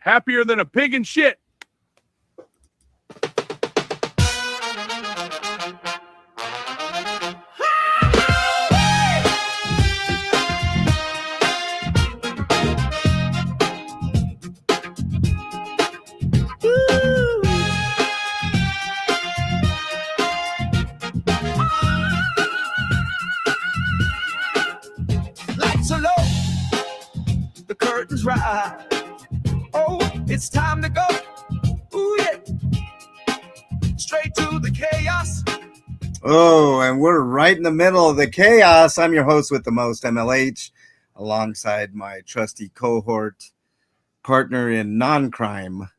Happier than a pig in shit. Lights are low, the curtains rise. Oh, it's time to go. Ooh, yeah. Straight to the chaos. Oh, and we're right in the middle of the chaos. I'm your host with the most, MLH, alongside my trusty cohort, partner in non-crime,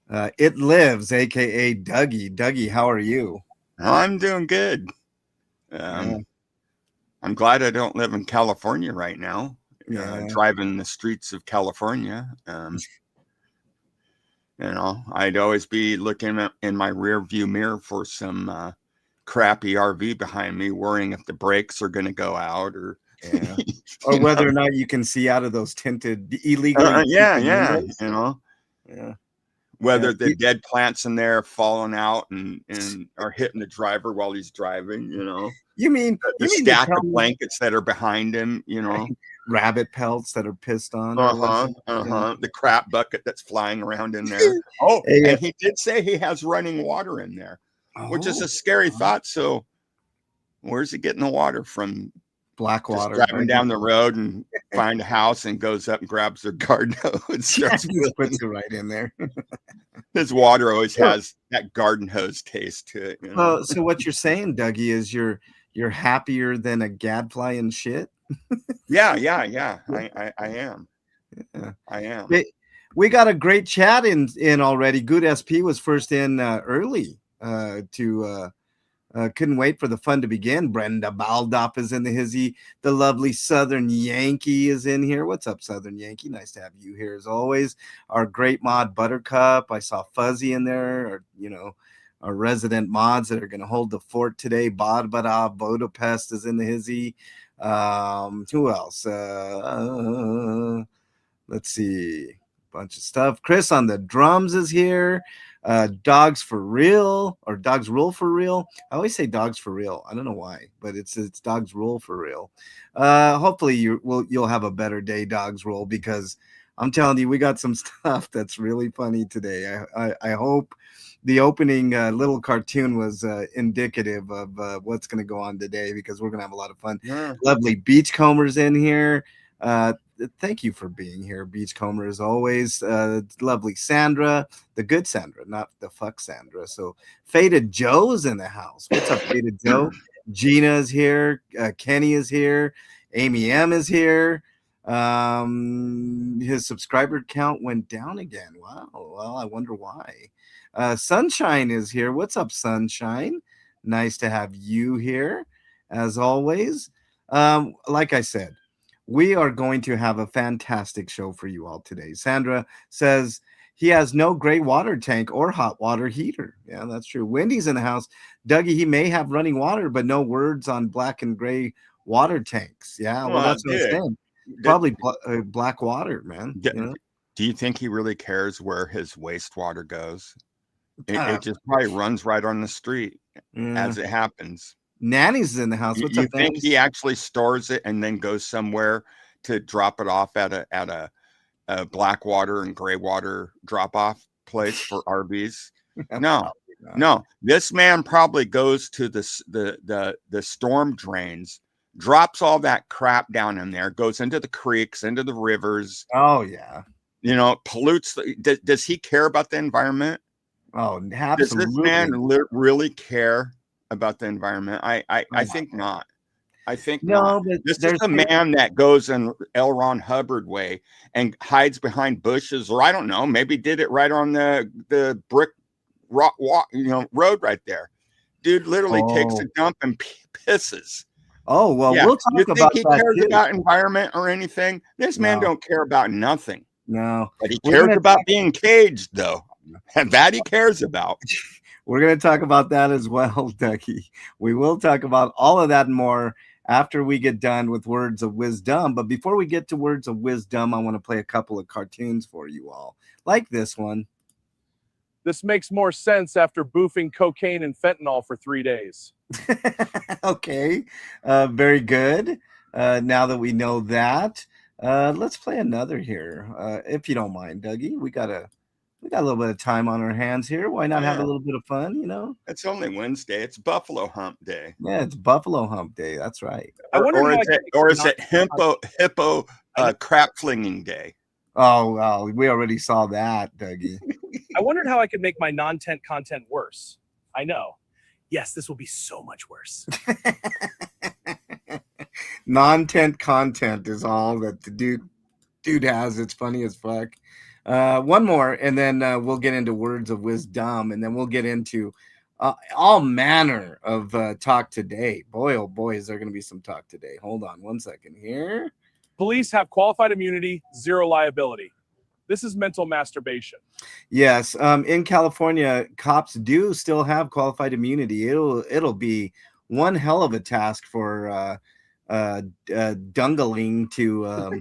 It Lives, a.k.a. Dougie. Dougie, how are you? I'm doing good. I'm glad I don't live in California right now. Driving the streets of California. I'd always be looking in my rear view mirror for some crappy RV behind me, worrying if the brakes are going to go out or whether or not you can see out of those tinted illegally. Windows. Whether the dead plants in there falling out and are hitting the driver while he's driving, You mean the stack of blankets that are behind him, rabbit pelts that are pissed on. The crap bucket that's flying around in there. And he did say he has running water in there, which is a scary thought. So where's he getting the water from? Black water. Just driving down the road and find a house and goes up and grabs their garden hose. Puts it right in there. His water always has that garden hose taste to it. Well, so what you're saying, Dougie, is you're happier than a gadfly in shit? Yeah. I am. Yeah. I am. We got a great chat in already. Good SP was first in early couldn't wait for the fun to begin. Brenda Baldop is in the hizzy. The lovely Southern Yankee is in here. What's up, Southern Yankee? Nice to have you here as always. Our great mod Buttercup. I saw Fuzzy in there. Our resident mods that are going to hold the fort today. Barbara Budapest is in the hizzy. Who else? Let's see. Bunch of stuff. Chris on the drums is here. Dogs for real, or Dogs Rule for real. I always say Dogs for real. I don't know why, but it's Dogs Rule for real. Hopefully you'll have a better day, Dogs Rule, because I'm telling you, we got some stuff that's really funny today. I hope the opening little cartoon was indicative of what's going to go on today, because we're going to have a lot of fun. Yeah. Lovely Beachcombers in here. Thank you for being here, Beachcomber, as always. Lovely Sandra, the good Sandra, not the fuck Sandra. So Faded Joe's in the house. What's up, Faded Joe? Gina is here. Kenny is here. Amy M is here. His subscriber count went down again. Wow. Well, I wonder why. Sunshine is here. What's up, Sunshine? Nice to have you here, as always. Like I said, we are going to have a fantastic show for you all today. Sandra says he has no gray water tank or hot water heater. Yeah, that's true. Wendy's in the house. Dougie, he may have running water, but no words on black and gray water tanks. Yeah, well, that's what I'm saying. Probably black water, man. Do you think he really cares where his wastewater goes? It just probably runs right on the street as it happens. Nanny's in the house. What's you up, think he actually stores it and then goes somewhere to drop it off at a black water and gray water drop off place for RVs? No. This man probably goes to the storm drains, drops all that crap down in there, goes into the creeks, into the rivers. Oh yeah. Pollutes. Does he care about the environment? Oh, absolutely. Does this man really care about the environment? I think not. I think no. But this is a man that goes in L. Ron Hubbard way and hides behind bushes, or I don't know, maybe did it right on the brick rock road right there. Dude literally takes a dump and pisses. Oh well, we'll talk you about think he cares about environment or anything? This man don't care about nothing. No, but he cares about being caged, though. And that he cares about. We're going to talk about that as well, Ducky. We will talk about all of that and more after we get done with words of wisdom. But before we get to words of wisdom, I want to play a couple of cartoons for you all, like this one. This makes more sense after boofing cocaine and fentanyl for 3 days. Okay, very good. Now that we know that, let's play another here, if you don't mind, Dougie. We got a little bit of time on our hands here. Why not have a little bit of fun? You know, it's only Wednesday. It's Buffalo Hump Day. Yeah, it's Buffalo Hump Day. That's right. Or is it hippo crap flinging day? Oh, well, we already saw that, Dougie. I wondered how I could make my non-tent content worse. I know. Yes, this will be so much worse. Non-tent content is all that the dude has. It's funny as fuck. One more, and then we'll get into words of wisdom, and then we'll get into all manner of talk today. Boy, oh boy, is there going to be some talk today. Hold on one second here. Police have qualified immunity, zero liability. This is mental masturbation. Yes, in California, cops do still have qualified immunity. It'll be one hell of a task for Dungaling to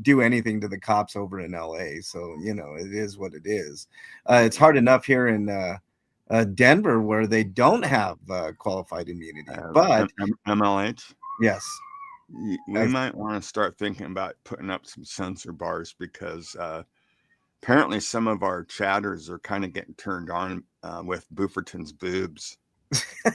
do anything to the cops over in LA. So you know, it is what it is. It's hard enough here in Denver where they don't have qualified immunity. But MLH. Yes. We might want to start thinking about putting up some censor bars because apparently some of our chatters are kind of getting turned on with Bufferton's boobs. We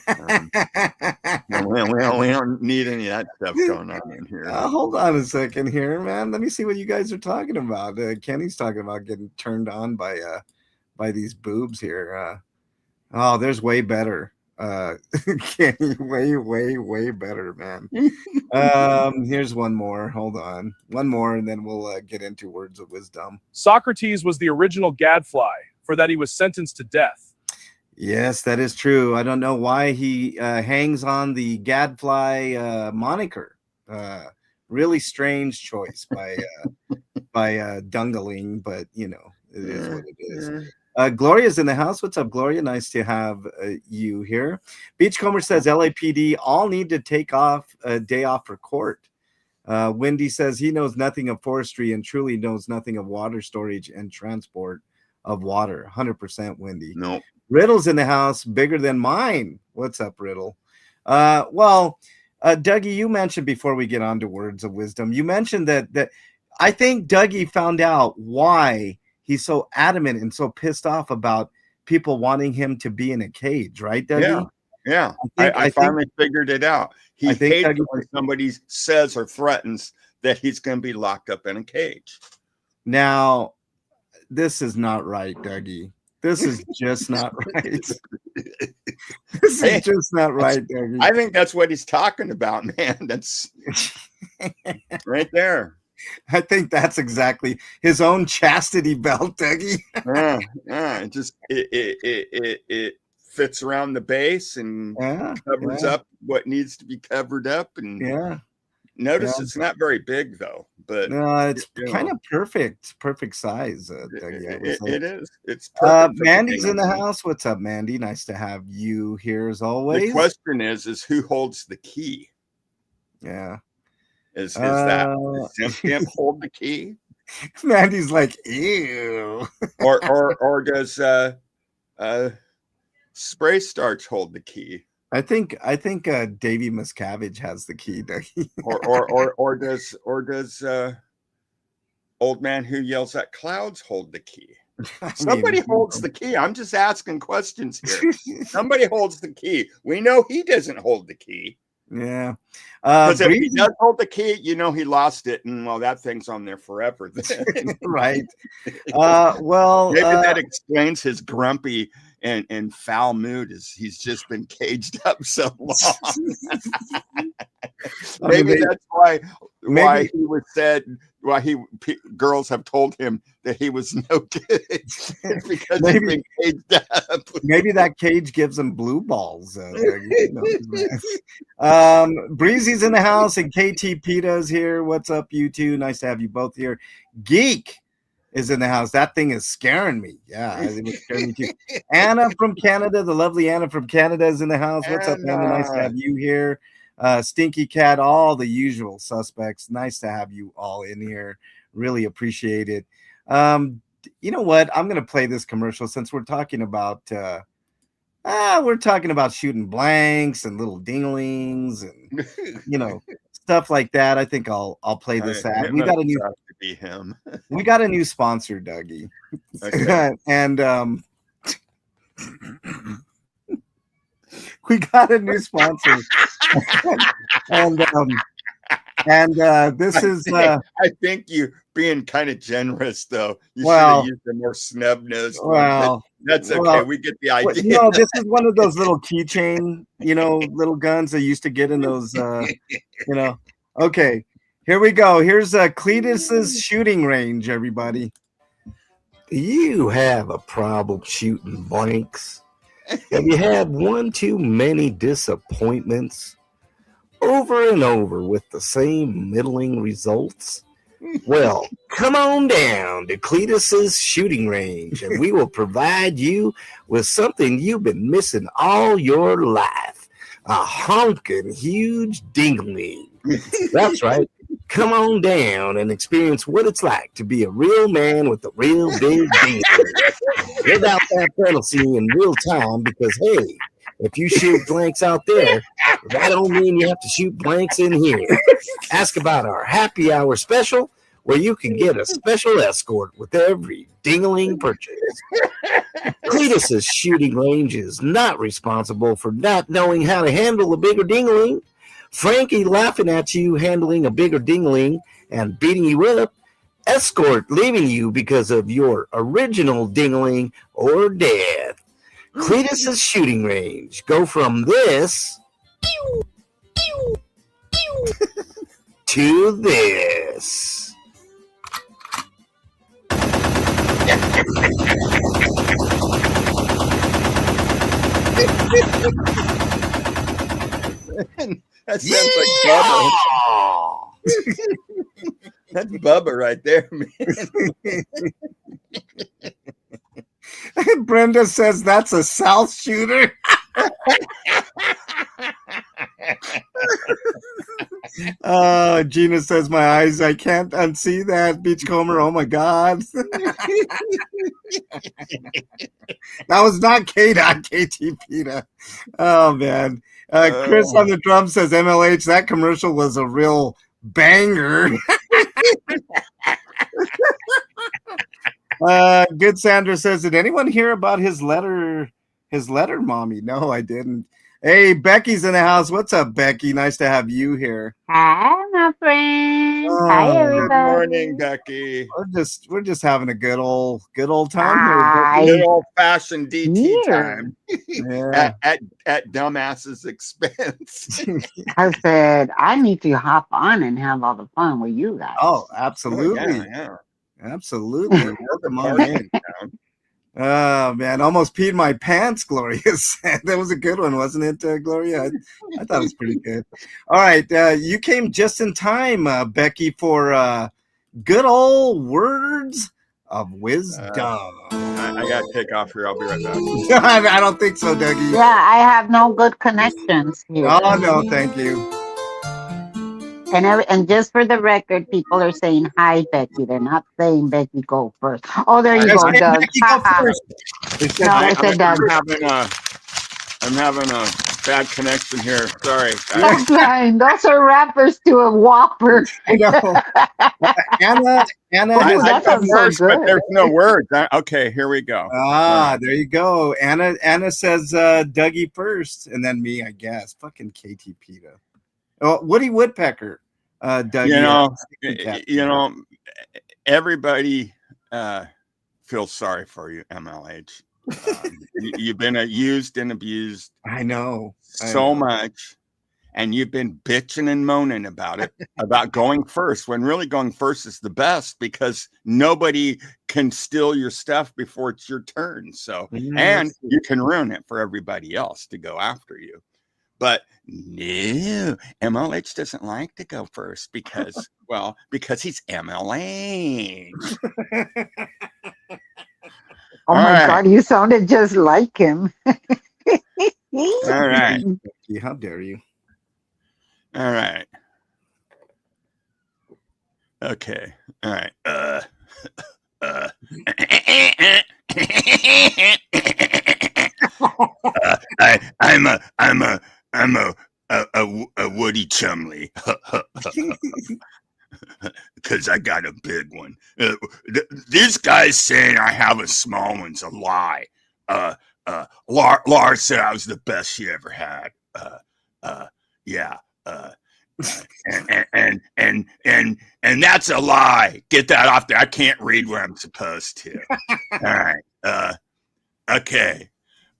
don't need any of that stuff going on in here. Hold on a second here, man. Let me see what you guys are talking about. Kenny's talking about getting turned on by these boobs here. Oh, there's way better. Kenny, way better, man. Here's one more. Hold on, one more, and then we'll get into words of wisdom. Socrates was the original gadfly. For that, he was sentenced to death. Yes, that is true. I don't know why he hangs on the gadfly moniker. Really strange choice by Dungaling, but you know, it is what it is. Gloria's in the house. What's up, Gloria? Nice to have you here. Beachcomber says LAPD all need to take off a day off for court. Wendy says he knows nothing of forestry and truly knows nothing of water storage and transport of water. 100% Wendy. No. Riddle's in the house, bigger than mine. What's up, Riddle? Dougie, you mentioned before we get on to words of wisdom, you mentioned that I think Dougie found out why he's so adamant and so pissed off about people wanting him to be in a cage, right, Dougie? Yeah. I finally figured it out. He hates when somebody says or threatens that he's going to be locked up in a cage. Now, this is not right, Dougie. This is just not right. This is just not right, Dougie. I think that's what he's talking about, man. That's right there. I think that's exactly his own chastity belt, Dougie. It fits around the base and covers up what needs to be covered up. And notice it's not very big though, but it's kind of perfect size. It is. It's perfect. Mandy's in the house. What's up, Mandy? Nice to have you here as always. The question is who holds the key? Yeah. Is that Simp hold the key? Mandy's like, ew. or does Spray Starch hold the key? I think Davey Miscavige has the key, Dougie. or does Old Man Who Yells at Clouds hold the key? Somebody holds the key. I'm just asking questions here. Somebody holds the key. We know he doesn't hold the key. Yeah. Because if he does hold the key, you know he lost it, and well, that thing's on there forever. Right. Well, maybe that explains his grumpy and foul mood. Is he's just been caged up so long. Maybe that's why he was said. Why girls have told him that he was no good because he's been caged up. Maybe that cage gives him blue balls. Breezy's in the house and KT Pita's here. What's up, you two? Nice to have you both here. Geek is in the house. That thing is scaring me. Yeah, it would scare me too. Anna from Canada, the lovely Anna from Canada is in the house. What's up, Anna? Nice to have you here. Stinky Cat, all the usual suspects. Nice to have you all in here. Really appreciate it. You know what? I'm gonna play this commercial since we're talking about shooting blanks and little dinglings and stuff like that. I think I'll play this ad. We got a new to be him. We got a new sponsor, Dougie. Okay. And we got a new sponsor. and this I think you being kind of generous though. You should Well, have used a more snub-nosed one. well, That's okay. well, We get the idea. no, this is one of those little keychain, little guns they used to get in those, Okay, here we go. Here's Cletus's shooting range, everybody. Do you have a problem shooting blanks? Have you had one too many disappointments over and over with the same middling results? Well, come on down to Cletus's shooting range and we will provide you with something you've been missing all your life. A honking huge dingling. That's right. Come on down and experience what it's like to be a real man with a real big dingling. Without that penalty in real time, because hey, if you shoot blanks out there, that don't mean you have to shoot blanks in here. Ask about our happy hour special, where you can get a special escort with every dingling purchase. Cletus's shooting range is not responsible for not knowing how to handle a bigger dingling. Frankie laughing at you handling a bigger dingling and beating you up. Escort leaving you because of your original dingling or death. Cletus's shooting range. Go from this to this. That sounds like Bubba. That's Bubba right there, man. Brenda says that's a South shooter. Gina says my eyes, I can't unsee that. Beachcomber, oh my God. That was not KT Peta. Oh man. Chris on the drum says MLH, that commercial was a real banger. Good Sandra says, did anyone hear about his letter, mommy? No, I didn't. Hey, Becky's in the house. What's up, Becky? Nice to have you here. Hi, my friend. Hi, everybody. Good morning, Becky. We're just having a good old time Hi. here. Good old-fashioned DT time. Yeah. at dumbass's expense. I said, I need to hop on and have all the fun with you guys. Oh, absolutely. Yeah. Absolutely. Welcome on in. Oh man, almost peed my pants, Gloria said. That was a good one, wasn't it, Gloria? I thought it was pretty good. All right, you came just in time, Becky, for good old words of wisdom. I got to take off here. I'll be right back. I don't think so, Dougie. Yeah, I have no good connections here. Oh no, thank you. And just for the record, people are saying hi, Becky. They're not saying Becky go first. Oh, there you go, Doug. Becky, go first. No, I said Doug. I'm having a bad connection here. Sorry. That's fine. Those are rappers to a Whopper. I know. Anna that sounds so words, but good. there's no words. Okay, here we go. There you go. Anna says Dougie first, and then me, I guess. Fucking KT Peta. Oh, Woody Woodpecker. Dougie. Everybody feels sorry for you, MLH. You've been used and abused. I know so much, and you've been bitching and moaning about it, about going first, when really going first is the best because nobody can steal your stuff before it's your turn. So, and you can ruin it for everybody else to go after you. But no, MLH doesn't like to go first because, well, because he's MLH. Oh All my right. God, you sounded just like him. All right. How dare you? All right. Okay. All right. I'm a Woody Chumley. Because I got a big one. These guys saying I have a small one's a lie. Lars said I was the best she ever had. Yeah. And that's a lie. Get that off there. I can't read what I'm supposed to. All right. Okay.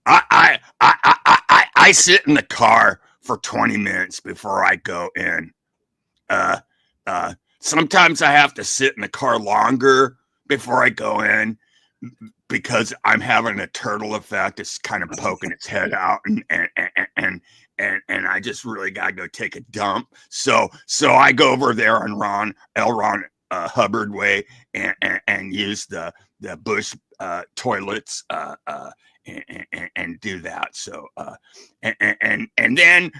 I sit in the car for 20 minutes before I go in. Sometimes I have to sit in the car longer before I go in because I'm having a turtle effect. It's kind of poking its head out, and I just really gotta go take a dump. So I go over there on L. Ron Hubbard way and use the Bush toilets and do that. So and then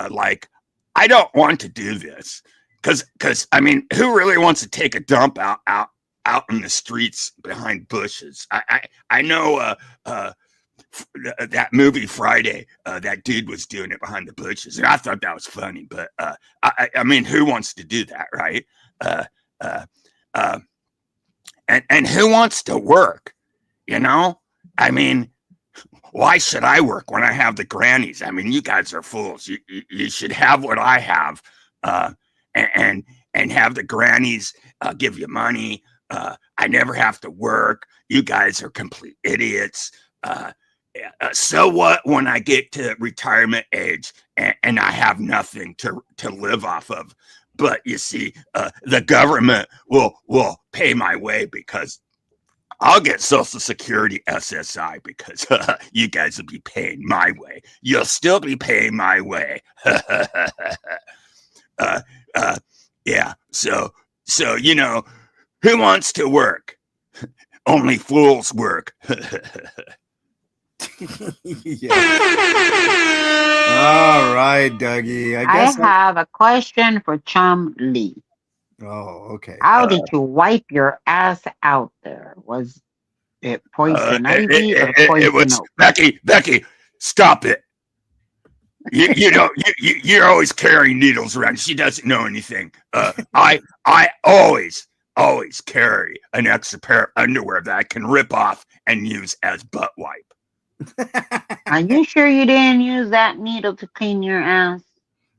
like I don't want to do this. Because I mean, who really wants to take a dump out in the streets behind bushes? I know that movie Friday, that dude was doing it behind the bushes, and I thought that was funny. But I mean, who wants to do that, right? And who wants to work? You know, I mean, why should I work when I have the grannies? I mean, you guys are fools. You should have what I have. And have the grannies give you money. I never have to work. You guys are complete idiots. So what when I get to retirement age and I have nothing to live off of? But you see, the government will pay my way because I'll get Social Security SSI because you guys will be paying my way. You'll still be paying my way. Yeah. So you know, who wants to work? Only fools work. Yeah. All right, Dougie. I guess have a question for Chum Lee. Oh, okay. How did you wipe your ass out there? Was it poison ivy or poison It was oak? Becky. Stop it. You know, you're always carrying needles around. She doesn't know anything. I always carry an extra pair of underwear that I can rip off and use as butt wipe. Are you sure you didn't use that needle to clean your ass?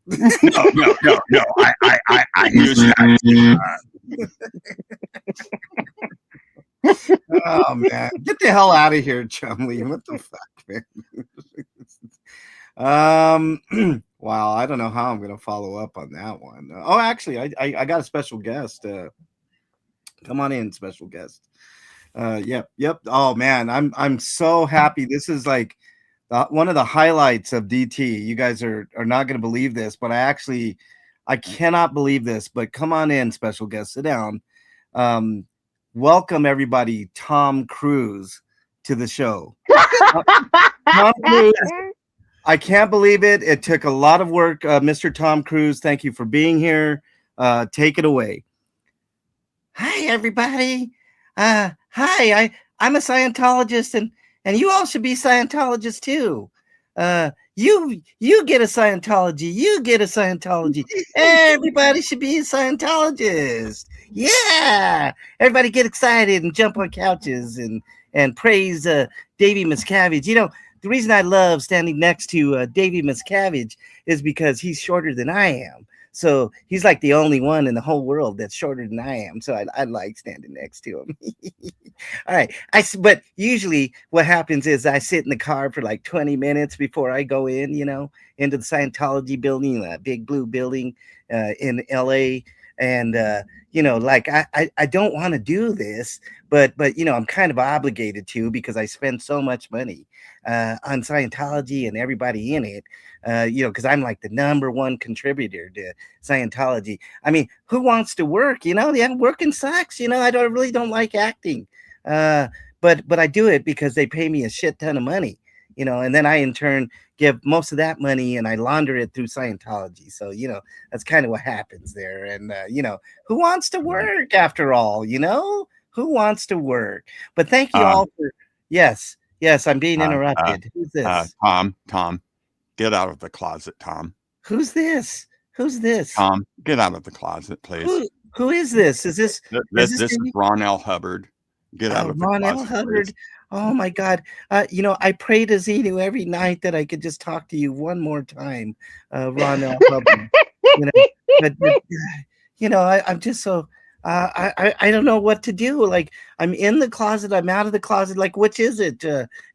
No. I use that. Oh man, get the hell out of here, Chumley. What the fuck, man? Wow, I don't know how I'm gonna follow up on that one. Oh, actually, I got a special guest. Come on in, special guest. Yep. Oh man, I'm so happy. This is like one of the highlights of DT. You guys are not gonna believe this, but I cannot believe this. But come on in, special guest. Sit down. Welcome everybody, Tom Cruise, to the show. Tom Cruise. I can't believe it. It took a lot of work. Mr. Tom Cruise, thank you for being here. Take it away. Hi, everybody. Hi, I'm a Scientologist, and you all should be Scientologists too. You get a Scientology. You get a Scientology. Everybody should be a Scientologist. Yeah. Everybody get excited and jump on couches and praise Davey Miscavige. You know, the reason I love standing next to Davey Miscavige is because he's shorter than I am. So he's like the only one in the whole world that's shorter than I am. So I like standing next to him. All right. But usually what happens is I sit in the car for like 20 minutes before I go in, into the Scientology building, that big blue building in LA. and you know, like I don't want to do this, but you know, I'm kind of obligated to because I spend so much money on Scientology and everybody in it. You know, because I'm like the #1 contributor to Scientology. I mean, who wants to work? You know, yeah, working sucks. You know, I really don't like acting, but I do it because they pay me a shit ton of money. You know, and then I in turn give most of that money and I launder it through Scientology. So, you know, that's kind of what happens there. And, you know, who wants to work after all? You know, who wants to work? But thank you all for, yes, I'm being interrupted. Who's this? Tom, get out of the closet, Tom. Who's this? Who's this? Tom, get out of the closet, please. Who is this? Is this is Ron L. Hubbard? Get out of the closet, Ron L. Hubbard. Please. Oh my God. You know, I pray to Xenu every night that I could just talk to you one more time, Ron L. Hubbard. You know, but you know, I'm just so I don't know what to do. Like, I'm in the closet, I'm out of the closet. Like, which is it,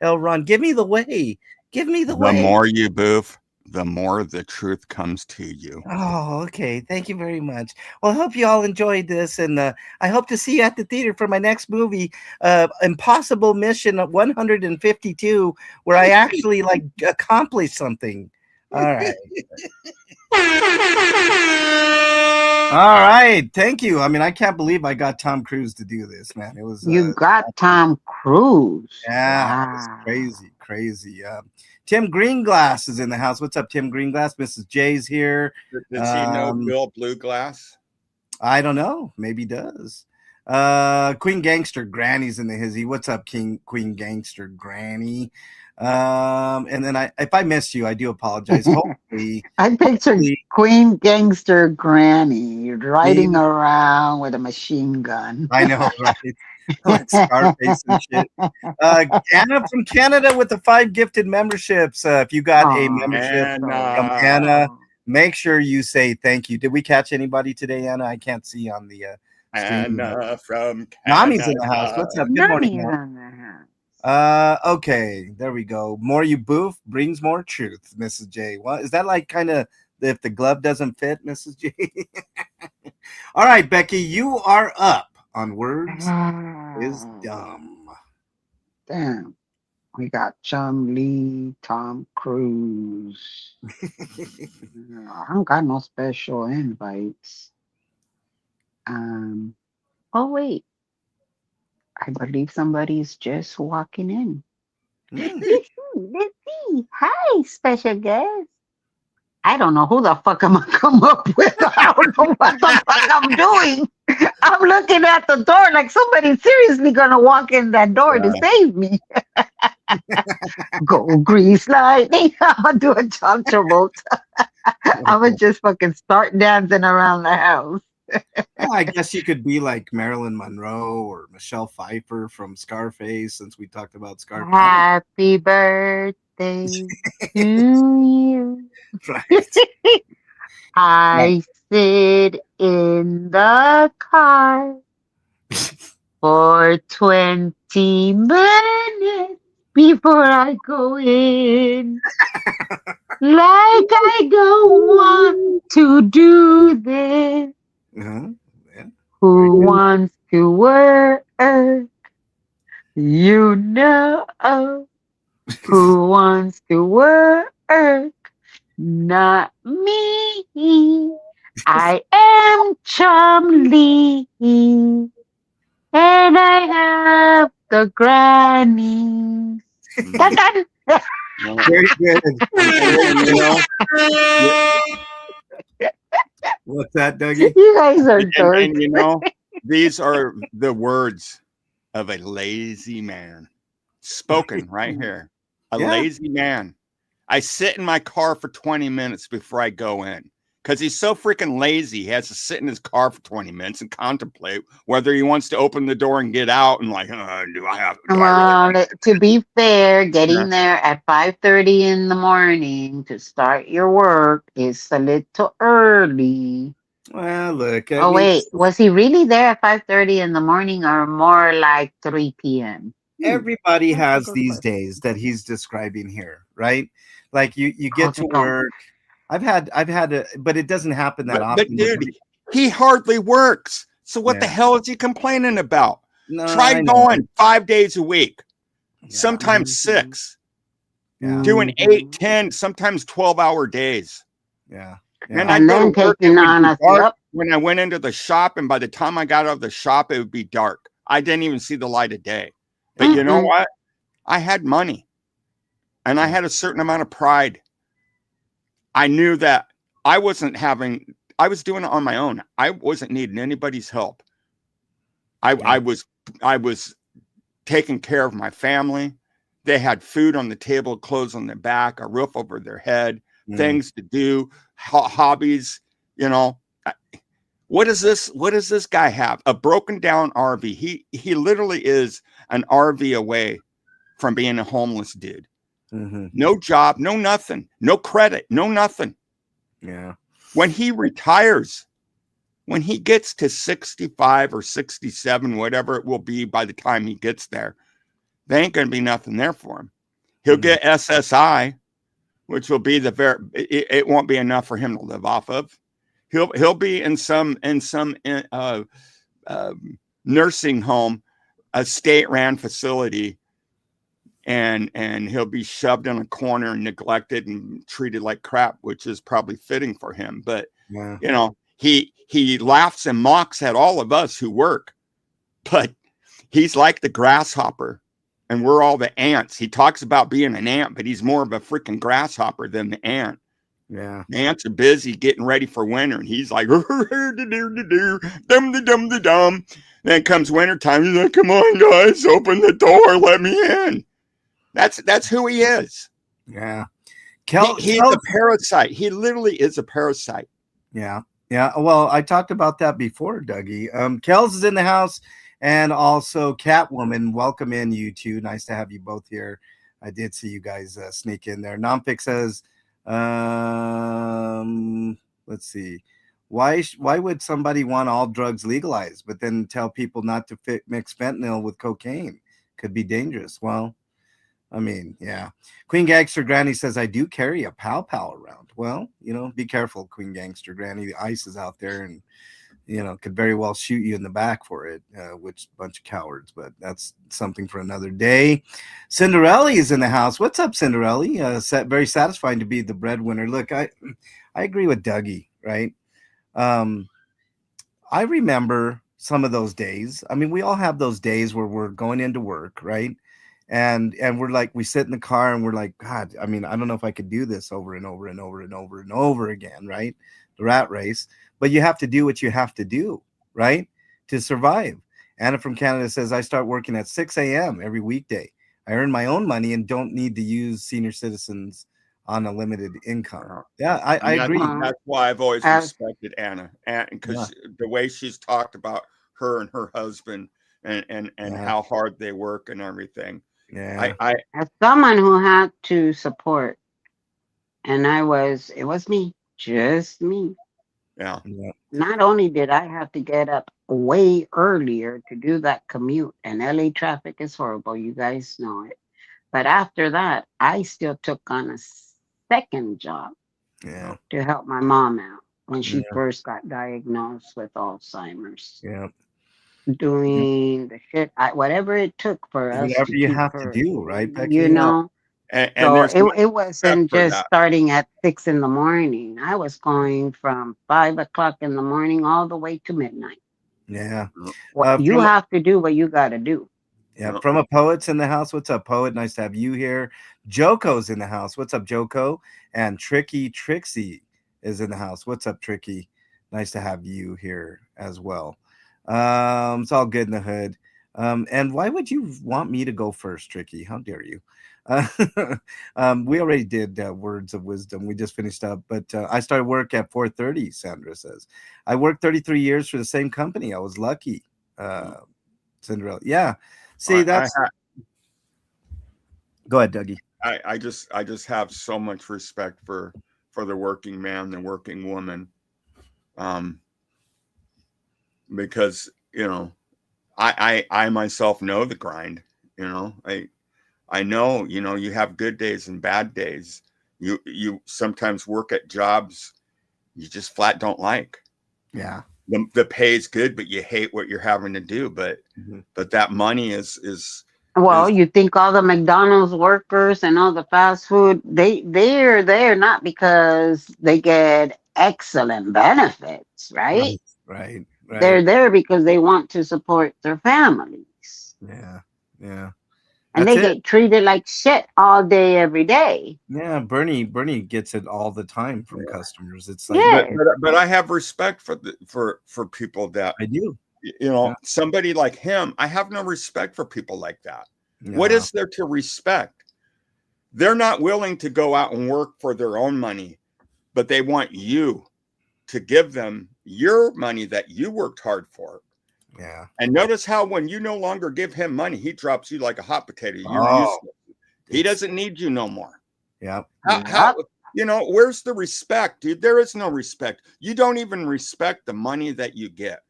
L. Ron? Give me the way. Give me the way. The more you boof, the more the truth comes to you. Oh, okay. Thank you very much. Well, I hope you all enjoyed this, and I hope to see you at the theater for my next movie, Impossible Mission 152, where I actually like accomplish something. All right. All right. Thank you. I mean, I can't believe I got Tom Cruise to do this, man. It was you got Tom Cruise. Yeah, Wow. it's crazy. Tim Greenglass is in the house. What's up, Tim Greenglass? Mrs. J's here. Does he know Bill Blueglass? I don't know. Maybe he does. Queen Gangster Granny's in the hizzy. What's up, Queen Gangster Granny? And then if I missed you, I do apologize. Hopefully, I pictured Queen Gangster Granny riding around with a machine gun. I know, right? Like Scarface and shit. Anna from Canada with the 5 gifted memberships. If you got a membership from Anna, make sure you say thank you. Did we catch anybody today, Anna? I can't see on the stream. Anna from Canada. Nami's in the house. What's up? Good morning. Okay, there we go. More you boof brings more truth, Mrs. J. What is that like? Kind of if the glove doesn't fit, Mrs. J. All right, Becky, you are up on Words is Dumb. Damn. We got Chum Lee, Tom Cruise. I don't got no special invites. Oh wait. I believe somebody's just walking in. Let's see. Hi, special guest. I don't know who the fuck I'm gonna come up with. I don't know what the fuck I'm doing. I'm looking at the door like somebody's seriously gonna walk in that door to save me. Go grease lightning. I'm gonna do a John Travolta. I'm gonna just fucking start dancing around the house. Well, I guess you could be like Marilyn Monroe or Michelle Pfeiffer from Scarface, since we talked about Scarface. Happy birthday to you. Right. I sit in the car for 20 minutes before I go in. Like I don't want to do this. Yeah. Who wants to work? You know. Who wants to work? Not me. I am Chum Lee. And I have the grannies. Dun-dun. Very good. What's that, Dougie? You guys are dorks. And you know, these are the words of a lazy man. Spoken right here. A lazy man. I sit in my car for 20 minutes before I go in. Because he's so freaking lazy, he has to sit in his car for 20 minutes and contemplate whether he wants to open the door and get out and like, to be fair, getting there at 5:30 in the morning to start your work is a little early. Well, look. Wait, was he really there at 5:30 in the morning or more like 3 p.m.? Everybody has these days that he's describing here, right? Like you get to work. I've had but it doesn't happen that often. But dude, He hardly works. So what the Yeah. hell is he complaining about? No, Try I know. going 5 days a week, Yeah. sometimes 6, Yeah. doing 8, 10, sometimes 12-hour days. Yeah. And Yeah. I'd And go to then work, it taking would on be us, dark yep. when I went into the shop, and by the time I got out of the shop, it would be dark. I didn't even see the light of day. But you know what? I had money, and I had a certain amount of pride. I knew that I was doing it on my own. I wasn't needing anybody's help. I was taking care of my family. They had food on the table, clothes on their back, a roof over their head, things to do, hobbies. What does this guy have? A broken down RV. He literally is an RV away from being a homeless dude. No job, no nothing, no credit, no nothing. Yeah. When he retires, when he gets to 65 or 67, whatever it will be by the time he gets there, there ain't going to be nothing there for him. He'll get SSI, which will be it won't be enough for him to live off of. He'll be in some nursing home, a state-ran facility, and he'll be shoved in a corner and neglected and treated like crap, which is probably fitting for him. But he laughs and mocks at all of us who work, but he's like the grasshopper and we're all the ants. He talks about being an ant, but he's more of a freaking grasshopper than the ant. Yeah. The ants are busy getting ready for winter, and he's like, dum. Then comes wintertime. He's like, come on, guys, open the door, let me in. That's who he is. Yeah. He's a parasite. He literally is a parasite. Yeah. Yeah. Well, I talked about that before, Dougie. Kels is in the house, and also Catwoman. Welcome in, you two. Nice to have you both here. I did see you guys sneak in there. Nompic says, let's see. Why would somebody want all drugs legalized, but then tell people not to mix fentanyl with cocaine? Could be dangerous. Well, I mean, yeah. Queen Gangster Granny says, I do carry a pow around. Well, be careful, Queen Gangster Granny. The ice is out there and, could very well shoot you in the back for it, which bunch of cowards, but that's something for another day. Cinderella is in the house. What's up, Cinderella? Very satisfying to be the breadwinner. Look, I agree with Dougie, right? I remember some of those days. I mean, we all have those days where we're going into work, right? And we're like, we sit in the car and we're like, God, I mean, I don't know if I could do this over and over and over and over and over again, right? The rat race. But you have to do what you have to do, right? To survive. Anna from Canada says, I start working at 6 a.m. every weekday. I earn my own money and don't need to use senior citizens on a limited income. Yeah, I agree. That's why I've always respected Anna, because the way she's talked about her and her husband and how hard they work and everything. Yeah. As someone who had to support, and it was me, just me. Yeah. Not only did I have to get up way earlier to do that commute, and LA traffic is horrible, you guys know it. But after that, I still took on a second job to help my mom out when she first got diagnosed with Alzheimer's. Yeah. Doing the shit, whatever it took for us whatever to you keep have her, to do, right, Becky? So it wasn't just starting at 6 a.m. I was going from 5 o'clock in the morning all the way to midnight. Yeah. You have to do what you got to do. Yeah. From a Poet's in the house. What's up, Poet? Nice to have you here. Joko's in the house. What's up, Joko? And Tricky Trixie is in the house. What's up, Tricky? Nice to have you here as well. It's all good in the hood. And why would you want me to go first, Tricky? How dare you? We already did words of wisdom. We just finished up, but I started work at 4:30. Sandra says, I worked 33 years for the same company. I was lucky. Cinderella. Yeah. See, go ahead, Dougie. I just have so much respect for the working man, the working woman. Because, I myself know the grind, I know, you have good days and bad days. You sometimes work at jobs you just flat don't like. Yeah. the pay is good, but you hate what you're having to do. But that money is Well, you think all the McDonald's workers and all the fast food, they're there not because they get excellent benefits, right? Right. They're there because they want to support their families. Yeah. And That's they get treated like shit all day, every day. Yeah, Bernie gets it all the time from customers. It's like, but I have respect for people that I do. Somebody like him. I have no respect for people like that. Yeah. What is there to respect? They're not willing to go out and work for their own money, but they want you to give them your money that you worked hard for. Yeah. And notice how when you no longer give him money, he drops you like a hot potato. You're useless. He doesn't need you no more. Yeah. How where's the respect, dude? There is no respect. You don't even respect the money that you get.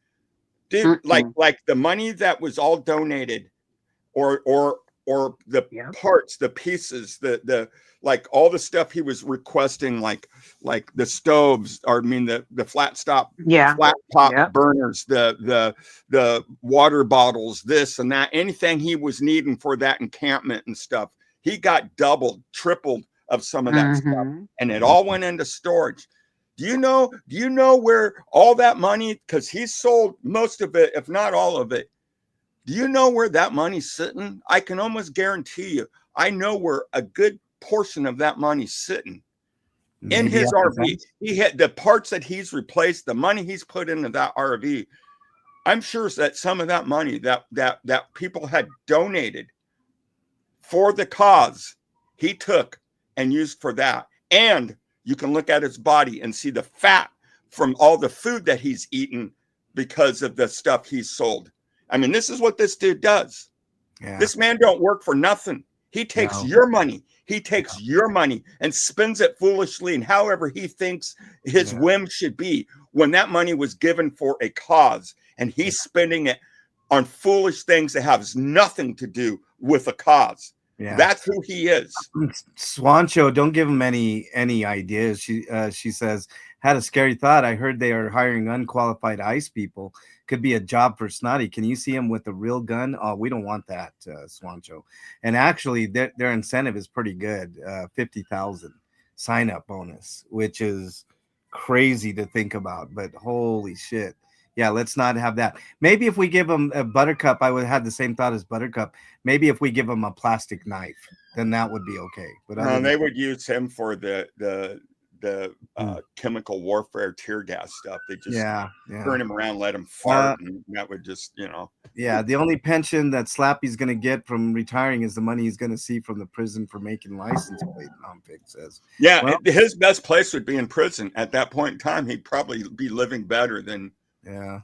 Dude, like the money that was all donated or the parts, the pieces, the like all the stuff he was requesting, like the stoves, or I mean the flat top burners, the water bottles, this and that, anything he was needing for that encampment and stuff, he got doubled, tripled of some of that stuff, and it all went into storage. Do you know where all that money, because he sold most of it, if not all of it, do you know where that money's sitting? I can almost guarantee you, I know where a good portion of that money's sitting. In his RV. He had the parts that he's replaced, the money he's put into that RV. I'm sure that some of that money that people had donated for the cause, he took and used for that. And you can look at his body and see the fat from all the food that he's eaten because of the stuff he's sold. I mean, this is what this dude does. Yeah. This man don't work for nothing. He takes your money. He takes your money and spends it foolishly and however he thinks his whim should be, when that money was given for a cause, and he's spending it on foolish things that has nothing to do with a cause. Yeah. That's who he is. Swancho, don't give him any ideas. She says, had a scary thought. I heard they are hiring unqualified ICE people. Could be a job for Snotty. Can you see him with a real gun? Oh, we don't want that, Swancho. And actually, their incentive is pretty good. 50,000 sign-up bonus, which is crazy to think about. But holy shit. Yeah, let's not have that. Maybe if we give him a Buttercup, I would have the same thought as Buttercup. Maybe if we give him a plastic knife, then that would be okay. But they would use him for the chemical warfare tear gas stuff. They just turn him around, let him fart, and that would just, Yeah, the only pension that Slappy's going to get from retiring is the money he's going to see from the prison for making license plate, Pig says. Yeah, well, his best place would be in prison. At that point in time, he'd probably be living better than... Let's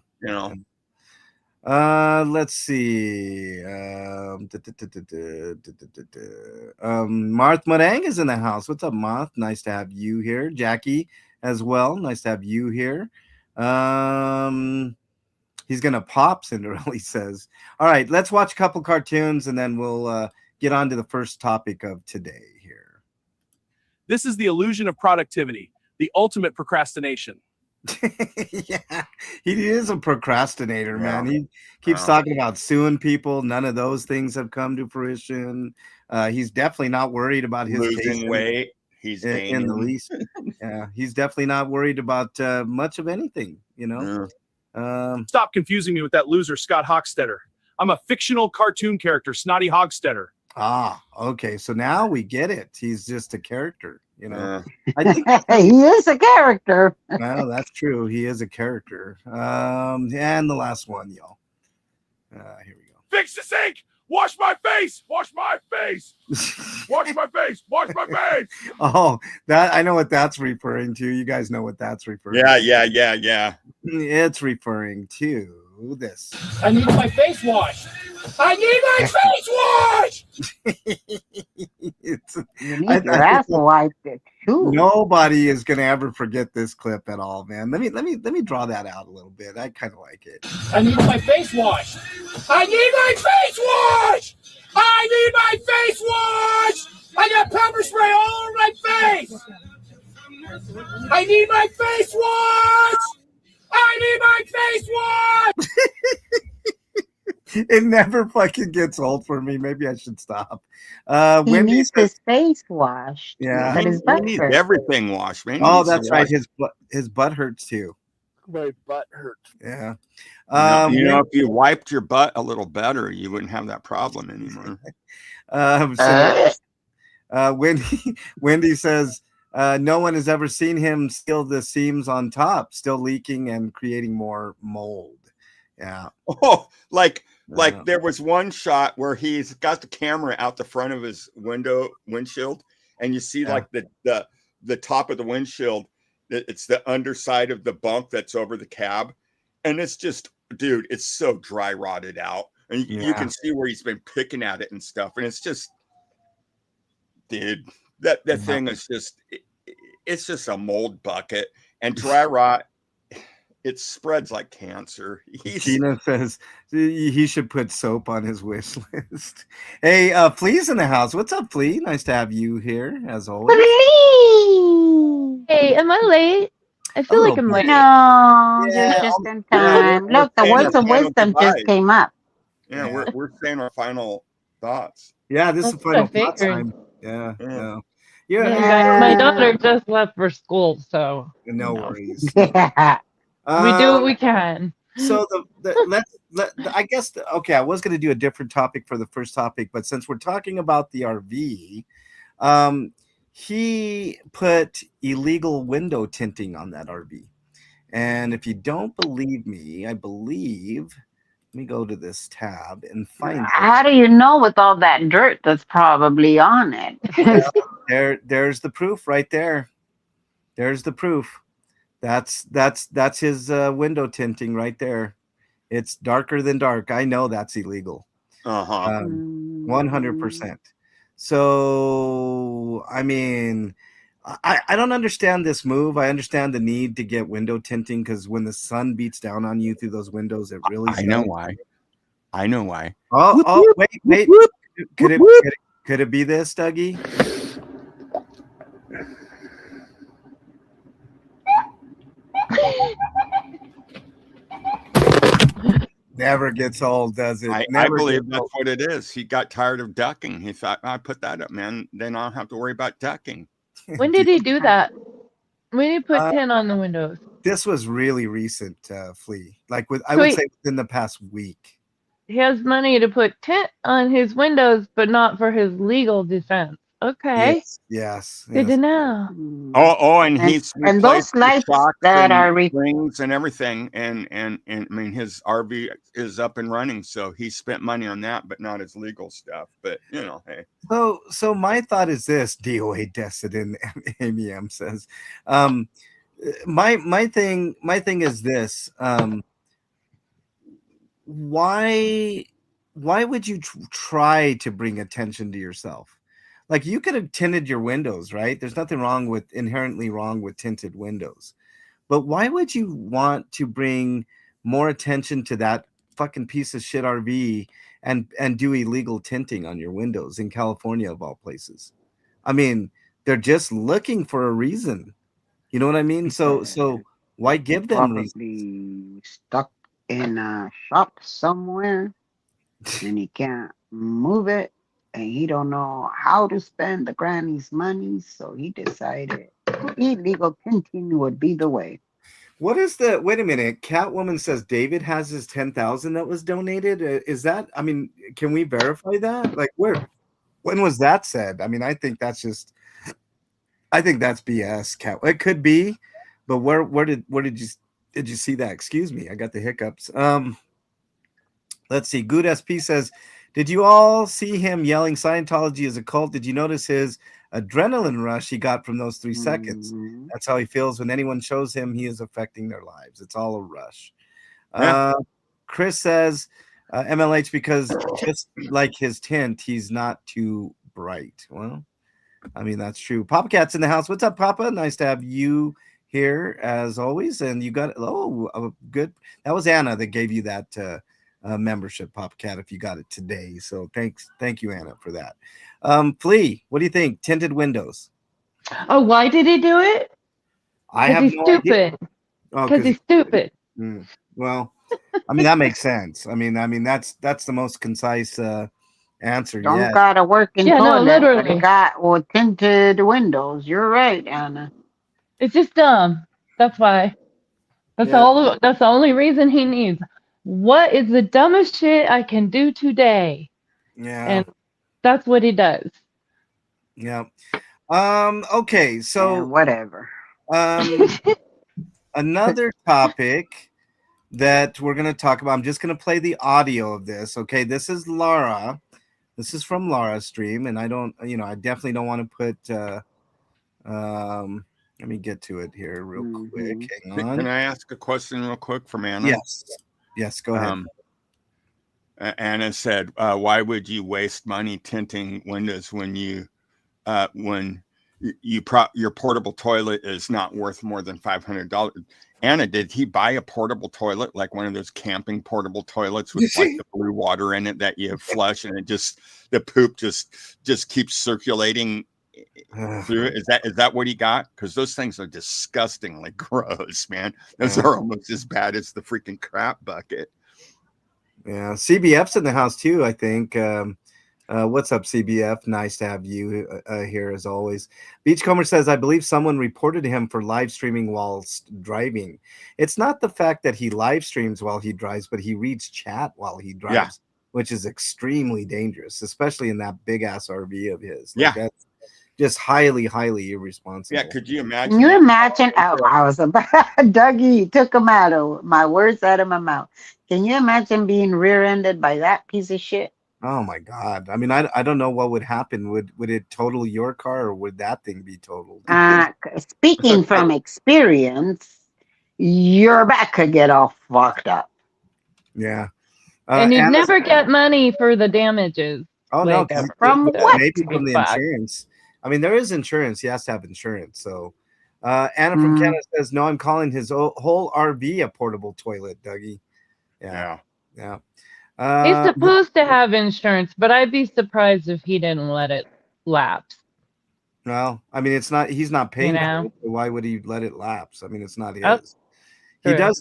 see. Marth Marang is in the house. What's up, Marth? Nice to have you here. Jackie as well. Nice to have you here. He's gonna pop, Cinderella says. All right, let's watch a couple cartoons and then we'll get on to the first topic of today here. This is the illusion of productivity, the ultimate procrastination. Yeah, he is a procrastinator, man. He keeps talking about suing people. None of those things have come to fruition. He's definitely not worried about his losing weight. He's in the least. Yeah, he's definitely not worried about much of anything. Stop confusing me with that loser Scott Hochstetter. I'm a fictional cartoon character, Snotty Hogstetter. Ah, okay. So now we get it. He's just a character. I think he is a character. Well, that's true. He is a character. And the last one, y'all. Here we go. Fix the sink. Wash my face. Wash my face. Wash my face. Wash my face. Oh, that I know what that's referring to. You guys know what that's referring to. Yeah. It's referring to this. I need my face washed. I need my face washed. You need your ass wiped too. Nobody is gonna ever forget this clip at all, man. Let me draw that out a little bit. I kind of like it. I need my face washed. I need my face washed. I need my face washed. I got pepper spray all over my face. I need my face washed. I need my face wash. It never fucking gets old for me. Maybe I should stop. He Wendy needs says, his face washed, yeah. but He, his he butt needs hurts. everything washed, man. He Oh, needs to that's right. wash. His butt hurts too. My butt hurts. Yeah. You know, if you wiped your butt a little better, you wouldn't have that problem anymore. Wendy says, no one has ever seen him steal the seams on top, still leaking and creating more mold. Yeah. Oh, like there was one shot where he's got the camera out the front of his windshield, and you see like the top of the windshield. It's the underside of the bump that's over the cab, and it's just, dude, it's so dry rotted out, and you can see where he's been picking at it and stuff, and it's just, dude, that thing is just, it's just a mold bucket, and dry rot. It spreads like cancer. Gina says he should put soap on his wish list. Hey, Flea's in the house. What's up, Flea? Nice to have you here, as always. Hey, am I late? I feel like I'm late. No, Yeah, you're just in time. Look, the words of wisdom just came up. Yeah, we're saying our final thoughts. Yeah, this is That's the final what I thought figured. time. Yeah. Yeah, my daughter just left for school, so No worries. we do what we can. So I guess okay, I was going to do a different topic for the first topic, but since we're talking about the RV, he put illegal window tinting on that RV. And if you don't believe me, let me go to this tab and find How do you know with all that dirt that's probably on it? there's the proof right there. There's the proof. That's his window tinting right there. It's darker than dark. I know that's illegal. 100%. So I mean, I don't understand this move. I understand the need to get window tinting because when the sun beats down on you through those windows, it really. I know why. Oh, wait. Could it be this, Dougie? Never gets old, does it? I believe that's what it is. He got tired of ducking. He thought, I put that up, man. Then I don't have to worry about ducking. When did he do that? When did he put tint on the windows? This was really recent, Flea. Like I would say within the past week. He has money to put tint on his windows, but not for his legal defense. Okay. Yes. Good to know. And he's and those lights that are rings and everything, and I mean his RV is up and running, so he spent money on that, but not his legal stuff. But you know, hey. So my thought is this: DOA Destin Amy M says, my thing is this: why would you try to bring attention to yourself? Like you could have tinted your windows, right? There's nothing inherently wrong with tinted windows. But why would you want to bring more attention to that fucking piece of shit RV and do illegal tinting on your windows in California of all places? I mean, they're just looking for a reason. You know what I mean? So why give them reasons? Stuck in a shop somewhere and he can't move it. And he don't know how to spend the granny's money, so he decided illegal tinting would be the way. Wait a minute. Catwoman says David has his 10,000 that was donated. Is that, I mean, can we verify that? Like when was that said? I mean, I think that's BS, Cat. It could be, but where did you see that? Excuse me. I got the hiccups. Let's see. Good SP says, did you all see him yelling Scientology is a cult? Did you notice his adrenaline rush he got from those 3 seconds? That's how he feels when anyone shows him he is affecting their lives. It's all a rush. Yeah. Chris says, MLH, because just like his tint, he's not too bright. Well, I mean, that's true. Papa Cat's in the house. What's up, Papa? Nice to have you here as always. And you got, good. That was Anna that gave you that membership, Papa Cat, if you got it today. So thank you, Anna, for that. Flea, what do you think? Tinted windows. Oh, why did he do it? I have he's no stupid. idea. Because he's stupid. Well, I mean that makes sense. I mean that's the most concise answer. Don't Yes. got a working Yeah, no, toilet, but literally. it got with tinted windows. You're right, Anna. It's just dumb. That's why. That's Yeah. all. That's the only reason he needs. What is the dumbest shit I can do today? Yeah. And that's what he does. Yeah. Okay. So Whatever. another topic that we're going to talk about. I'm just going to play the audio of this. Okay. This is Laura. This is from Laura's stream, and I definitely don't want to put. Let me get to it here real quick. Hang on. Can I ask a question real quick from Anna? Yes. Go ahead. Anna said, "Why would you waste money tinting windows when your portable toilet is not worth more than $500?" Anna, did he buy a portable toilet, like one of those camping portable toilets with like the blue water in it that you flush and the poop just keeps circulating through it? Is that what he got? Because those things are disgustingly gross, man. Those are almost as bad as the freaking crap bucket. Yeah, CBF's in the house too, I think. What's up, CBF? Nice to have you here as always. Beachcomber says, I believe someone reported him for live streaming whilst driving. It's not the fact that he live streams while he drives, but he reads chat while he drives, which is extremely dangerous, especially in that big ass RV of his. That's just highly, highly irresponsible. Yeah, could you imagine? Can you imagine? Oh, I was about Dougie took my words out of my mouth. Can you imagine being rear-ended by that piece of shit? Oh my God! I mean, I don't know what would happen. Would it total your car, or would that thing be totaled? Speaking from experience, your back could get all fucked up. Yeah, and you'd never get money for the damages. Oh no, from what? Maybe from the insurance. I mean, there is insurance. He has to have insurance. So, Anna from Canada says, "No, I'm calling his whole RV a portable toilet, Dougie." Yeah. He's supposed to have insurance, but I'd be surprised if he didn't let it lapse. Well, I mean, he's not paying for it, so why would he let it lapse? I mean, it's not his. He does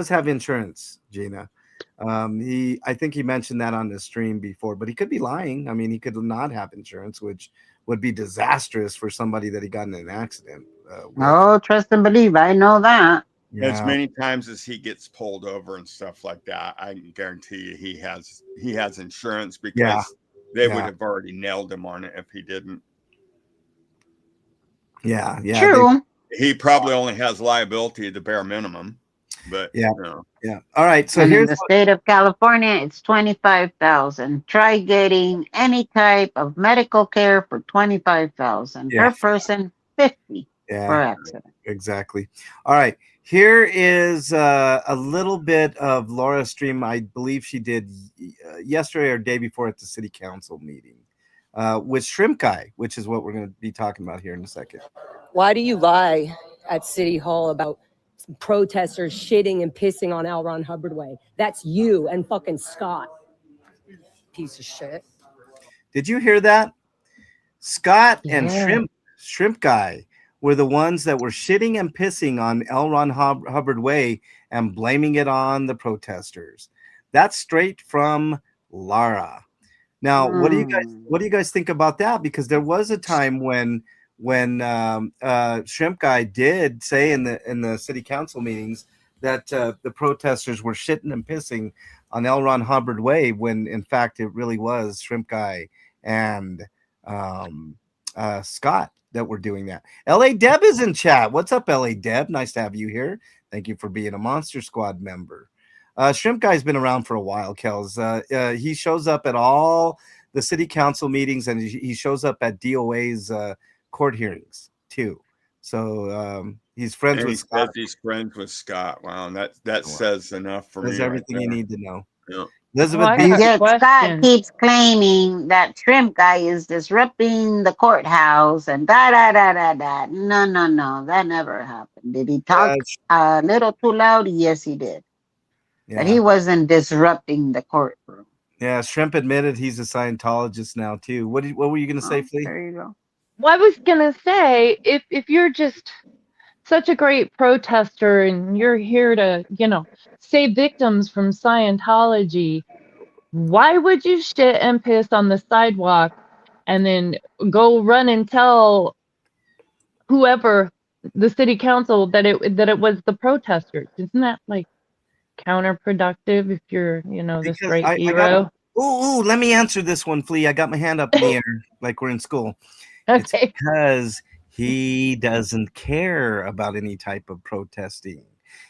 have insurance, Gina. I think he mentioned that on the stream before, but he could be lying. I mean, he could not have insurance, which would be disastrous for somebody that he got in an accident with. Trust and believe. I know that. Yeah. As many times as he gets pulled over and stuff like that, I can guarantee you he has insurance, because they would have already nailed him on it if he didn't. Yeah. True. He probably only has liability, the bare minimum. But yeah. All right. So here's in the state of California, it's $25,000. Try getting any type of medical care for $25,000 per person, $50 per accident. Exactly. All right. Here is a little bit of Laura's stream. I believe she did yesterday or day before at the city council meeting with Shrimp Guy, which is what we're going to be talking about here in a second. Why do you lie at City Hall about protesters shitting and pissing on L. Ron Hubbard Way? That's you and fucking Scott. Piece of shit. Did you hear that? Scott and Shrimp Guy were the ones that were shitting and pissing on L. Ron Hubbard Way and blaming it on the protesters. That's straight from Lara. Now, what do you guys think about that? Because there was a time when Shrimp Guy did say in the city council meetings that the protesters were shitting and pissing on L. Ron Hubbard Way, when in fact it really was Shrimp Guy and Scott that were doing that. LA Deb is in chat. What's up, LA Deb? Nice to have you here. Thank you for being a Monster Squad member. Shrimp Guy's been around for a while, Kels. He shows up at all the city council meetings, and he shows up at DOA's court hearings too. So he's friends with Scott. He's friends with Scott. Wow, that says enough for me. That's everything you need to know. Yeah. Elizabeth, yet Scott keeps claiming that Shrimp Guy is disrupting the courthouse and da. No, that never happened. Did he talk a little too loud? Yes, he did. Yeah. But he wasn't disrupting the courtroom. Yeah, Shrimp admitted he's a Scientologist now too. What were you going to say, Flea? There you go. Well, I was gonna say, if you're just such a great protester, and you're here to, save victims from Scientology. Why would you shit and piss on the sidewalk and then go run and tell whoever, the city council, that it was the protesters? Isn't that like counterproductive if you're, this Because great I got. hero? Ooh, let me answer this one, Flea. I got my hand up in the air like we're in school. It's Okay. because he doesn't care about any type of protesting.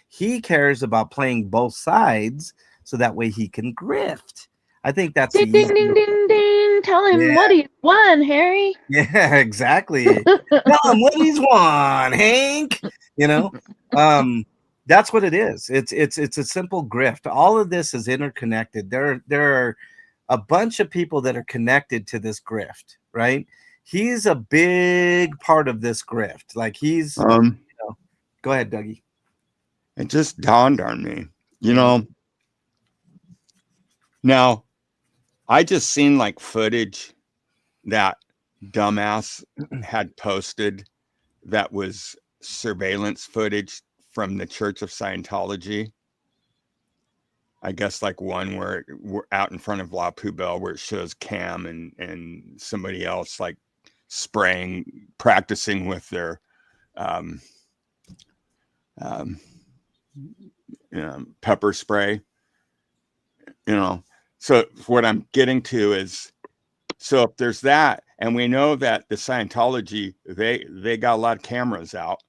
He cares about playing both sides so that way he can grift. I think that's Ding, ding, ding, ding, ding. Tell him what he's won, Harry. Yeah, exactly. Tell him what he's won, Hank. That's what it is. It's a simple grift. All of this is interconnected. There are a bunch of people that are connected to this grift, right? He's a big part of this grift. Like he's go ahead, Dougie. It just dawned on me. Now I just seen like footage that dumbass had posted that was surveillance footage from the Church of Scientology. I guess like one where we're out in front of La Poubelle where it shows Cam and somebody else like practicing with their pepper spray. So what I'm getting to is, so if there's that, and we know that the Scientology, they got a lot of cameras out,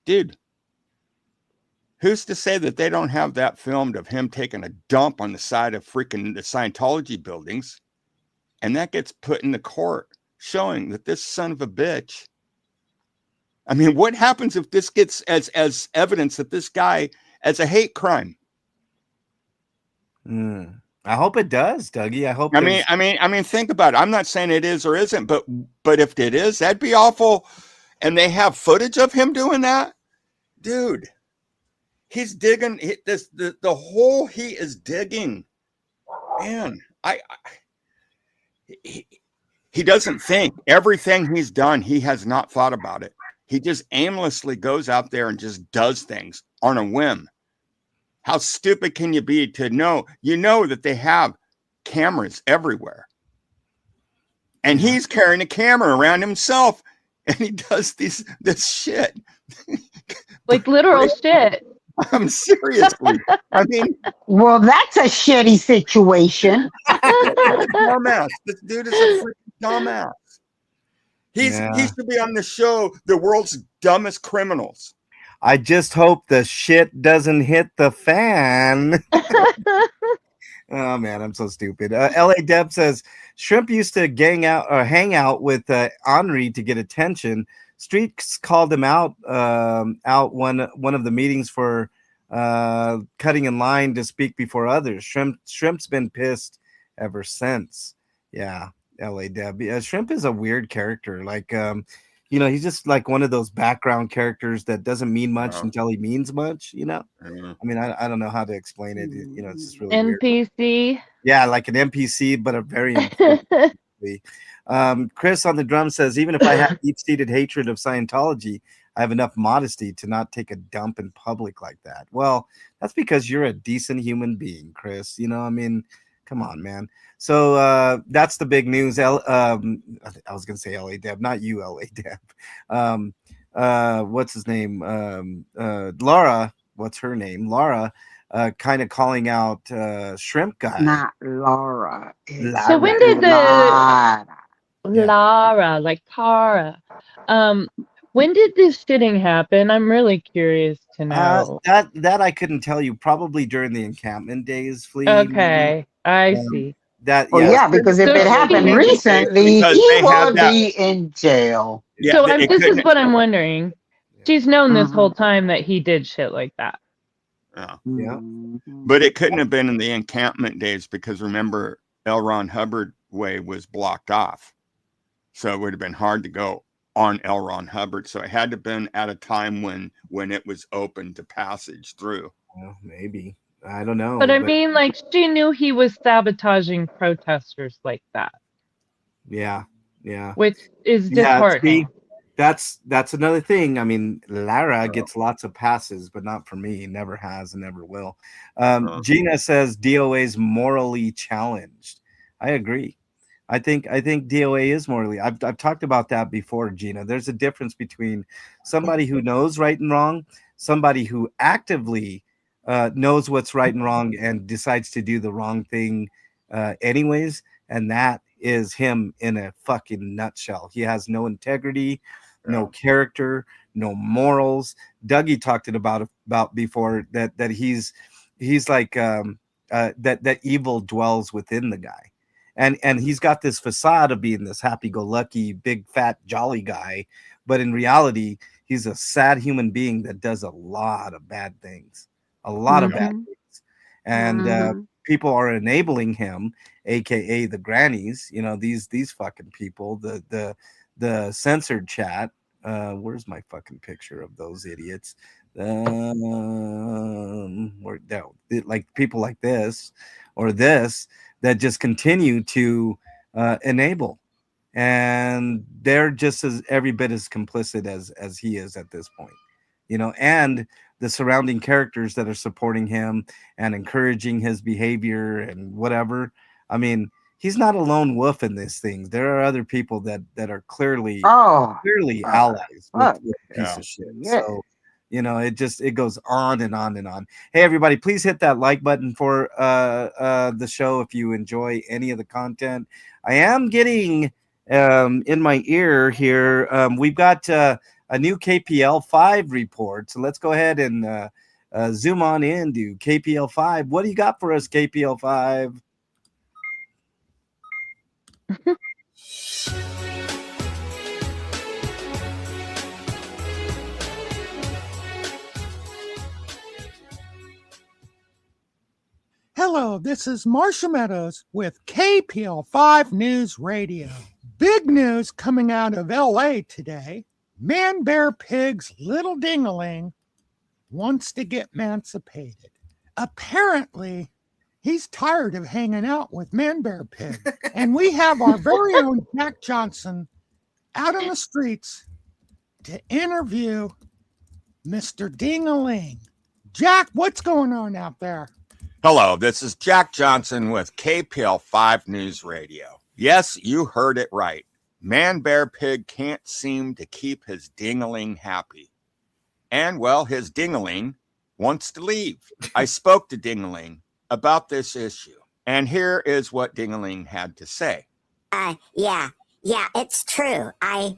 dude, who's to say that they don't have that filmed of him taking a dump on the side of freaking the Scientology buildings, and that gets put in the court showing that this son of a bitch. I mean, what happens if this gets as evidence that this guy as a hate crime? I hope it does, Dougie. I hope. I mean, think about it. I'm not saying it is or isn't, but if it is, that'd be awful. And they have footage of him doing that, dude. He's digging the hole he is digging. Man, he doesn't think. Everything he's done, he has not thought about it. He just aimlessly goes out there and just does things on a whim. How stupid can you be to know, that they have cameras everywhere. And he's carrying a camera around himself and he does this shit. Like literal shit. I'm seriously. I mean, well, that's a shitty situation. Dumbass. This dude is a freaking dumbass. He should be on the show, The World's Dumbest Criminals. I just hope the shit doesn't hit the fan. Oh man, I'm so stupid. LA Deb says Shrimp used to hang out with Henri to get attention. Streets called him out one of the meetings for cutting in line to speak before others. Shrimp's been pissed ever since. Yeah, LA Deb. Shrimp is a weird character. Like he's just like one of those background characters that doesn't mean much until he means much, I mean, I don't know how to explain it. It's just really NPC. Weird. Yeah, like an NPC, but a very Chris on the drum says, even if I have deep-seated hatred of Scientology, I have enough modesty to not take a dump in public like that. Well, that's because you're a decent human being, Chris. I mean, come on, man. So that's the big news. I was gonna say LA Deb, not you, LA Deb. What's his name? Laura. What's her name? Laura. Kind of calling out Shrimp Guy. Not Laura. So when did Lara, like Tara? When did this shitting happen? I'm really curious to know. That I couldn't tell you. Probably during the encampment days, Flea. Okay, I see. Because if it happened recently, he would be in jail. Yeah, so this is what I'm wondering. She's known this whole time that he did shit like that. Yeah. But it couldn't have been in the encampment days because remember, L. Ron Hubbard Way was blocked off. So it would have been hard to go on L. Ron Hubbard. So it had to have been at a time when it was open to passage through. Well, maybe. I don't know. But I mean, like, she knew he was sabotaging protesters like that. Yeah. Yeah. Which is disheartening. that's another thing. I mean, Lara gets lots of passes, but not for me. Never has and never will. Gina says DOA is morally challenged. I agree. I think DOA is morally. I've talked about that before, Gina. There's a difference between somebody who knows right and wrong, somebody who actively knows what's right and wrong and decides to do the wrong thing anyways, and that is him in a fucking nutshell. He has no integrity, no character, no morals. Dougie talked it about before that he's like that evil dwells within the guy. And he's got this facade of being this happy-go-lucky, big, fat, jolly guy, but in reality, he's a sad human being that does a lot of bad things, a lot of bad things, and people are enabling him, aka the grannies. You know, these fucking people, the censored chat. Where's my fucking picture of those idiots? Like people like this or this that just continue to enable, and they're just as every bit as complicit as he is at this point, you know, and the surrounding characters that are supporting him and encouraging his behavior and whatever. I mean, he's not a lone wolf in these things. There are other people that are clearly allies with a piece of shit. Yeah. So, you know, it goes on and on and on. Hey, everybody, please hit that like button for the show if you enjoy any of the content. I am getting in my ear here. We've got a new KPL 5 report. So let's go ahead and zoom on into KPL 5. What do you got for us, KPL 5? Hello, this is Marsha Meadows with KPL 5 News Radio. Big news coming out of LA today. Man Bear Pig's little dingaling wants to get emancipated. Apparently, he's tired of hanging out with Man Bear Pig. And we have our very own Jack Johnson out on the streets to interview Mr. Dingaling. Jack, what's going on out there? Hello, this is Jack Johnson with KPL 5 News Radio. Yes, you heard it right. Man Bear Pig can't seem to keep his dingaling happy. And, well, his dingaling wants to leave. I spoke to Dingaling about this issue, and here is what Dingaling had to say. Yeah, it's true. I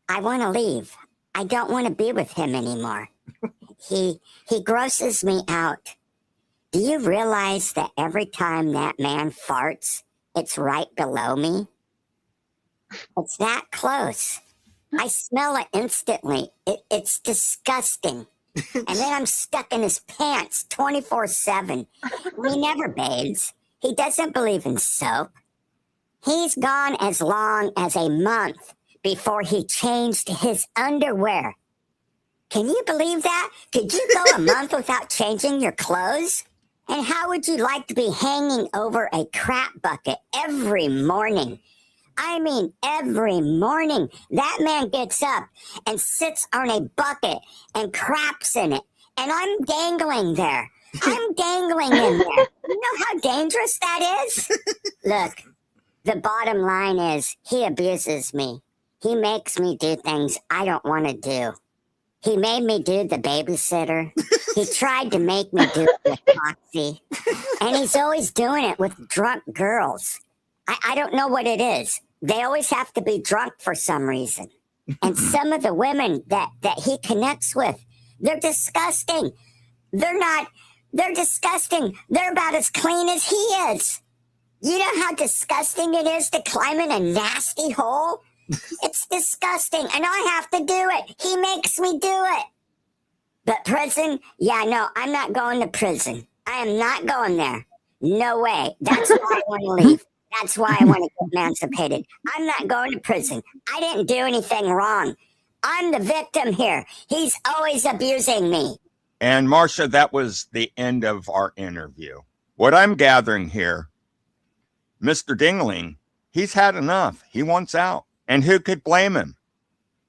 want to leave. I don't want to be with him anymore. He grosses me out. Do you realize that every time that man farts, it's right below me? It's that close. I smell it instantly. It's disgusting. And then I'm stuck in his pants 24/7. He never bathes. He doesn't believe in soap. He's gone as long as a month before he changed his underwear. Can you believe that? Could you go a month without changing your clothes? And how would you like to be hanging over a crap bucket every morning? I mean, every morning. That man gets up and sits on a bucket and craps in it. And I'm dangling there. I'm dangling in there. You know how dangerous that is? Look, the bottom line is he abuses me. He makes me do things I don't want to do. He made me do the babysitter. He tried to make me do it with Foxy. And he's always doing it with drunk girls. I don't know what it is. They always have to be drunk for some reason. And some of the women that he connects with, they're disgusting. They're disgusting. They're about as clean as he is. You know how disgusting it is to climb in a nasty hole? It's disgusting, and I have to do it. He makes me do it. But prison? Yeah, no, I'm not going to prison. I am not going there. No way. That's why I want to leave. That's why I want to get emancipated. I'm not going to prison. I didn't do anything wrong. I'm the victim here. He's always abusing me. And Marsha, that was the end of our interview. What I'm gathering here, Mr. Dingaling, he's had enough. He wants out. And who could blame him?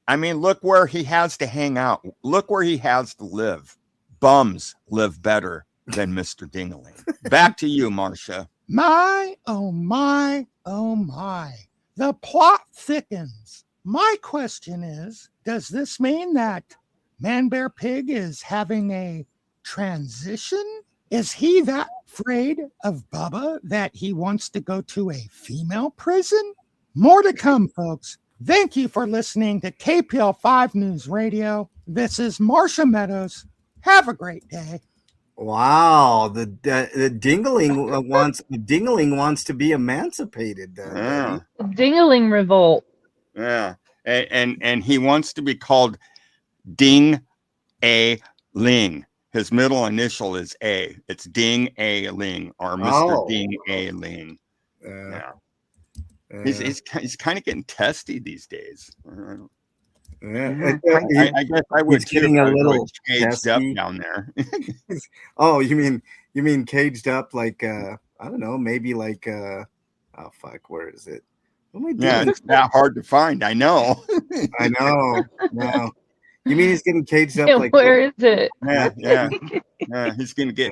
I mean, look where he has to hang out. Look where he has to live. Bums live better than Mr. Dingaling. Back to you, Marcia. My, oh my, oh my. The plot thickens. My question is, does this mean that Man Bear Pig is having a transition? Is he that afraid of Bubba that he wants to go to a female prison? More to come, folks. Thank you for listening to KPL 5 News Radio. This is Marcia Meadows. Have a great day. Wow, the Dingaling wants to be emancipated. Yeah. Dingaling revolt. Yeah. And he wants to be called Ding A Ling. His middle initial is A. It's Ding A Ling or Mr. Ding A Ling. Yeah. He's kind of getting testy these days. Yeah. I guess I would He's getting a little caged up down there. Oh, you mean caged up like I don't know, maybe like oh fuck, where is it? What am I doing? Yeah, it's that hard to find. I know. I know. No. You mean he's getting caged up like where is it? Yeah. He's gonna get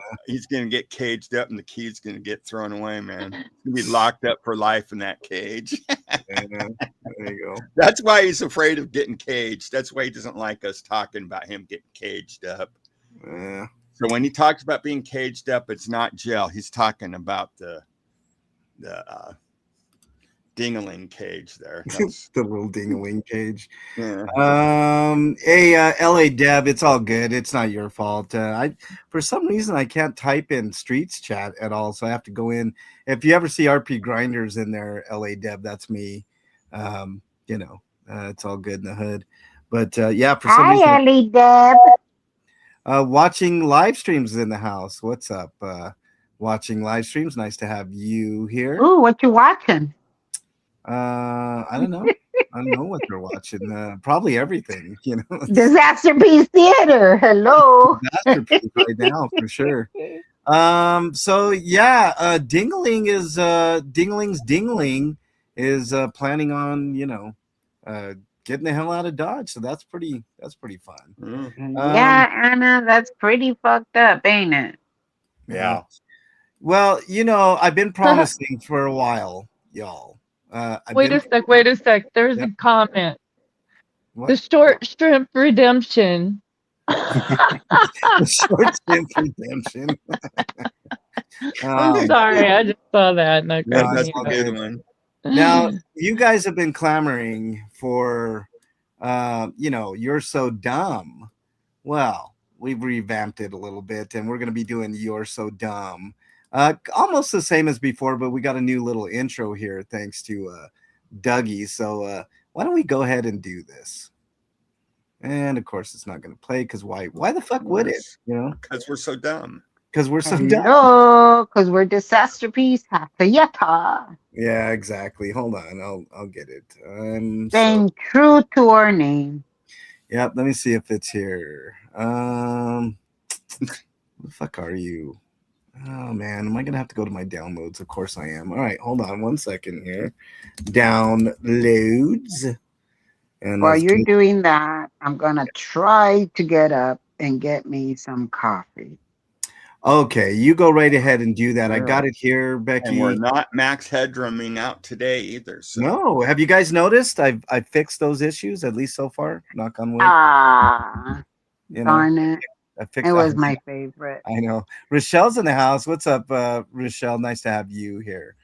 caged up and the key's gonna get thrown away, man. He's gonna be locked up for life in that cage. There you go. That's why he's afraid of getting caged. That's why he doesn't like us talking about him getting caged up. Yeah. So when he talks about being caged up, it's not jail. He's talking about the Dingaling cage there. The little Dingaling cage. Yeah. Hey, LA Deb, it's all good. It's not your fault. For some reason I can't type in Streets Chat at all, so I have to go in. If you ever see RP Grinders in there, LA Deb, that's me. It's all good in the hood. But yeah, for some reason. Hi, LA Deb. Watching live streams in the house. What's up? Watching live streams. Nice to have you here. Ooh, what you watching? I don't know. I don't know what they're watching. Probably everything, Disasterpiece Theater. Hello. Disasterpiece right now for sure. So yeah, Dingaling's Dingling is planning on, getting the hell out of Dodge. So that's pretty fun. Yeah, Anna, that's pretty fucked up, ain't it? Yeah. Well, I've been promising for a while, y'all. Wait a sec. There's a comment. What? The short shrimp redemption. The short shrimp redemption. I'm sorry, I just saw that. And That's a good one. Now, you guys have been clamoring for, You're So Dumb. Well, we've revamped it a little bit, and we're going to be doing You're So Dumb. Almost the same as before, but we got a new little intro here thanks to Dougie. So why don't we go ahead and do this? And of course, it's not going to play because why the fuck would it? Because we're so dumb. Because we're so dumb. No, because we're Disasterpiece. Hatayata. Yeah, exactly. Hold on, I'll get it. Staying true to our name. Yep. Let me see if it's here. Where the fuck are you? Oh man, am I gonna have to go to my downloads? Of course I am. All right, hold on 1 second here. Downloads. And while you're doing that, I'm gonna try to get up and get me some coffee. Okay, you go right ahead and do that. I got it here, Becky. And we're not max headrooming out today either. So. No, have you guys noticed? I've fixed those issues at least so far. Knock on wood. Darn it. It was my favorite. I know. Rochelle's in the house. What's up, Rochelle? Nice to have you here.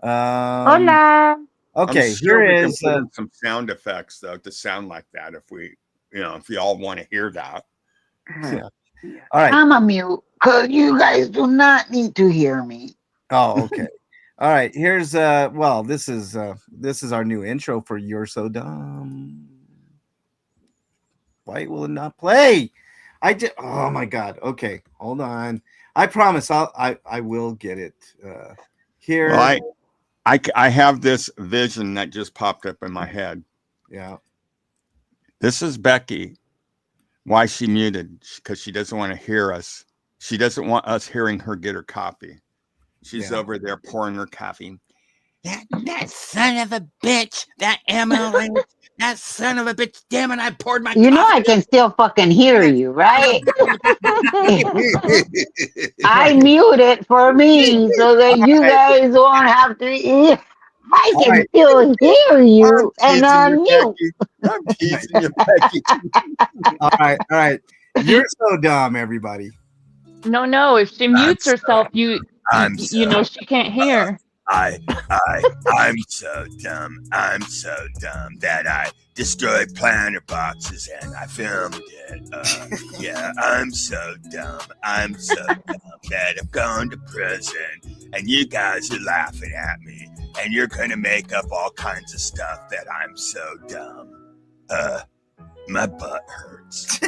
Hola. Okay, here is some sound effects though to sound like that if we, if you all want to hear that. Yeah. All right. I'm a mute because you guys do not need to hear me. Oh, okay. All right. Here's this is our new intro for You're So Dumb. Why will it not play? Oh my god. Okay, hold on. I promise I will get it here. Well, I have this vision that just popped up in my head. Yeah. This is Becky. Why she muted? Because she doesn't want to hear us. She doesn't want us hearing her get her coffee. She's over there pouring her coffee. That son of a bitch, that Emily, That son of a bitch, damn it, I poured my You know I coffee. can still fucking hear you, right? I mute it for me so that you guys won't have to. I All can right. still hear I'm you and teasing you, unmute. Becky. I'm teasing you, Becky. All right. You're so dumb, everybody. No. If she mutes herself, you know she can't hear. I'm so dumb. I'm so dumb that I destroyed planter boxes and I filmed it. Yeah, I'm so dumb. I'm so dumb that I've gone to prison and you guys are laughing at me and you're gonna make up all kinds of stuff that I'm so dumb. My butt hurts.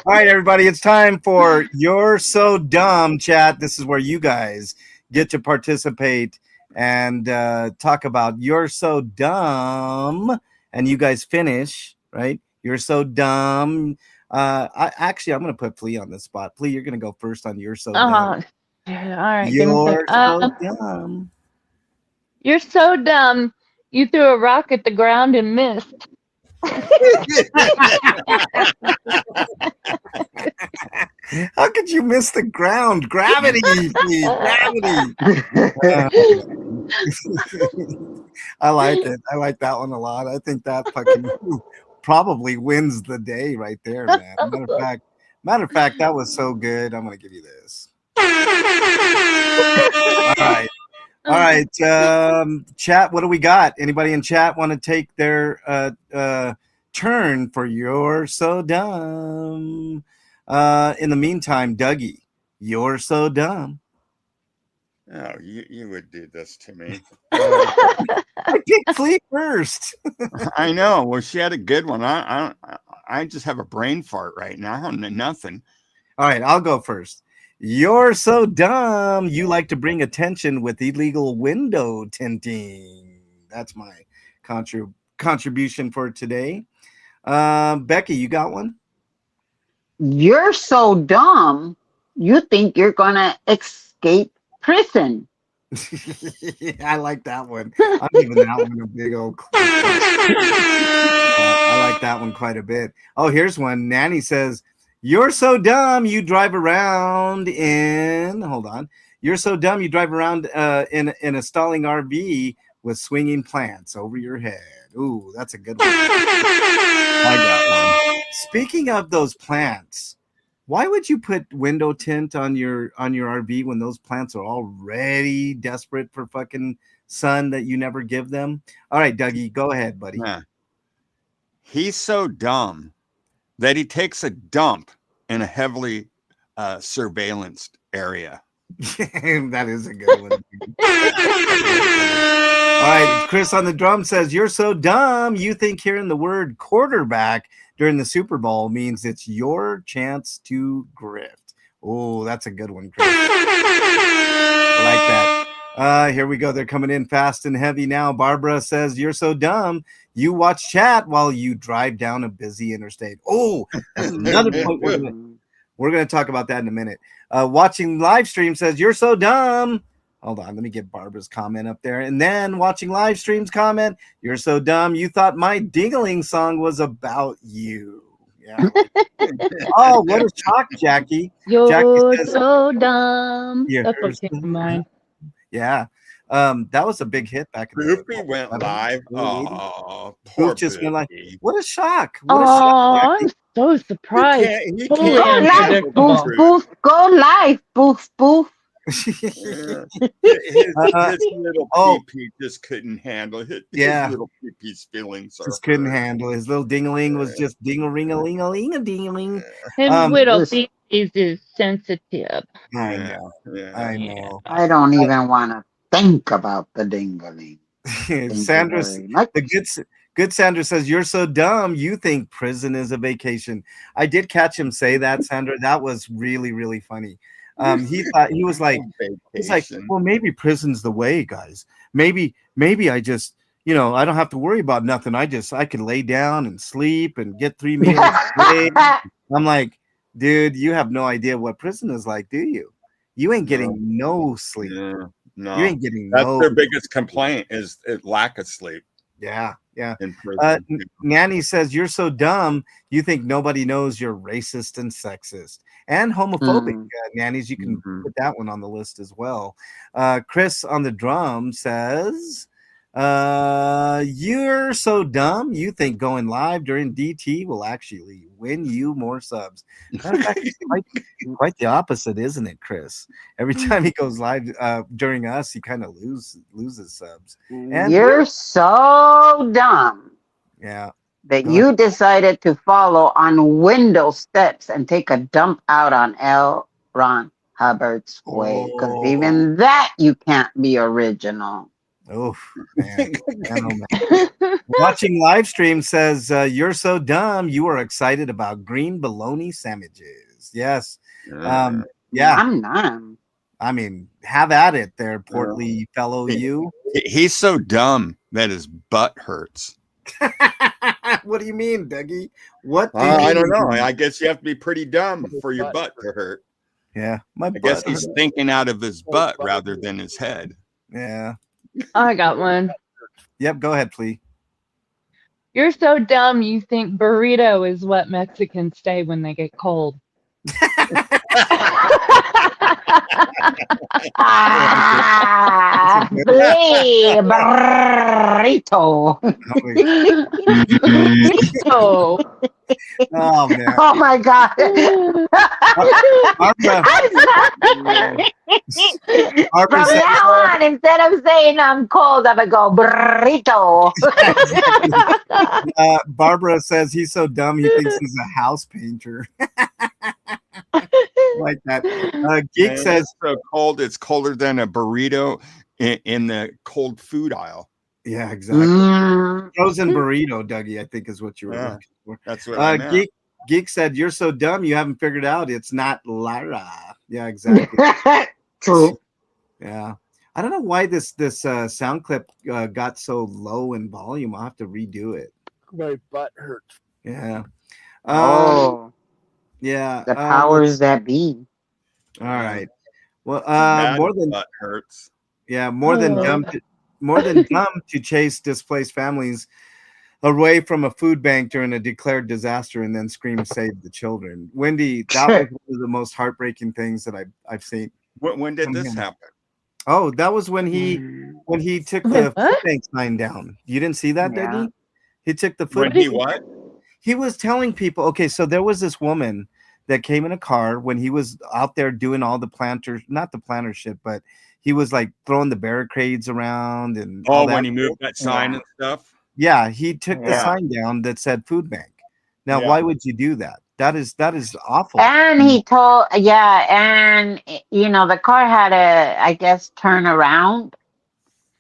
All right, everybody, it's time for You're So Dumb chat. This is where you guys get to participate and talk about You're So Dumb, and you guys finish, right? You're so dumb. I'm going to put Flea on the spot. Flea, you're going to go first on You're So Dumb. All right, give me a You're second. so dumb. You're so dumb. You threw a rock at the ground and missed. How could you miss the ground? Gravity, Flea, gravity. I like it. I like that one a lot. I think that fucking probably wins the day right there, man. Matter of fact, that was so good. I'm gonna give you this. All right. Chat, what do we got? Anybody in chat want to take their turn for You're So Dumb? In the meantime, Dougie, You're So Dumb. Oh, you would do this to me. I picked Flea first. I know. Well, she had a good one. I just have a brain fart right now. I don't know nothing. All right, I'll go first. You're so dumb. You like to bring attention with illegal window tinting. That's my contribution for today. Becky, you got one? You're so dumb. You think you're gonna escape prison. I like that one. I'm giving that one a big old I like that one quite a bit. Oh, here's one. Nanny says, you're so dumb you drive around in You're so dumb you drive around in a stalling RV with swinging plants over your head. Ooh, that's a good one. I got one. Speaking of those plants, why would you put window tint on your RV when those plants are already desperate for fucking sun that you never give them? All right, Dougie, go ahead, buddy. Yeah. He's so dumb that he takes a dump in a heavily surveillanced area. That is a good one. All right, Chris on the drum says, you're so dumb you think hearing the word quarterback during the Super Bowl means it's your chance to grift. Oh, that's a good one, Chris. I like that. Here we go. They're coming in fast and heavy now. Barbara says, you're so dumb you watch chat while you drive down a busy interstate. Oh, that's another point we're going to talk about that in a minute. Watching live stream says, you're so dumb. Hold on, let me get Barbara's comment up there. And then watching live streams comment, you're so dumb you thought my Dingling song was about you. Yeah. Oh, what a shock, Jackie. You're Jackie says, so dumb. Yeah, That's what came to mind. Yeah. That was a big hit back in the day. Boopy went live. Oh, Boop just went live. What a shock. Oh, I'm so surprised. Totally Go live, unpredictable. boof, boof. Go live, boof, boof. His little pee just couldn't handle it. His little pee-pee's feelings just couldn't handle. His little ding-a-ling was just ding-a-ring-a-ling-a-ling-a-ding-a-ling. His little pee-pees is sensitive. I know. I know. I don't even want to think about the dingaling. Sandra, the good Sandra says, you're so dumb you think prison is a vacation. I did catch him say that, Sandra. That was really, really funny. He thought he's like, well, maybe prison's the way, guys. Maybe I just, I don't have to worry about nothing. I can lay down and sleep and get 3 meals a day. I'm like, dude, you have no idea what prison is like, do you? You ain't getting no sleep. No, you ain't getting that's their biggest complaint is lack of sleep. Yeah. Yeah. in prison. Nanny says, you're so dumb. You think nobody knows you're racist and sexist and homophobic. Nannies, you can put that one on the list as well. Chris on the drum says, you're so dumb. You think going live during DT will actually win you more subs. Matter of fact, it's quite the opposite, isn't it, Chris? Every time he goes live during us, he kind of loses subs. And you're so dumb. Yeah. That you decided to follow on window steps and take a dump out on L. Ron Hubbard's way. Because even that you can't be original. Oh, man. Watching live stream says, you're so dumb. You are excited about green bologna sandwiches. Yes. Yeah. I'm not. I mean, have at it there, portly fellow you. He's so dumb that his butt hurts. What do you mean, Dougie? What? I don't know. I guess you have to be pretty dumb for your butt to hurt. Yeah. I guess he's thinking out of his butt rather than his head. Yeah. I got one. Yep, go ahead, please. You're so dumb you think burrito is what Mexicans say when they get cold. Burrito. Oh man! Oh my God! From now on, instead of saying I'm cold, I'm gonna go burrito. Barbara says he's so dumb he thinks he's a house painter. Like that. Geek says it's so cold. It's colder than a burrito in the cold food aisle. Yeah, exactly. Frozen burrito, Dougie, I think is what you were looking for. That's what I meant. Geek said, you're so dumb you haven't figured out it's not Lara. Yeah, exactly. True. Yeah. I don't know why this sound clip got so low in volume. I'll have to redo it. My butt hurts. Yeah. Yeah. The powers that be. All right. Well, more than butt hurts. Yeah, more than dumb to chase displaced families away from a food bank during a declared disaster and then scream save the children. Wendy, that was one of the most heartbreaking things that I've seen. When did this happen? Oh, that was when he took the food bank sign down. You didn't see that, Dougie? He took the food. When he what? He was telling people. Okay, so there was this woman that came in a car when he was out there doing all the not the planter shit, but he was like throwing the barricades around and all that. When he moved that sign and stuff. Yeah, he took the sign down that said food bank. Now, why would you do that? That is awful. And he told, and the car had I guess, turn around.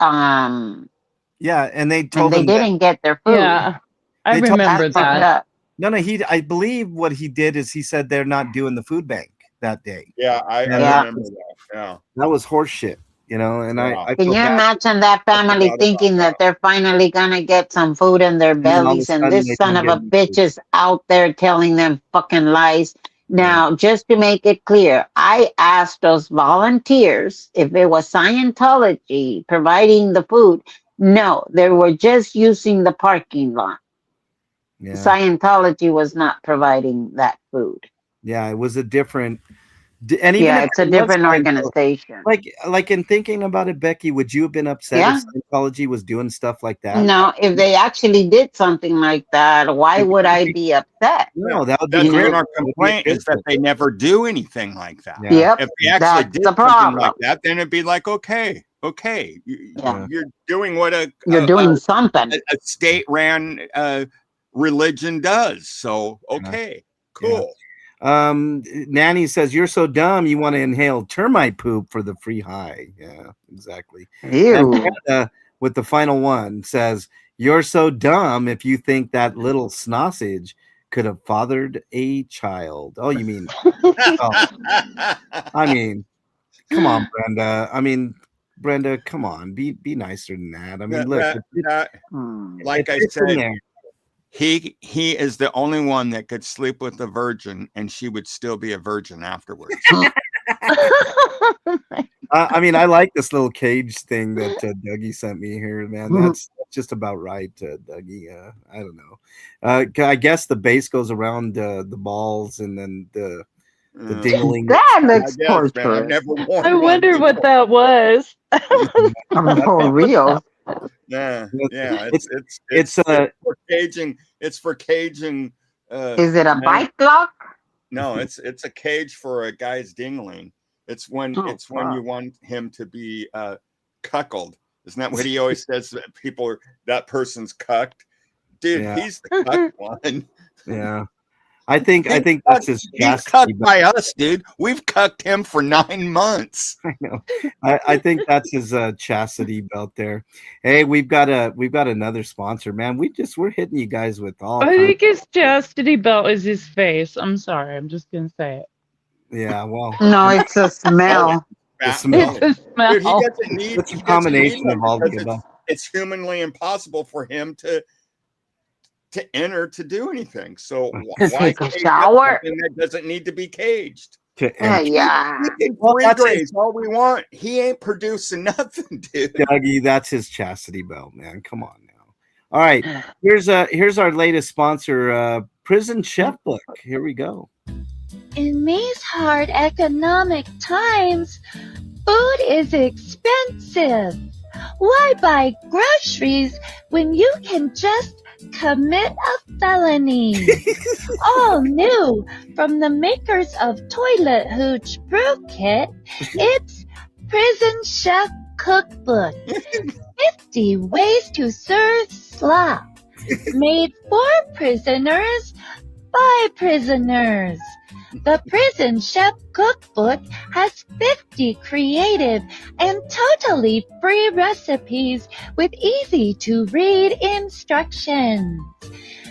Yeah, and they told and they didn't get their food. Yeah, I remember that. No, I believe what he did is he said they're not doing the food bank that day. Yeah, I remember that. Yeah, that was horse shit. And I can you imagine that family thinking that they're finally gonna get some food in their bellies, and this son of a bitch is out there telling them fucking lies. Now, just to make it clear, I asked those volunteers if it was Scientology providing the food. No, they were just using the parking lot. Yeah. Scientology was not providing that food. Yeah, it was a different. And even it's a different organization. Like in thinking about it, Becky, would you have been upset if Scientology was doing stuff like that? No, if they actually did something like that, why would I be upset? No, that would be our complaint is that they never do anything like that. Yeah. Yep, if they actually did something like that, then it'd be like, okay, you're doing what you're doing something a state-ran religion does. So cool. Yeah. Nanny says you're so dumb you want to inhale termite poop for the free high. Yeah, exactly. Ew. And with the final one says you're so dumb if you think that little sausage could have fathered a child. Oh, you mean I mean, come on, Brenda. Brenda, come on, be nicer than that. I mean, look, like I said, he is the only one that could sleep with a virgin, and she would still be a virgin afterwards. I like this little cage thing that Dougie sent me here, man. just about right, Dougie. I don't know. I guess the base goes around the balls, and then the dingling. That looks I guess, man. I've torturous. never worn I one wonder what before. that was. For real. Yeah. It's for caging. It's for caging. Is it a men. bike lock? No, it's a cage for a guy's dingling. It's when Oh, when you fuck. want him to be cuckold. Isn't that what he always says? That people are that person's cucked, dude. Yeah. He's the cucked one. Yeah. I think that's his He's chastity cucked by us, dude. We've cucked him for 9 months. I know. I think that's his chastity belt there. Hey, we've got another sponsor, man. We're hitting you guys with all I kinds. think his chastity belt is his face. I'm sorry. I'm just going to say it. Yeah, well, No, it's a smell. the smell. It's a smell. Dude, he doesn't need. It's a he doesn't combination need of them all the because above. it's humanly impossible for him to enter to do anything. So To why take a cage shower? up something that doesn't need to be caged? To empty. Yeah. We can Well, free that's graze all we want. He ain't producing nothing, dude. Dougie, that's his chastity belt, man. Come on now. All right, here's our latest sponsor, Prison Chef Book. Here we go. In these hard economic times, food is expensive. Why buy groceries when you can just commit a felony? All new from the makers of Toilet Hooch Brew Kit, it's Prison Chef Cookbook. 50 ways to serve slop. Made for prisoners by prisoners. The Prison Chef Cookbook has 50 creative and totally free recipes with easy-to-read instructions.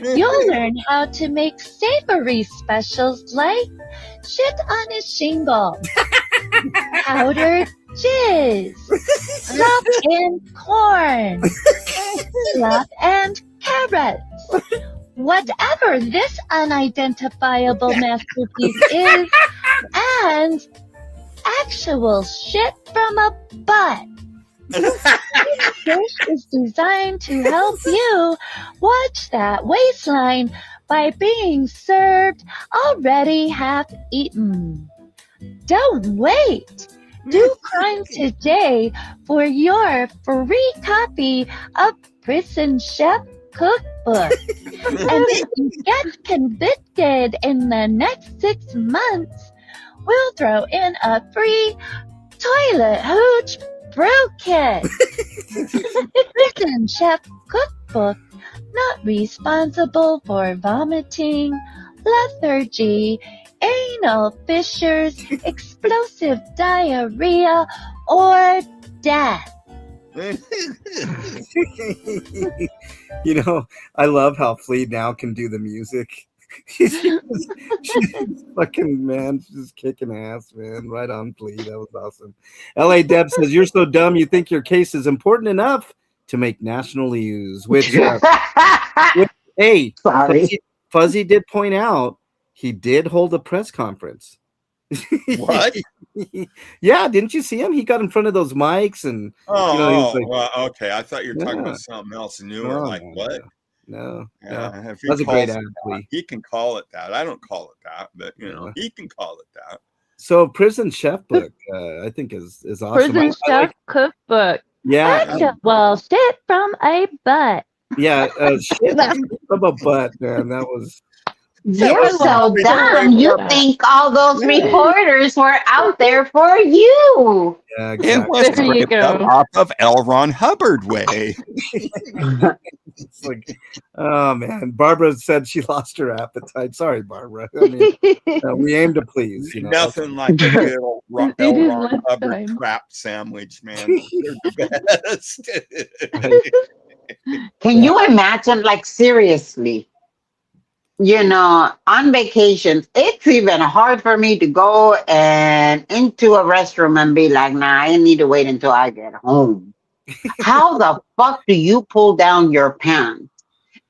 You'll learn how to make savory specials like shit on a shingle, powdered jizz, slop and corn, slop and carrots. Whatever this unidentifiable masterpiece is, and actual shit from a butt. This dish is designed to help you watch that waistline by being served already half eaten. Don't wait! Do Crime today for your free copy of Prison Chef Cookbook. And if you get convicted in the next 6 months, we'll throw in a free Toilet Hooch Brew Kit. Prison Chef Cookbook, not responsible for vomiting, lethargy, anal fissures, explosive diarrhea, or death. You know, I love how Flea now can do the music. she's fucking, man, she's just kicking ass, man. Right on, Flea. That was awesome. LA Deb says, you're so dumb you think your case is important enough to make national news. Which hey, Sorry. Fuzzy did point out he did hold a press conference. What? Yeah, didn't you see him? He got in front of those mics and he was like, well, okay. I thought you were talking Yeah. about something else newer. Like what? No. If he That's a great calls it ad, that, Flea. he can call it that. I don't call it that, but you know, he can call it that. So Prison Chef Book, I think is awesome. Prison I Chef like, Cookbook. yeah, Actual shit from a butt. yeah, shit from a butt, man. That was You're so dumb. You think all those reporters were out there for you. yeah, It exactly. was There you scraped up go. off of L. Ron Hubbard way. It's like, oh man. Barbara said she lost her appetite. Sorry, Barbara. I mean, we aim to please. You know, Nothing like a good old L. It is Ron Hubbard lunchtime. crap sandwich, man. They're the best. Can you imagine, like, seriously, you know, on vacations, it's even hard for me to go and into a restroom and be like, nah, I need to wait until I get home. How the fuck do you pull down your pants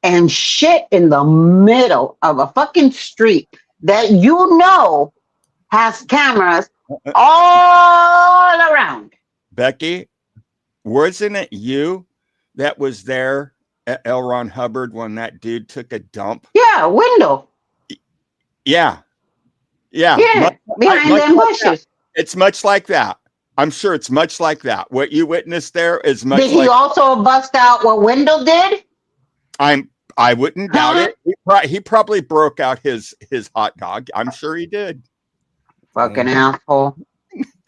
and shit in the middle of a fucking street that you know has cameras all around? Becky, wasn't it you that was there at L. Ron Hubbard when that dude took a dump? Yeah, window. Yeah. Yeah. Yeah, behind much them like bushes. that. It's much like that. I'm sure it's much like that. What you witnessed there is much Did he like also bust out what Wendell did? I wouldn't doubt it. He probably broke out his hot dog. I'm sure he did. Fucking asshole.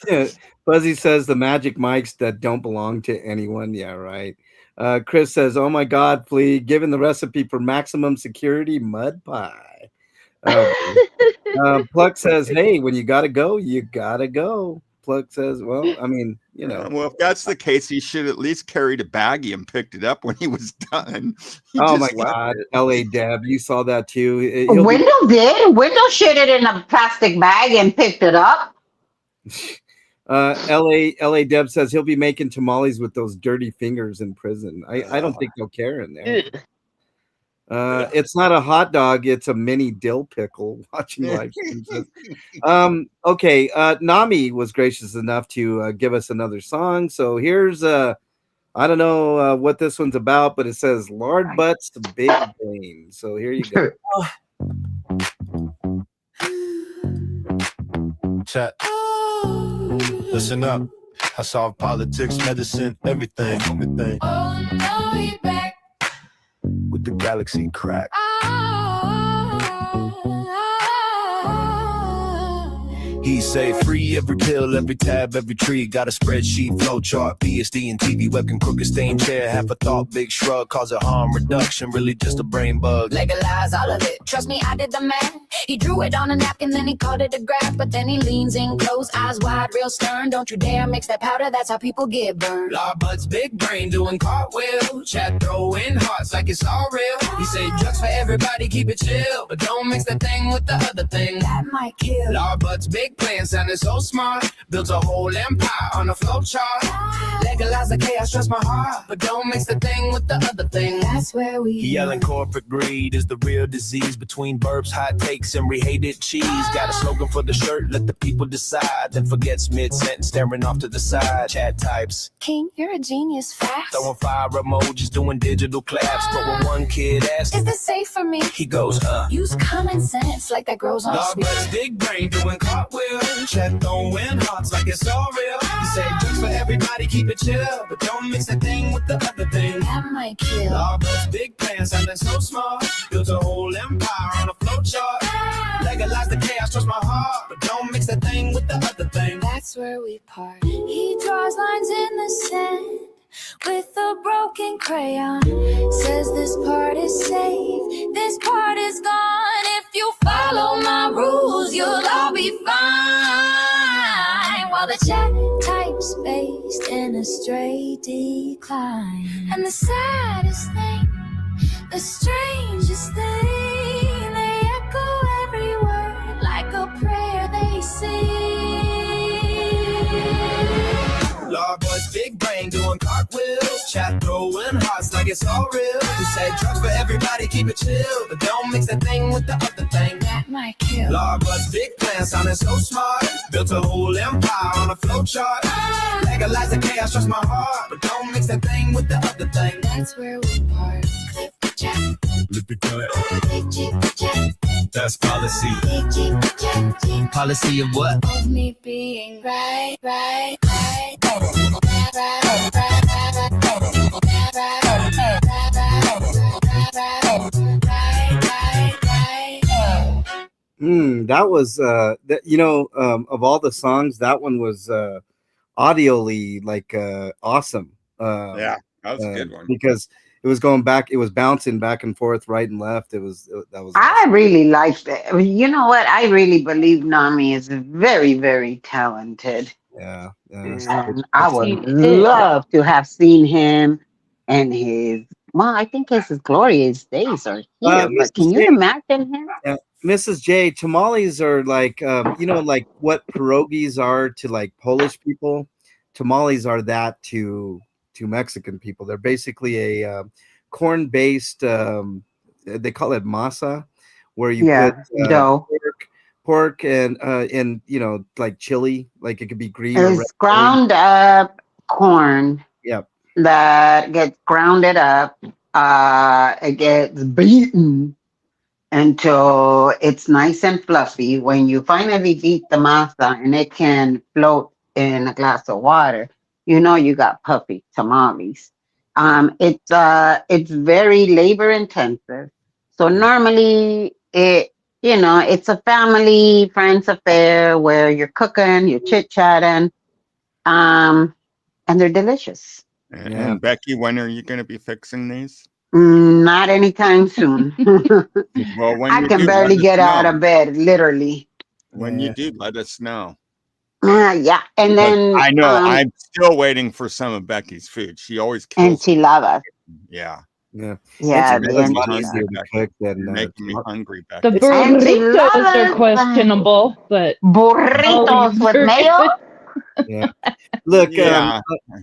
Yeah. Fuzzy says the magic mics that don't belong to anyone. Yeah, right. Chris says, "Oh my God, Flea, given the recipe for maximum security mud pie." Pluck says, "Hey, when you gotta go, you gotta go." Pluck says, "Well, I mean, you know." Well, if that's the case, he should at least carried a baggie and picked it up when he was done. Oh my God, LA Deb, you saw that too. Wendell did. Wendell shit it in a plastic bag and picked it up. LA Deb says he'll be making tamales with those dirty fingers in prison. I don't think they'll care in there. It's not a hot dog, it's a mini dill pickle. Watching live streams. Okay, Nami was gracious enough to give us another song. So here's I don't know what this one's about, but it says Lord Butts to Big Brain. So here you go. Chat. Listen up. I solve politics, medicine, everything. Oh no, he back. With the galaxy crack. He say free every pill, every tab, every tree. Got a spreadsheet, flow chart, PSD and TV webcam, crooked stain chair. Half a thought, big shrug, cause it harm reduction. Really just a brain bug. Legalize all of it. Trust me, I did the math. He drew it on a napkin, then he called it a graph. But then he leans in close, eyes wide, real stern. Don't you dare mix that powder, that's how people get burned. Law Bud's big brain doing cartwheel. Chat throwing hearts like it's all real. He say drugs for everybody, keep it chill. But don't mix the thing with the other thing. That might kill. Law Bud's big plan sounded so smart. Built a whole empire on a flow chart. Legalize the chaos, trust my heart. But don't mix the thing with the other thing. That's where we He yelling corporate greed is the real disease. Between burps, hot takes, and rehated cheese. Got a slogan for the shirt, let the people decide. Then forgets mid-sentence, staring off to the side. Chat types. King, you're a genius, facts. Throwing fire emojis, doing digital claps. But when one kid asks, is this safe for me? He goes, Use common sense like that grows on Law sweet. Bud's big brain doing cartwheel. Chat throwing hearts like it's all real. He say drugs for everybody, keep it chill. But don't mix the thing with the other thing. That might kill. Law Bud's big plan sounding so smart. Built a whole empire on a flow chart. Legalize the chaos, trust my heart. But don't mix the thing with the other thing. That's where we part. He draws lines in the sand with a broken crayon. Says this part is safe, this part is gone. If you follow my rules, you'll all be fine. While the chat types based in a straight decline. And the saddest thing, the strangest thing, they echo every word like a prayer they sing. Law Bud's big brain doing cartwheels. Chat throwing hearts like it's all real. He say drugs for everybody, keep it chill. But don't mix the thing with the other thing. That might kill. Law Bud's big plan sounding so smart. Built a whole empire on a flow chart. Legalize the chaos, trust my heart. But don't mix the thing with the other thing. That's where we part. Lippy cut. Chat. That's policy. Chat. Policy of what? Of me being right. That was that, you know, of all the songs, that one was audioly like awesome. Yeah, that was a good one because it was going back, it was bouncing back and forth, right and left. That was I really liked it. You know what? I really believe Nami is very, very talented. Yeah. And I would love to have seen him and his, well, I think his glorious days are here, but can you imagine him? Yeah. Mrs. J, tamales are like, you know, like what pierogies are to like Polish people. Tamales are that to Mexican people. They're basically a corn-based, they call it masa, where you put dough. pork and you know, like chili, like it could be green. Or it's ground up corn. Yep. that gets grounded up. It gets beaten until it's nice and fluffy. When you finally beat the masa and it can float in a glass of water, you know you got puffy tamales. It's very labor intensive. So normally it's a family friends affair where you're cooking, you're chit chatting, and they're delicious. And Becky, when are you going to be fixing these? Not anytime soon. Well, when I you can do, barely let us get out know. of bed, literally. When you do, let us know. Yeah, and then I know I'm still waiting for some of Becky's food. She always kills enchiladas. Yeah. Yeah. Yeah, It's the a lot enchiladas. easier to cook than You're making me hungry, Becky. The burritos are Enchiladas. questionable, but Burritos with mayo. Yeah. Look, Yeah.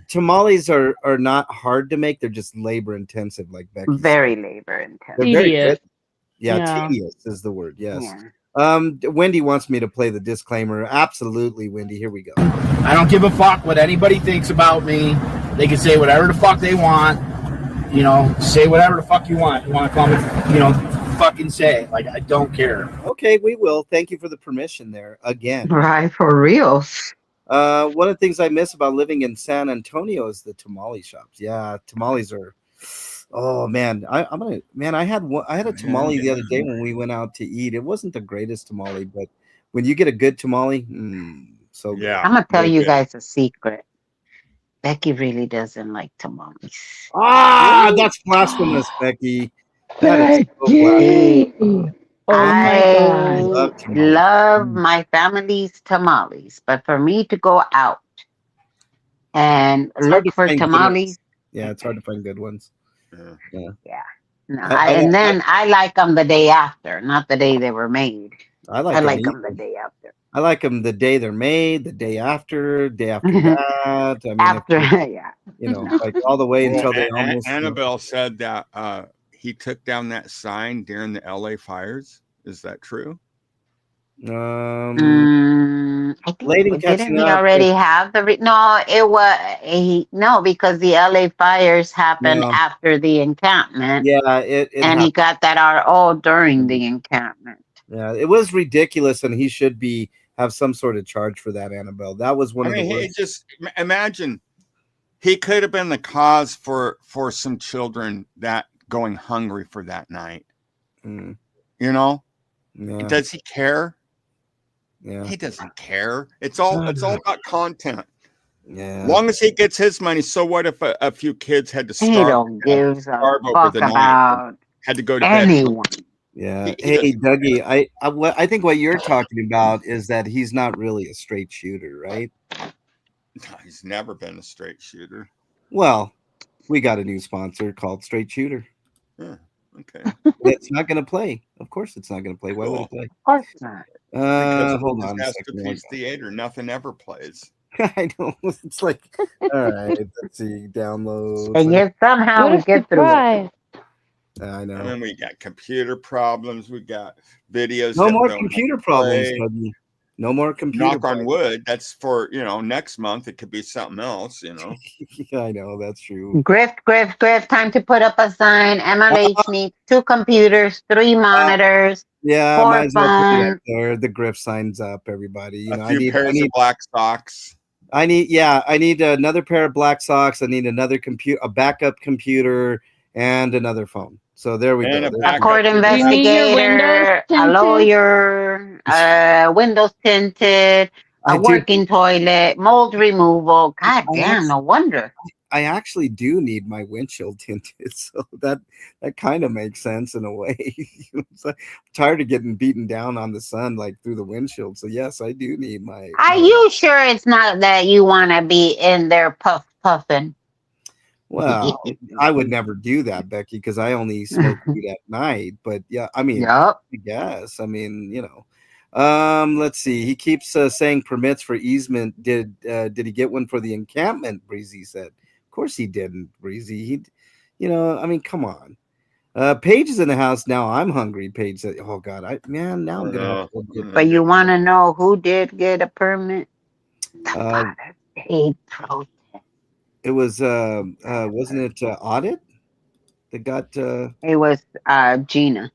tamales are not hard to make. They're just labor intensive, like Becky Very said. labor intensive. They're very Tedious. good. Yeah, Yeah. tedious is the word. Yes. Yeah. Wendy wants me to play the disclaimer. Absolutely, Wendy. Here we go. I don't give a fuck what anybody thinks about me. They can say whatever the fuck they want. You know, say whatever the fuck you want. You want to call me, fucking say. Like, I don't care. Okay, we will. Thank you for the permission there again. Right, for real. One of the things I miss about living in San Antonio is the tamale shops. Yeah, tamales are. Oh man, I had a tamale the other day when we went out to eat. It wasn't the greatest tamale, but when you get a good tamale, so good. Yeah. I'm gonna tell you guys a secret. Becky really doesn't like tamales. That's blasphemous, Becky. That is so blasphemous. Oh I love my family's tamales, but for me to go out and It's hard look to for find good tamales, ones. Yeah, it's hard to find good ones. Yeah. no, I I like them the day after, not the day they were made. I like them them the day after. I like them the day they're made, the day after that. I mean, After, yeah, like all the way until they Well, almost. Annabelle said that he took down that sign during the LA fires. Is that true? I think Lady didn't catching he up already with- have the? No, it was no, because the LA fires happened No. after the encampment. Yeah, it and happened. he got that RO during the encampment. Yeah, it was ridiculous, and he should have some sort of charge for that, Annabelle. That was one I of mean, the he worst. just imagine he could have been the cause for some children that going hungry for that night. Yeah. Does he care? Yeah. He doesn't care. It's all about content. Yeah. Long as he gets his money. So what if a few kids had to He starve? don't give a starve over fuck the night, about had to go to anyone. bed. Yeah. He Hey, Dougie, I think what you're talking about is that he's not really a straight shooter, right? He's never been a straight shooter. Well, we got a new sponsor called Straight Shooter. Yeah, okay. It's not going to play. Of course, it's not going to play. Why would it play? Of course not. Because Hold on a second. Disasterpiece Theater, nothing ever plays. I know. It's like, all right, let's see, downloads. And yet somehow we get through it. I know. And then we got computer problems. We got videos. No that more don't computer problems, play. Dougie. No more computer Knock on problems. wood. That's for next month. It could be something else. Yeah, I know, that's true. Griff. Time to put up a sign. MLH needs 2 computers, 3 monitors. Yeah, for might as well put it fun. up there. The Griff signs up, everybody. A few pairs of black socks. I need another pair of black socks. I need another a backup computer, and another phone. So there we And go. A court investigator, a lawyer, windows tinted, a working toilet, mold removal. God damn, no wonder. I actually do need my windshield tinted, so that kind of makes sense in a way. I'm tired of getting beaten down on the sun like through the windshield. So yes, I do need my. Are you sure it's not that you want to be in there puffing? Well, I would never do that, Becky, because I only smoke weed at night. But yeah, I mean, I guess. I mean, let's see. He keeps saying permits for easement. Did he get one for the encampment? Breezy said. Of course he didn't, Breezy. I mean, come on. Paige is in the house now. I'm hungry. Paige said, "Oh God, now I'm gonna have to get." But you want to know who did get a permit? The father paid protest. It was wasn't it Audit that got It was Gina,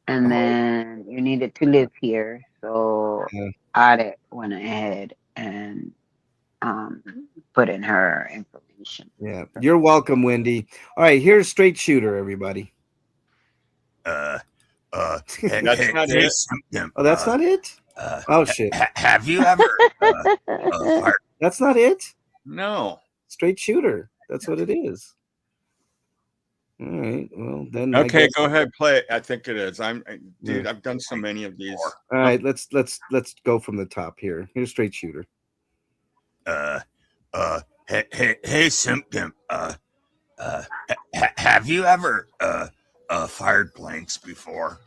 and oh then you needed to live here, so yeah. Audit went ahead and um, put in her information. Yeah. You're welcome, Wendy. All right, here's Straight Shooter, everybody. Hey, that's not it. Oh, that's not it? Oh shit. Have you ever fired? That's not it? No. Straight Shooter. That's what it is. All right. Well, then I Okay, guess... go ahead, play it. I think it is. Dude, I've done so many of these. All right, let's go from the top here. Here's Straight Shooter. Hey, Simpkin. Have you ever fired blanks before?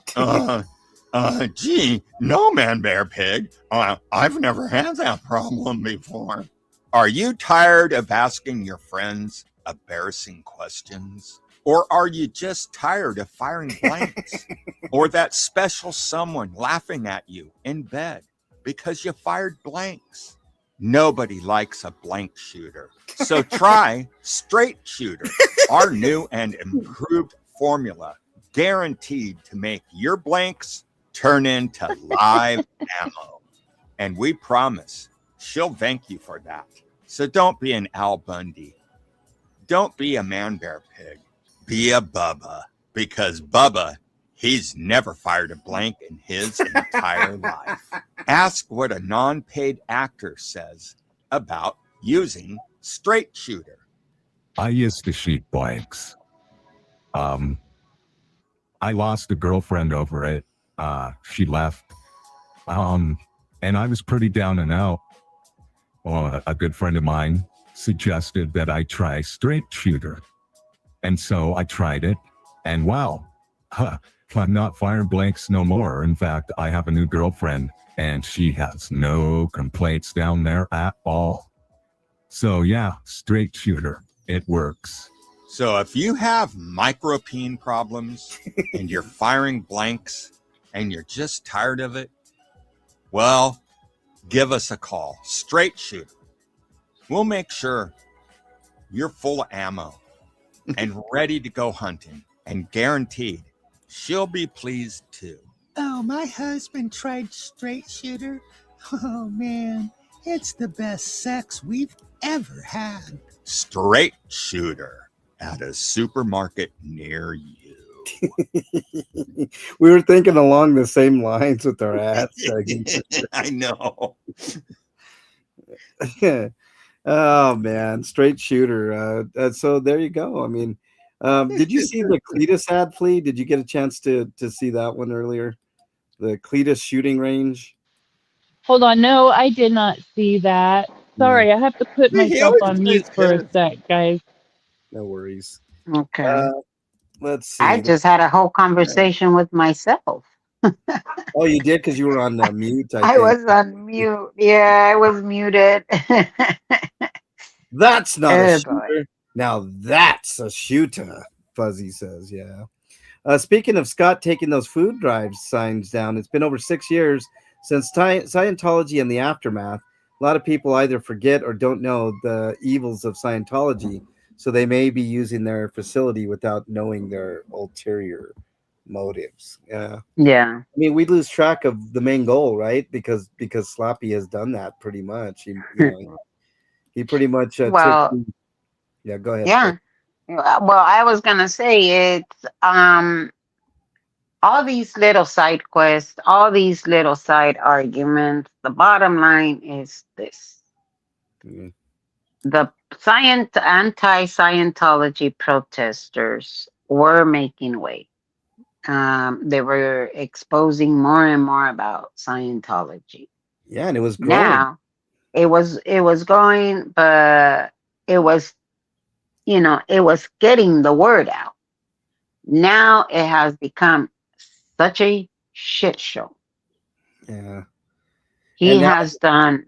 Gee, no, Man Bear Pig. I've never had that problem before. Are you tired of asking your friends embarrassing questions? Or are you just tired of firing blanks? Or that special someone laughing at you in bed because you fired blanks? Nobody likes a blank shooter. So try Straight Shooter, our new and improved formula, guaranteed to make your blanks turn into live ammo. And we promise she'll thank you for that. So don't be an Al Bundy. Don't be a Man Bear Pig. Be a Bubba, because Bubba, he's never fired a blank in his entire life. Ask what a non-paid actor says about using Straight Shooter. I used to shoot blanks. I lost a girlfriend over it. She left. And I was pretty down and out. Well, a good friend of mine suggested that I try Straight Shooter. And so I tried it, and wow, I'm not firing blanks no more. In fact, I have a new girlfriend, and she has no complaints down there at all. So yeah, Straight Shooter, it works. So if you have micropene problems and you're firing blanks and you're just tired of it, well, give us a call. Straight Shooter. We'll make sure you're full of ammo and ready to go hunting, and guaranteed she'll be pleased too. Oh, my husband tried Straight Shooter. Oh man, it's the best sex we've ever had. Straight Shooter at a supermarket near you. We were thinking along the same lines with our ads. I know. Oh man, Straight Shooter. So there you go. I mean, did you see the Cletus ad, Flea? Did you get a chance to see that one earlier? The Cletus shooting range. Hold on, no, I did not see that. Sorry, I have to put myself on mute for a sec, guys. No worries. Okay. Let's see. I just had a whole conversation with myself. Oh, you did, because you were on mute. I was on mute. Yeah, I was muted. That's not Oh, a boy. shooter. Now that's a shooter, Fuzzy says. Yeah. Speaking of Scott taking those food drive signs down, it's been over 6 years since Scientology and the aftermath. A lot of people either forget or don't know the evils of Scientology, so they may be using their facility without knowing their ulterior motives. Yeah. Yeah. I mean, we lose track of the main goal, right? Because Sloppy has done that pretty much. He pretty much Well, yeah, go ahead. yeah. Well, I was gonna say it's all these little side quests, all these little side arguments. The bottom line is this: Mhm. the anti-Scientology protesters were making way. They were exposing more and more about Scientology. Yeah, and it was growing. Now, it was going, but it was, it was getting the word out. Now it has become such a shit show. Yeah. He And now- has done,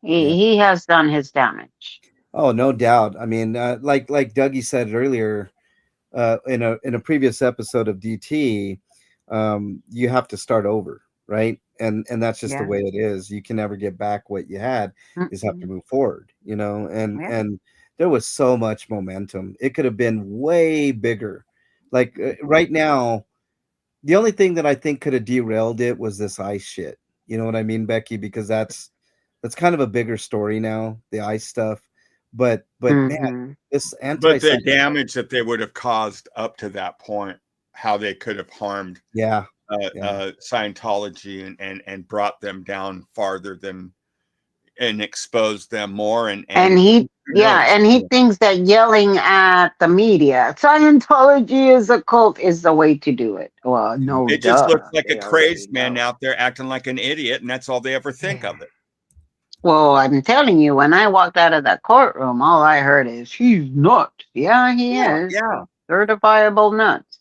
he has done his damage. Oh, no doubt. I mean, like Dougie said earlier, in a previous episode of DT, you have to start over, right? And that's just the Yeah. way it is. You can never get back what you had. You just have to move forward, and there was so much momentum. It could have been way bigger. Like right now, the only thing that I think could have derailed it was this ice shit. You know what I mean, Becky? Because that's kind of a bigger story now, the ice stuff. But man, this But the damage that they would have caused up to that point, how they could have harmed Scientology and brought them down farther than and exposed them more and he thinks that yelling at the media, Scientology is a cult, is the way to do it. Well, no, it just looks like a crazed man out there acting like an idiot, and that's all they ever think of it. Well, I'm telling you, when I walked out of that courtroom, all I heard is, he's nuts. Yeah, he is. Yeah. Certifiable nuts.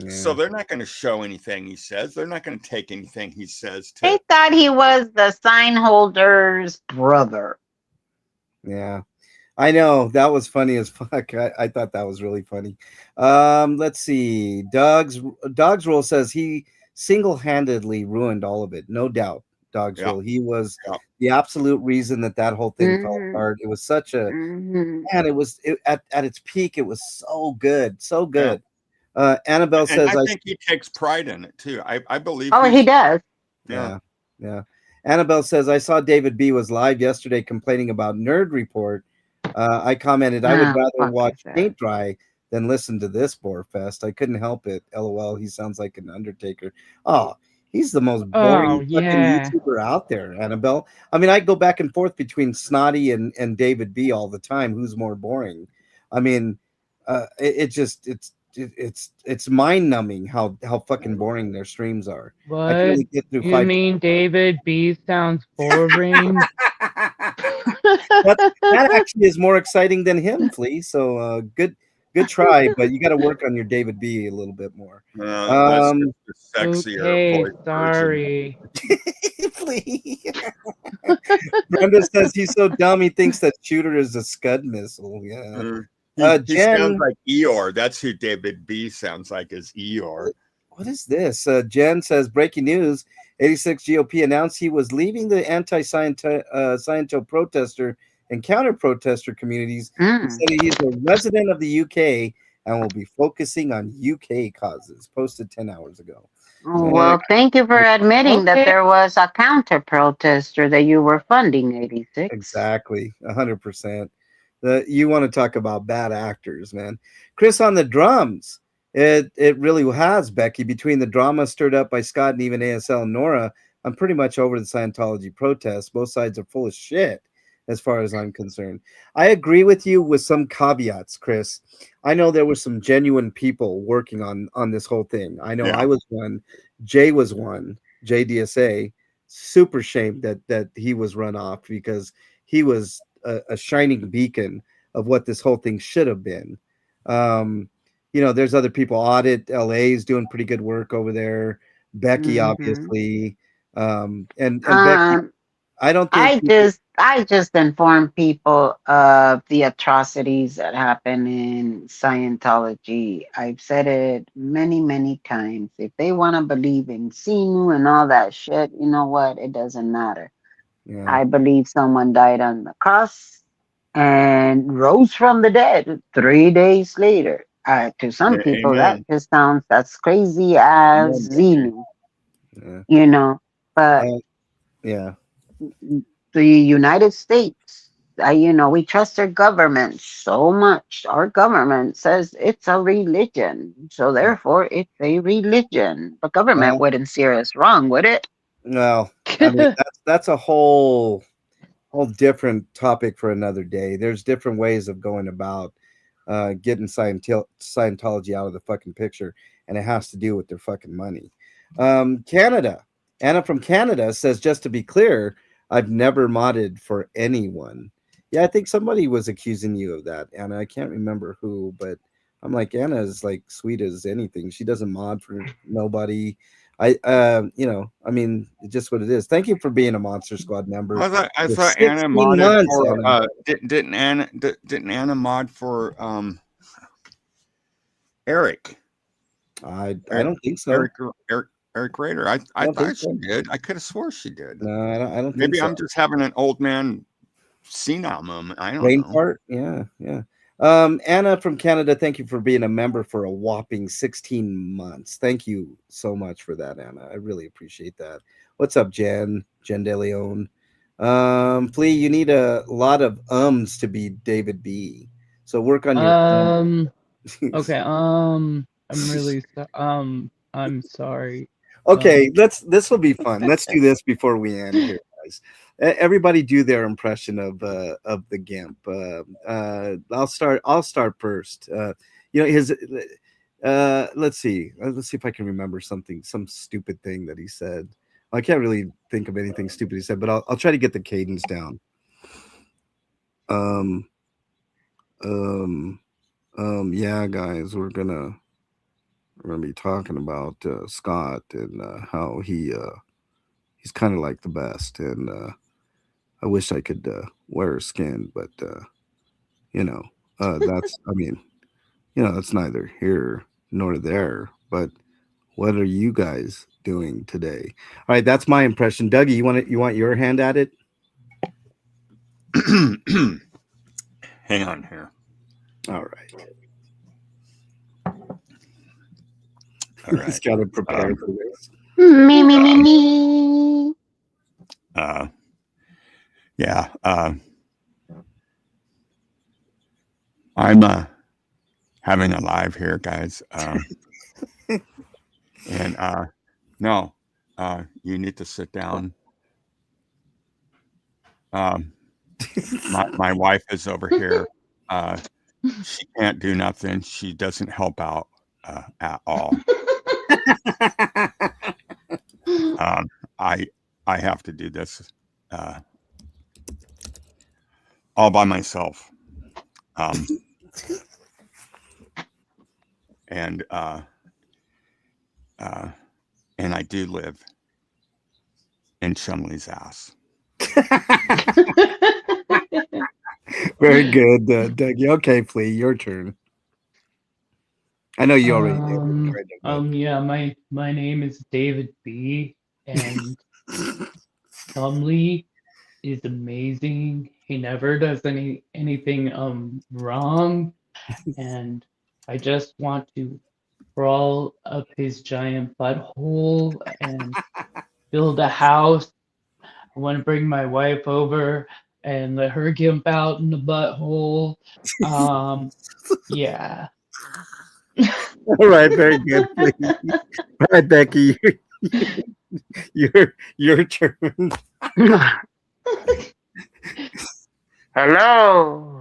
So they're not going to show anything he says. They're not going to take anything he says to. They thought he was the sign holder's brother. Yeah, I know. That was funny as fuck. I thought that was really funny. Let's see. Dog's Rule says he single-handedly ruined all of it. No doubt. Dog's Rule. He was the absolute reason that whole thing fell apart. It was such a man. It was at its peak. It was so good, so good. Annabelle says, I think he takes pride in it too. I believe. Oh, he does. Yeah. Annabelle says, I saw David B was live yesterday complaining about Nerd Report. I commented, I would rather watch paint dry than listen to this bore fest. I couldn't help it. LOL. He sounds like an Undertaker. Oh, he's the most boring fucking YouTuber out there, Annabelle. I mean, I go back and forth between Snotty and David B all the time. Who's more boring? I mean, it's mind numbing how fucking boring their streams are. What? I can only get through you mean David B sounds boring? that actually is more exciting than him, Flea. So good try, but you got to work on your David B a little bit more. That's just sexier voice. Sorry. Brenda says he's so dumb he thinks that Shooter is a Scud missile. Yeah. He sounds like Eeyore. That's who David B sounds like, is Eeyore. What is this? Jen says, breaking news, 86 GOP announced he was leaving the anti-Sciento protester and counter-protester communities. He said he's a resident of the UK and will be focusing on UK causes. Posted 10 hours ago. Well, thank you for admitting that there was a counter-protester that you were funding, 86. Exactly, 100%. You want to talk about bad actors, man. Chris on the drums. It really has, Becky. Between the drama stirred up by Scott and even ASL and Nora, I'm pretty much over the Scientology protests. Both sides are full of shit, as far as I'm concerned. I agree with you with some caveats, Chris. I know there were some genuine people working on this whole thing. I know I was one. Jay was one. Jay DSA. Super shamed that he was run off because he was a shining beacon of what this whole thing should have been. There's other people. Audit LA is doing pretty good work over there. Becky, obviously, and Becky, I don't think I just inform people of the atrocities that happen in Scientology. I've said it many, many times. If they want to believe in Sinu and all that shit, you know what? It doesn't matter. Yeah. I believe someone died on the cross and rose from the dead 3 days later. To some people, that just sounds that's crazy as Xenu. But the United States, we trust their government so much. Our government says it's a religion, so therefore it's a religion. The government wouldn't steer us wrong, would it? No, I mean, that's a whole different topic for another day. There's different ways of going about getting Scientology out of the fucking picture, and it has to do with their fucking money. Canada. Anna from Canada says, just to be clear, I've never modded for anyone. Yeah, I think somebody was accusing you of that, Anna. I can't remember who, but I'm like, Anna is like sweet as anything. She doesn't mod for nobody. I mean, it's just what it is. Thank you for being a Monster Squad member. I thought Anna modded for didn't Anna mod for Eric? I don't think so. Eric Rader. I thought she did. I could have swore she did. No, I don't. Maybe think so. I'm just having an old man senile moment. I don't Brain know. fart? Yeah. Anna from Canada, thank you for being a member for a whopping 16 months. Thank you so much for that, Anna. I really appreciate that. What's up, Jen De Leon? Flea, you need a lot of ums to be David B. So work on your Okay. I'm really I'm sorry. Okay, this will be fun. Let's do this before we end here, guys. Everybody do their impression of the GIMP. I'll start first. His let's see if I can remember some stupid thing that he said. I can't really think of anything stupid he said, but I'll try to get the cadence down. Yeah, guys, we're gonna be talking about Scott and how he's kind of like the best, and I wish I could wear his skin, but that's that's neither here nor there. But what are you guys doing today? All right, that's my impression. Dougie, you want your hand at it? Hang on here. All right. He's got to prepare for this. Me. Yeah. I'm having a live here, guys. And no, you need to sit down. My wife is over here. She can't do nothing. She doesn't help out at all. I have to do this all by myself. And I do live in Chumley's ass. Very good, Dougie. Okay, Flea, your turn. I know you already did. Yeah, my name is David B, and Chumley is amazing. He never does anything wrong, and I just want to crawl up his giant butthole and build a house. I want to bring my wife over and let her gimp out in the butthole. Yeah. All right, very good. All right, Becky, your turn. Hello.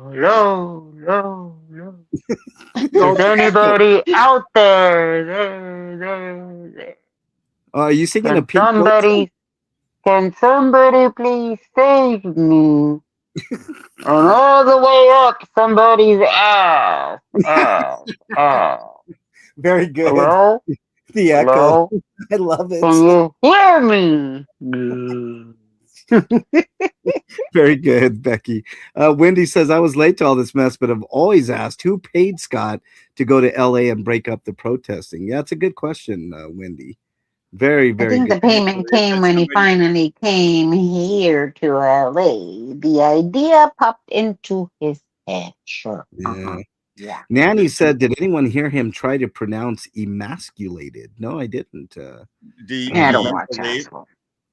Is anybody out there? There. Are you singing a Pink Can somebody please save me? And all the way up somebody's ass. Very good. Hello? The echo. I love it. Can you hear me? Very good, Becky. Wendy says, I was late to all this mess, but I've always asked who paid Scott to go to LA and break up the protesting. Yeah, it's a good question, Wendy. Very, very I think good. the payment came when he finally came here to LA. The idea popped into his head. Sure. Yeah. Yeah. Nanny said, did anyone hear him try to pronounce emasculated? No, I didn't. Do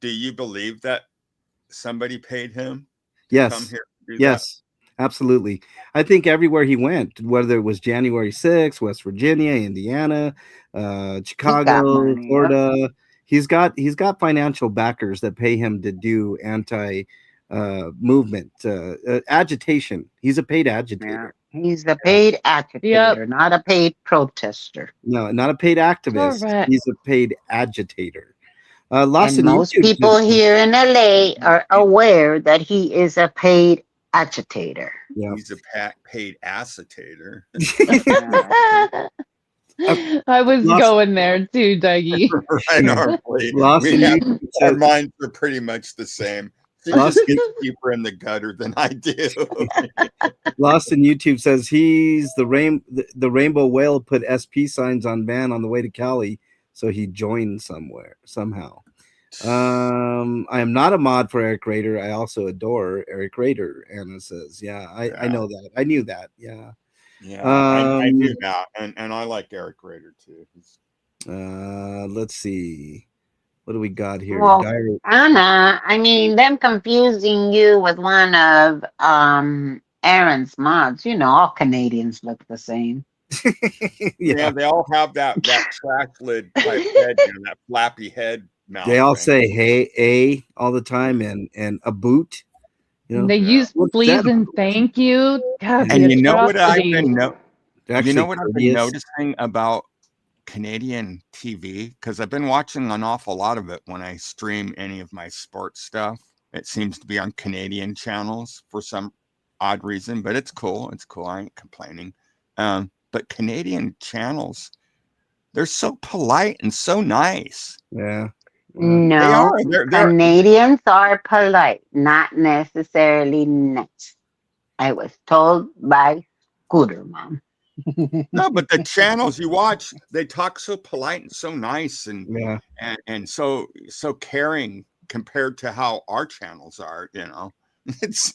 you believe that somebody paid him to come here to do yes, absolutely. I think everywhere he went, whether it was January 6th, West Virginia, Indiana, Chicago, Florida, he's got financial backers that pay him to do anti movement agitation. He's a paid agitator. He's a paid agitator, not a paid protester. No, not a paid activist. Correct. He's a paid agitator. And most people here in LA are aware that he is a paid agitator. Yeah. He's a paid acetator. I was going there too, Dougie. I know. Our minds are pretty much the same. She just gets deeper in the gutter than I do. Lost in YouTube says he's the rainbow whale put SP signs on van on the way to Cali, so he joined somehow. I am not a mod for Eric Rader. I also adore Eric Rader. Anna says, yeah, I know that. I knew that. Yeah. Yeah, I knew that. And I like Eric Rader too. Let's see. What do we got here? Well, Anna, I mean, them confusing you with one of Aaron's mods. You know, all Canadians look the same. Yeah, they all have that trash lid type head, that flappy head mouth. They all thing. say hey all the time and a boot. They use please and thank you. God, And the you know what I've atrocity. been Actually, you know what I've been courteous. noticing about Canadian TV? Because I've been watching an awful lot of it when I stream any of my sports stuff. It seems to be on Canadian channels for some odd reason, but it's cool. It's cool. I ain't complaining. But Canadian channels, they're so polite and so nice. Yeah. No, They are. They're Canadians are polite, not necessarily nice. I was told by Scooter Mom. No, but the channels you watch, they talk so polite and so nice and and so caring compared to how our channels are, It's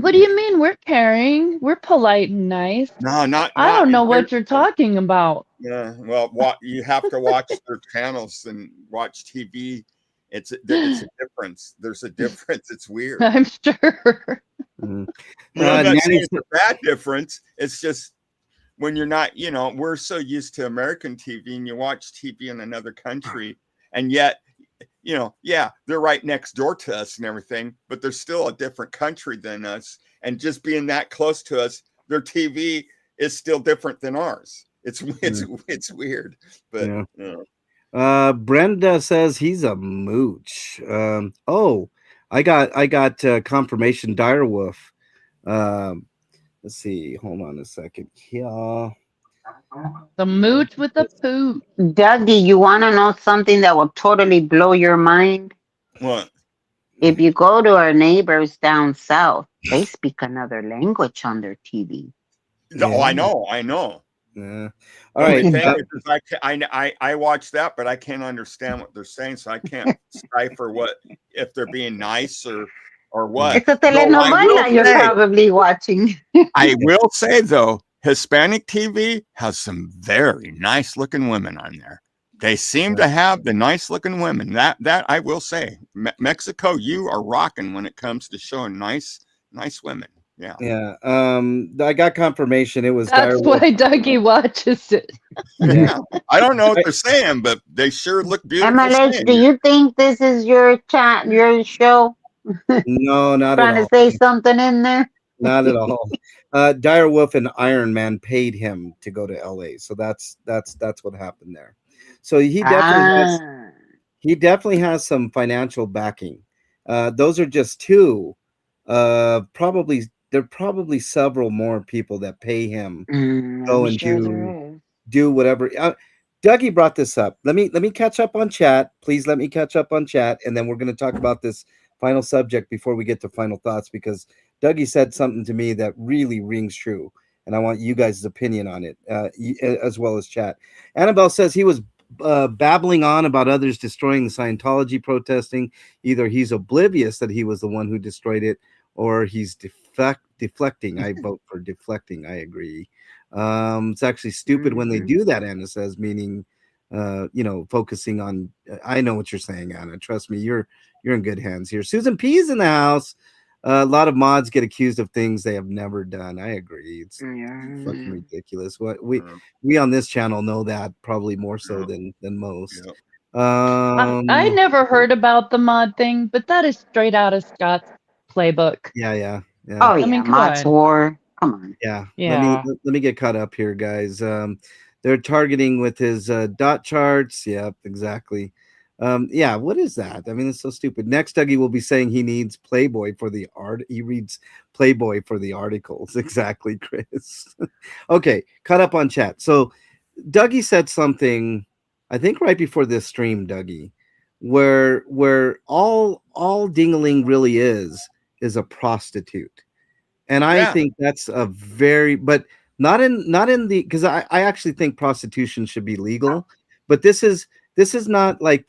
What do you mean we're caring? We're polite and nice. no, not I don't know they're- what you're talking about. Yeah, well, you have to watch their channels and watch TV. It's a difference. There's a difference. It's weird. I'm sure. I'm not saying it's a bad difference. It's just when you're not, we're so used to American TV and you watch TV in another country, and yet, they're right next door to us and everything, but they're still a different country than us. And just being that close to us, their TV is still different than ours. It's weird, but Brenda says he's a mooch. I got confirmation. Direwolf. Let's see. Hold on a second. Yeah. The mooch with the poo. Dougie, you want to know something that will totally blow your mind? What? If you go to our neighbors down south, they speak another language on their TV. Oh, I know. Yeah. All right. I watch that, but I can't understand what they're saying, so I can't decipher if they're being nice or what. It's a telenovela you're probably watching. I will say though, Hispanic TV has some very nice looking women on there. They seem to have the nice looking women. That I will say, Mexico, you are rocking when it comes to showing nice women. Yeah. Yeah. I got confirmation. It was That's why Dougie watches it. Yeah. I don't know what they're saying, but they sure look beautiful. MLS, do you think this is your show? No, not Trying at all. to say something in there? Not at all. Direwolf and Iron Man paid him to go to LA. So that's what happened there. So he definitely has some financial backing. Those are just two. There are probably several more people that pay him go and do whatever. Dougie brought this up. Let me catch up on chat. Please let me catch up on chat, and then we're going to talk about this final subject before we get to final thoughts, because Dougie said something to me that really rings true, and I want you guys' opinion on it, as well as chat. Annabelle says he was babbling on about others destroying the Scientology protesting. Either he's oblivious that he was the one who destroyed it, or he's deflecting. I vote for deflecting. I agree. It's actually stupid when they do that, Anna says, meaning focusing on I know what you're saying, Anna. Trust me, you're in good hands here. Susan P's in the house. A lot of mods get accused of things they have never done. I agree. It's fucking ridiculous. What we on this channel know that probably more so than most. I never heard about the mod thing, but that is straight out of Scott's playbook. Yeah. Oh, I mean, come Mods on. War. Come on. Yeah. Yeah. Let me get caught up here, guys. They're targeting with his dot charts. Yep, exactly. What is that? I mean, it's so stupid. Next, Dougie will be saying he needs Playboy for the art. He reads Playboy for the articles. Exactly, Chris. Okay, caught up on chat. So Dougie said something, I think right before this stream, Dougie, where all Dingaling really is a prostitute. And I think that's a but not in the, because I actually think prostitution should be legal, but this is This is not like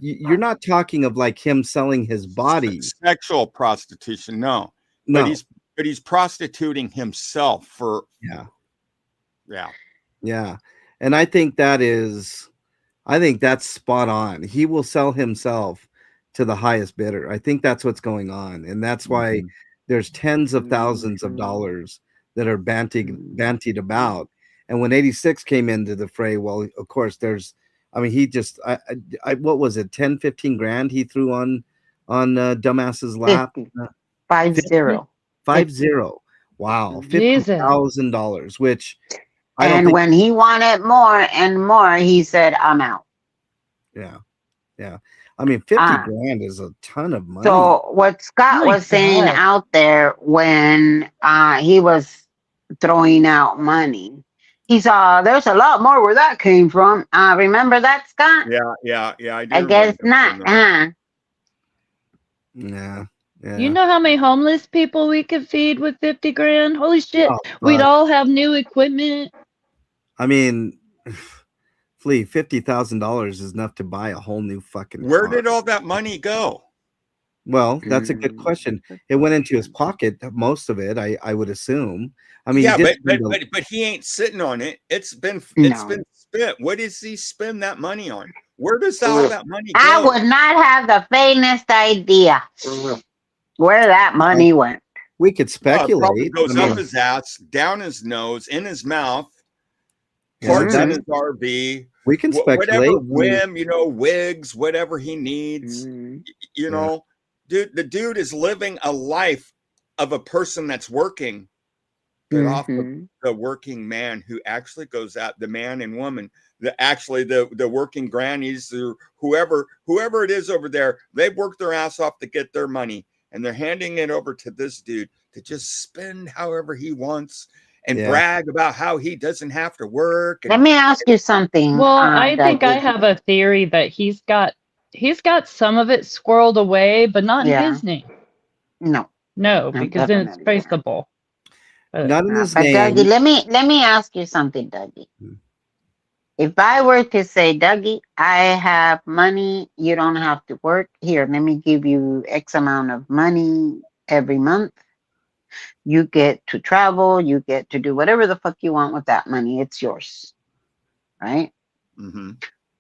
you're not talking of like him selling his body. Sexual prostitution, no. No. But he's prostituting himself for yeah. And I think that's spot on. He will sell himself to the highest bidder. I think that's what's going on, and that's why there's tens of thousands of dollars that are bantied about. And when 86 came into the fray, well, of course, he just what was it, 10, 15 grand he threw on dumbass's lap? 50. 50. Wow, $50,000, which I don't and think. When he wanted more and more, he said, "I'm out." Yeah. I mean, 50 grand is a ton of money. So what Scott was saying out there when he was throwing out money, he saw there's a lot more where that came from. Remember that, Scott? Yeah. I guess not, huh? Yeah. You know how many homeless people we could feed with 50 grand? Holy shit. We'd all have new equipment. I mean, Flea, $50,000 is enough to buy a whole new fucking Where car. did all that money go? Well, that's a good question. It went into his pocket, most of it, I would assume. I mean, but he ain't sitting on it. It's been spent. What does he spend that money on? Where does all that money go? I would not have the faintest idea where that money went. We could speculate. It probably goes up his ass, down his nose, in his mouth, parks in his RV. We can speculate. Whatever whim, wigs, whatever he needs. Dude, the dude is living a life of a person that's working. Get off the working man who actually goes out, the man and woman, the working grannies or whoever it is over there, they've worked their ass off to get their money, and they're handing it over to this dude to just spend however he wants and brag about how he doesn't have to work. Let me ask you something. Well, I think I have a theory that he's got some of it squirreled away, but not in his name. No, because then it's traceable. Not in his but name. Dougie, let me ask you something, Dougie. If I were to say, Dougie, I have money, you don't have to work. Here, let me give you X amount of money every month. You get to travel, you get to do whatever the fuck you want with that money. It's yours. Right? Mm-hmm.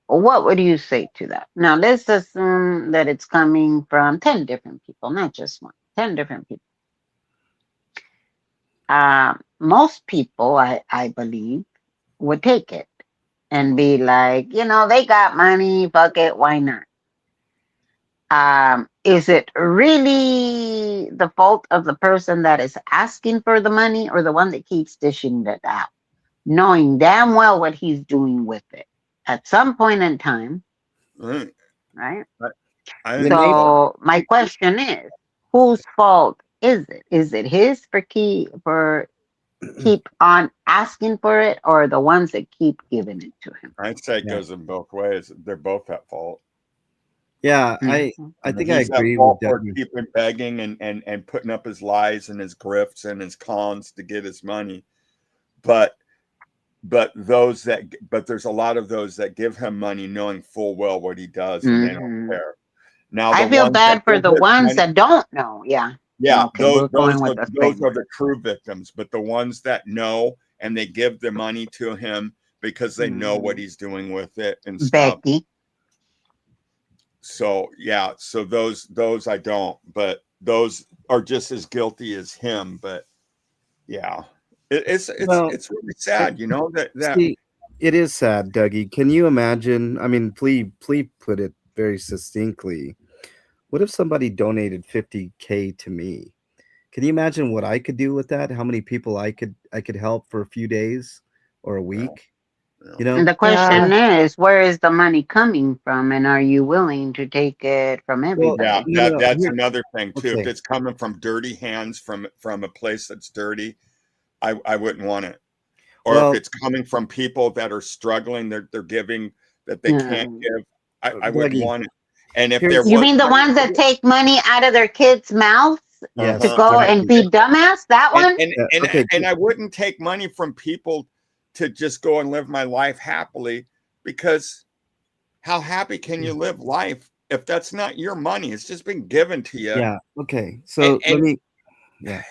Well, what would you say to that? Now, let's assume that it's coming from 10 different people, not just one. 10 different people. Most people, I believe, would take it and be like, they got money, fuck it, why not? Is it really the fault of the person that is asking for the money or the one that keeps dishing it out, knowing damn well what he's doing with it at some point in time, right? So my question is, whose fault is it? Is it his for keep on asking for it, or the ones that keep giving it to him? I'd say it goes in both ways. They're both at fault. Yeah, I think I agree with that. Keeping begging and putting up his lies and his grifts and his cons to get his money, but there's a lot of those that give him money knowing full well what he does and they don't care. Now I feel bad for the ones that don't know. Yeah. Okay, those are the true victims, but the ones that know and they give the money to him because they know what he's doing with it and stuff. Becky. So those I don't, but those are just as guilty as him. But yeah, it's really sad, that See, it is sad, Dougie. Can you imagine? I mean, please put it very succinctly. What if somebody donated $50K to me? Can you imagine what I could do with that? How many people I could help for a few days or a week? And the question is, where is the money coming from, and are you willing to take it from everybody? That's another thing too. If it's coming from dirty hands from a place that's dirty, I wouldn't want it. Or if it's coming from people that are struggling, they're giving that they can't give, I wouldn't want it. And if you mean the ones that take money out of their kids' mouths to go and feed dumbass? That one? And I wouldn't take money from people to just go and live my life happily, because how happy can you live life if that's not your money? It's just been given to you. Yeah. Okay. So And let me. Yeah.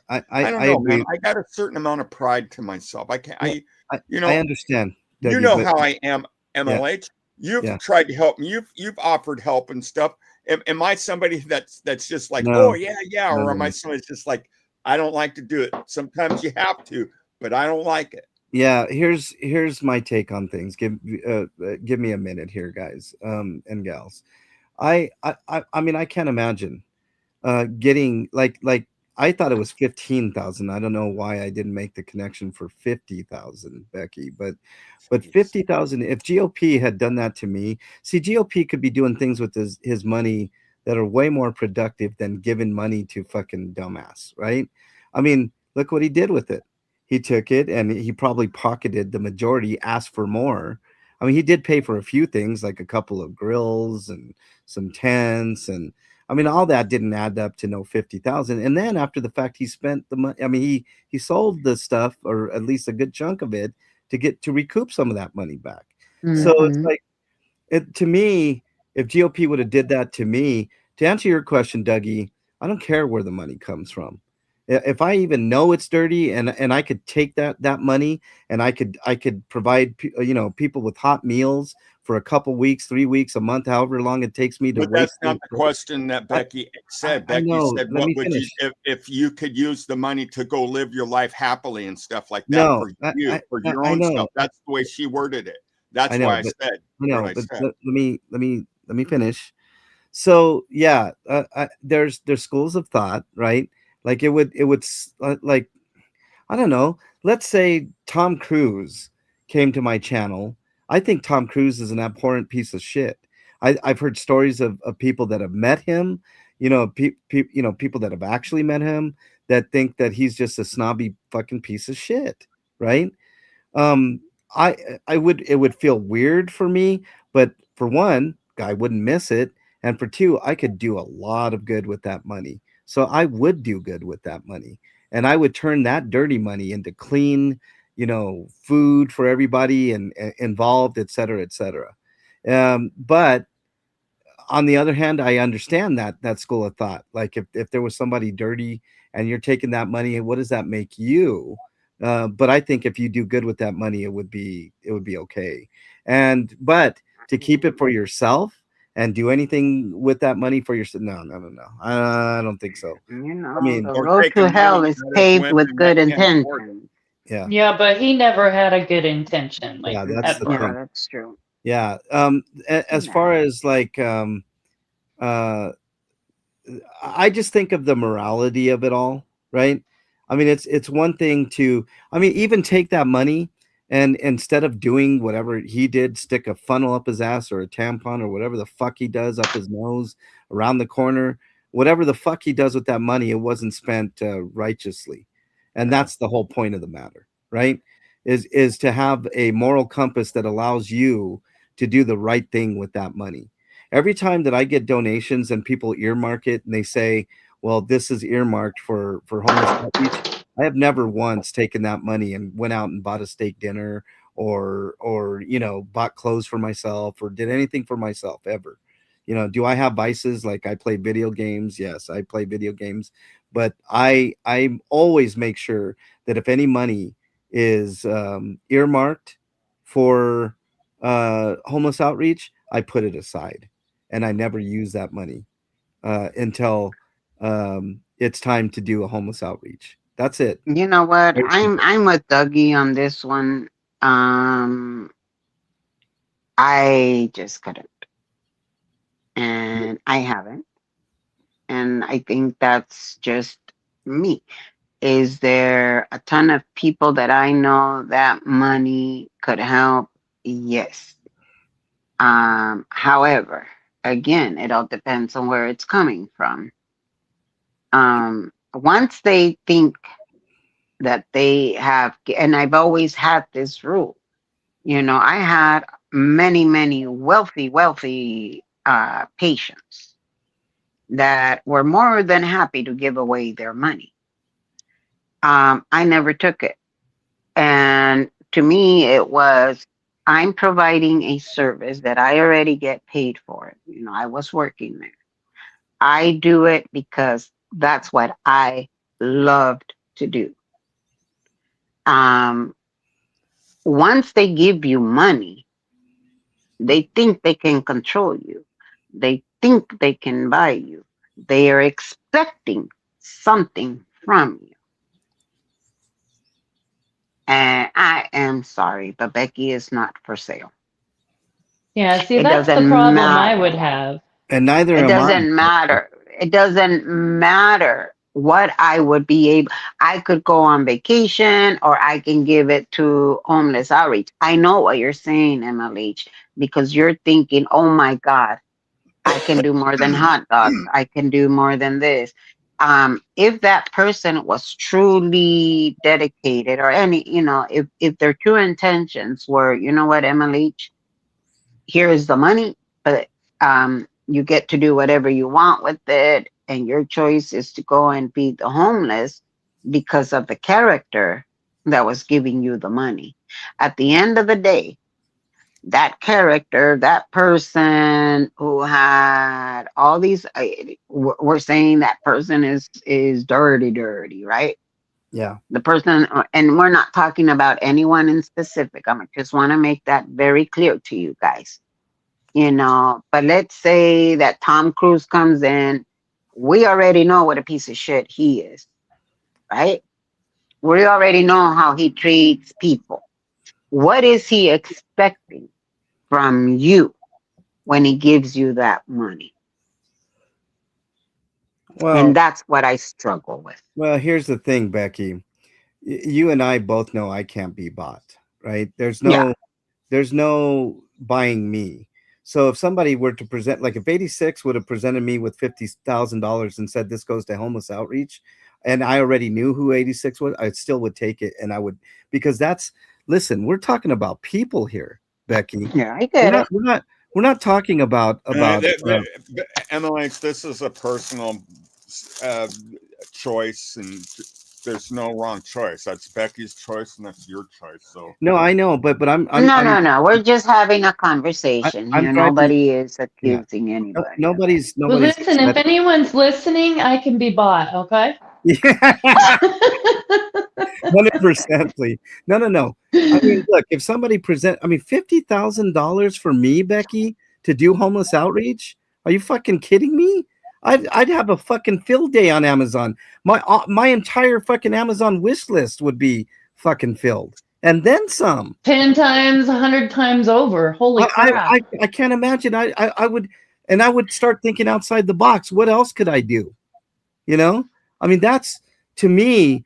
I don't I know, agree. man. I got a certain amount of pride to myself. I can't. Yeah, You I know, understand, you Dougie, know but how I am, yeah, MLH. You've yeah. tried to help me. You've offered help and stuff. Am I somebody that's just like, oh No, yeah, no, or am I no. somebody that's just like, I don't like to do it. Sometimes you have to, but I don't like it. Yeah. Here's my take on things. Give me a minute here, guys, and gals. I mean, I can't imagine getting like I thought it was 15,000. I don't know why I didn't make the connection for 50,000, Becky, but 50,000, if GOP had done that to me, see, GOP could be doing things with his money that are way more productive than giving money to fucking dumbass, right? I mean, look what he did with it. He took it and he probably pocketed the majority, asked for more. I mean, he did pay for a few things like a couple of grills and some tents, and I mean, all that didn't add up to no 50,000. And then after the fact, he spent the money. I mean, he sold the stuff, or at least a good chunk of it, to recoup some of that money back. So it's Mm-hmm. like, to me, if GOP would have did that to me, to answer your question, Dougie, I don't care where the money comes from. If I even know it's dirty, and I could take that money, and I could provide people with hot meals for a couple weeks, 3 weeks, a month, however long it takes me to But wait. that's not the question that Becky said. I Becky know. said, Let what me would you, finish. if you could use the money to go live your life happily and stuff like that No, for you, for your I own know. stuff? That's the way she worded it. I That's know, why I but said I what know, I but said. let me finish. So yeah, there's schools of thought, right? Like like, I don't know. Let's say Tom Cruise came to my channel. I think Tom Cruise is an abhorrent piece of shit. I've heard stories of people that have met him, people that have actually met him that think that he's just a snobby fucking piece of shit, right? Um, I would it would feel weird for me, but for one, I wouldn't miss it, and for two, I could do a lot of good with that money. So I would do good with that money, and I would turn that dirty money into clean, food for everybody and involved, et cetera, et cetera. But on the other hand, I understand that school of thought. Like if there was somebody dirty and you're taking that money, what does that make you? But I think if you do good with that money, it would be okay. But to keep it for yourself and do anything with that money for yourself, no, no, no, no. I don't think so. I mean, The Or road to taking money hell is out of paved with women that good can't afford it. intentions. yeah, Yeah, but he never had a good intention, like yeah, that's the ever. Yeah, thing. that's true. Yeah. As Yeah. far as like, uh, I just think of the morality of it all, right? I mean, it's one thing to, I mean, even take that money and instead of doing whatever he did, stick a funnel up his ass or a tampon or whatever the fuck he does up his nose, around the corner, whatever the fuck he does with that money, it wasn't spent righteously, and that's the whole point of the matter, right? Is to have a moral compass that allows you to do the right thing with that money. Every time that I get donations and people earmark it and they say, well, this is earmarked for homeless outreach, I have never once taken that money and went out and bought a steak dinner or bought clothes for myself or did anything for myself ever. Do I have vices? Like, I play video games? Yes, I play video games, but I always make sure that if any money is earmarked for homeless outreach, I put it aside and I never use that money until it's time to do a homeless outreach. That's it. You know what? Very simple. I'm with Dougie on this one. I just couldn't, and I haven't, and I think that's just me. Is there a ton of people that I know that money could help? Yes. However, again, it all depends on where it's coming from. Once they think that they have, and I've always had this rule, I had many, many wealthy patients that were more than happy to give away their money. I never took it. And to me, it was I'm providing a service that I already get paid for. You know, I was working there. I do it because that's what I loved to do. Um, Once they give you money, they think they can control you. They think they can buy you. They are expecting something from you. And I am sorry, but Becky is not for sale. Yeah, see, It that's the doesn't problem I would matter. have. And neither It am I. doesn't matter. It doesn't matter what I would be able. I could go on vacation or I can give it to homeless outreach. I know what you're saying, MLH, because you're thinking, oh my God, I can do more than hot dogs. I can do more than this. If that person was truly dedicated or any, if their true intentions were, you know what, MLH, here is the money, but you get to do whatever you want with it, and your choice is to go and feed the homeless because of the character that was giving you the money. At the end of the day, that character, that person who had all these, we're saying that person is dirty, right? Yeah. The person, and we're not talking about anyone in specific. I just want to make that very clear to you guys. But let's say that Tom Cruise comes in, we already know what a piece of shit he is, right? We already know how he treats people. What is he expecting from you when he gives you that money? Well, And that's what I struggle with. Well, here's the thing, Becky. You and I both know I can't be bought, right? Yeah. There's no buying me. So if somebody were to present, like if 86 would have presented me with $50,000 and said this goes to homeless outreach, and I already knew who 86 was, I still would take it, and I would, because listen, we're talking about people here, Becky. Yeah, I get it. We're not talking about MLH. This is a personal choice, and there's no wrong choice. That's Becky's choice, and that's your choice. So no, I know, but I'm no. We're just having a conversation here. Nobody is accusing anybody. Nobody's. Well, listen, if anyone's listening, I can be bought. Okay. 100%, please. No. I mean, look, if somebody $50,000 for me, Becky, to do homeless outreach, are you fucking kidding me? I'd have a fucking field day on Amazon. My entire fucking Amazon wish list would be fucking filled, and then some. 10 times, 100 times over. Holy crap! I can't imagine. I would, and I would start thinking outside the box. What else could I do? I mean, that's, to me,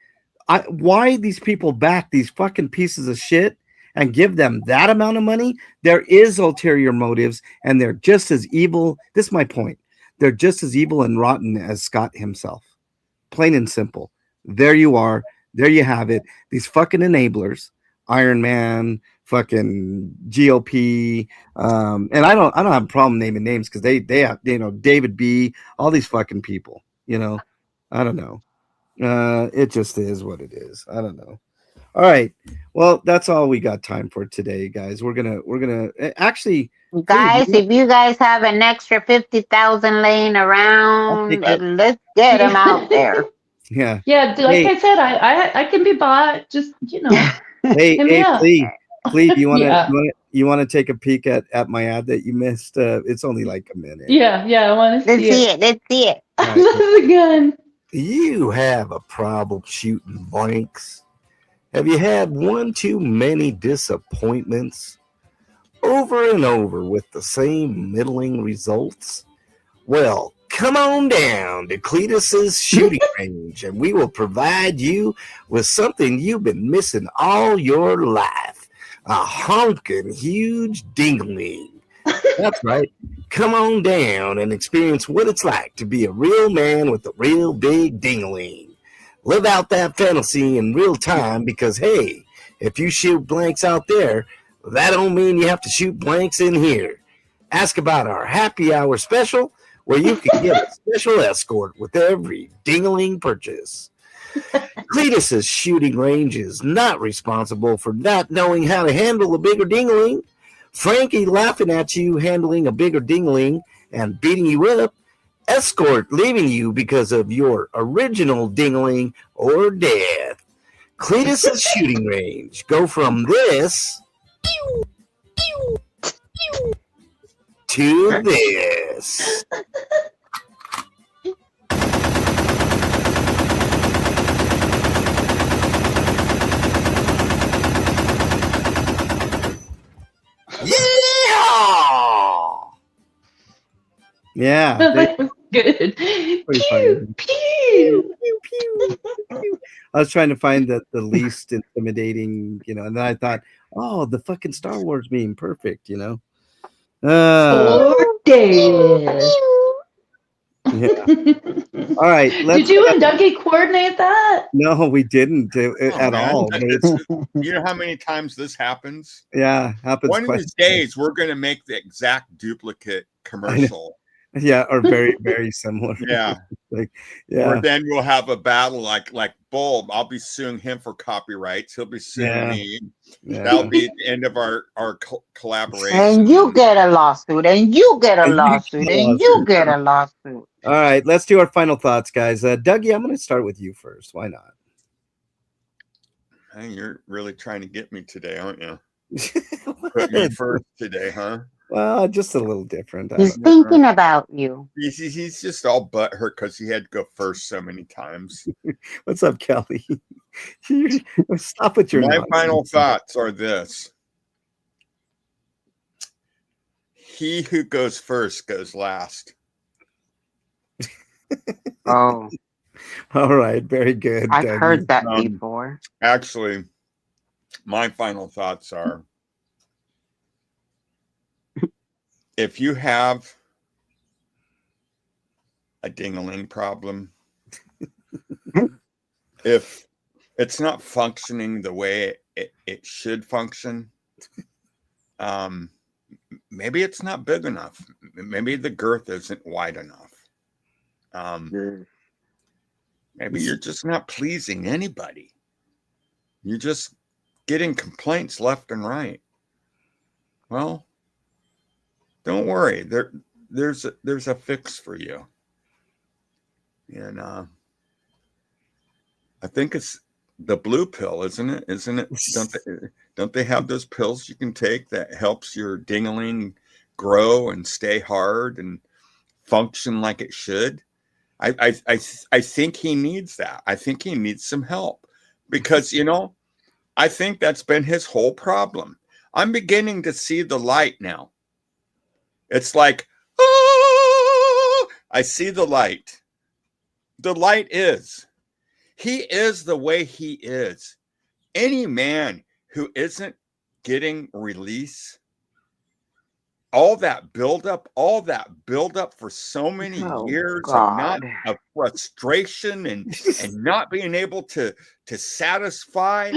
why these people back these fucking pieces of shit and give them that amount of money. There is ulterior motives, and they're just as evil. This is my point. They're just as evil and rotten as Scott himself. Plain and simple. There you are. There you have it. These fucking enablers, Iron Man, fucking GOP, and I don't have a problem naming names because they have, David B, all these fucking people. I don't know. It just is what it is. I don't know. All right. Well, that's all we got time for today, guys. We're gonna actually, guys, if you guys have an extra 50,000 laying around, let's get them out there. Yeah. Yeah. Like I said, I can be bought. Just Hey, please, you want to you want to take a peek at my ad that you missed? It's only like a minute. Yeah. I want to see it. Let's see it. Right. The gun. You have a problem shooting blanks? Have you had one too many disappointments over and over with the same middling results? Well, come on down to Cletus's shooting range, and we will provide you with something you've been missing all your life: a honking huge dingling. That's right. Come on down and experience what it's like to be a real man with a real big dingling. Live out that fantasy in real time, because, hey, if you shoot blanks out there, that don't mean you have to shoot blanks in here. Ask about our happy hour special, where you can get a special escort with every dingling purchase. Cletus's shooting range is not responsible for not knowing how to handle a bigger dingling. Frankie laughing at you handling a bigger dingling and beating you up. Escort leaving you because of your original dingling or death. Cletus's shooting range go from this to this. Yeah. That was good. Pretty Pew, funny. pew. I was trying to find the least intimidating, and then I thought, oh, the fucking Star Wars meme, perfect, Or death. Yeah. All right. Did you and Dougie coordinate that? No, we didn't at man. all. You know how many times this happens? Yeah, happens. One of these days, we're going to make the exact duplicate commercial. Yeah, or very, very similar. Yeah. Or then we'll have a battle like Bulb. I'll be suing him for copyrights. He'll be suing me. Yeah. That'll be the end of our collaboration. And you get a lawsuit, and you get a lawsuit, and you get a lawsuit. All right, let's do our final thoughts, guys. Dougie, I'm going to start with you first. Why not? Hey, you're really trying to get me today, aren't you? Put me first today, huh? Well, just a little different. He's thinking about you. He's just all butthurt because he had to go first so many times. What's up, Kelly? Stop with your My nonsense. final thoughts are this. He who goes first goes last. Oh. All right, very good. I've Dougie. heard that before. Actually, my final thoughts are, if you have a ding-a-ling problem, if it's not functioning the way it should function, maybe it's not big enough. Maybe the girth isn't wide enough. Maybe you're just not pleasing anybody. You're just getting complaints left and right. Well, don't worry. There's a fix for you. And I think it's the blue pill, isn't it? Isn't it? Don't they have those pills you can take that helps your ding-a-ling grow and stay hard and function like it should? I think he needs that. I think he needs some help because, I think that's been his whole problem. I'm beginning to see the light now. It's like, oh, I see the light. The light is, he is the way he is. Any man who isn't getting release, all that buildup for so many years of frustration and not being able to satisfy.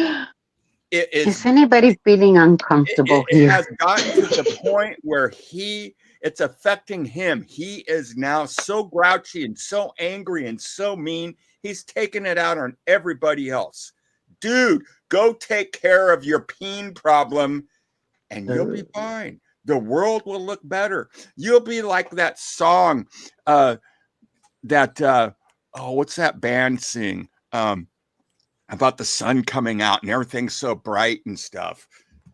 Is anybody feeling uncomfortable it here? has gotten to the point where it's affecting him. He is now so grouchy and so angry and so mean. He's taking it out on everybody else. Dude, go take care of your peen problem and you'll be fine. The world will look better. You'll be like that song what's that band sing? About the sun coming out and everything's so bright and stuff.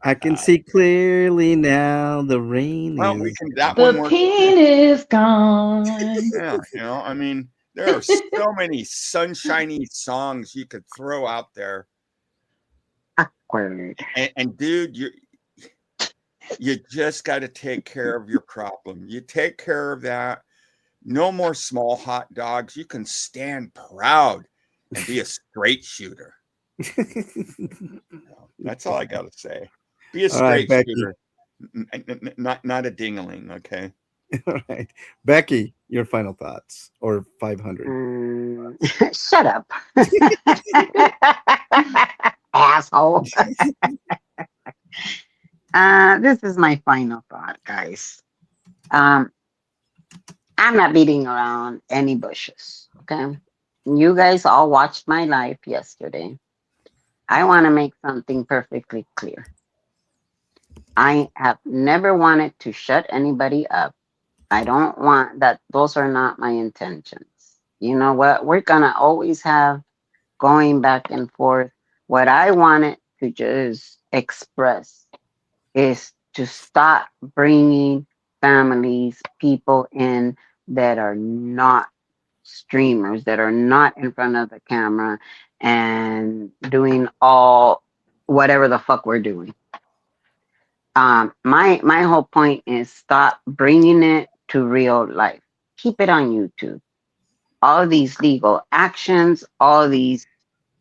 I can see clearly now. The rain is. The peen is gone. Yeah, there are so many sunshiny songs you could throw out there. Awkward. And dude, you just got to take care of your problem. You take care of that. No more small hot dogs. You can stand proud and be a straight shooter. That's all I got to say. Be a straight shooter, not a ding-a-ling, okay? All right. Becky, your final thoughts or 500. Shut up. Asshole. This is my final thought, guys. I'm not beating around any bushes, okay? You guys all watched my live yesterday. I want to make something perfectly clear. I have never wanted to shut anybody up. I don't want that. Those are not my intentions. You know what? We're going to always have going back and forth. What I wanted to just express is to stop bringing families, people in that are not streamers, that are not in front of the camera and doing all whatever the fuck we're doing. My whole point is stop bringing it to real life. Keep it on YouTube. All these legal actions, all these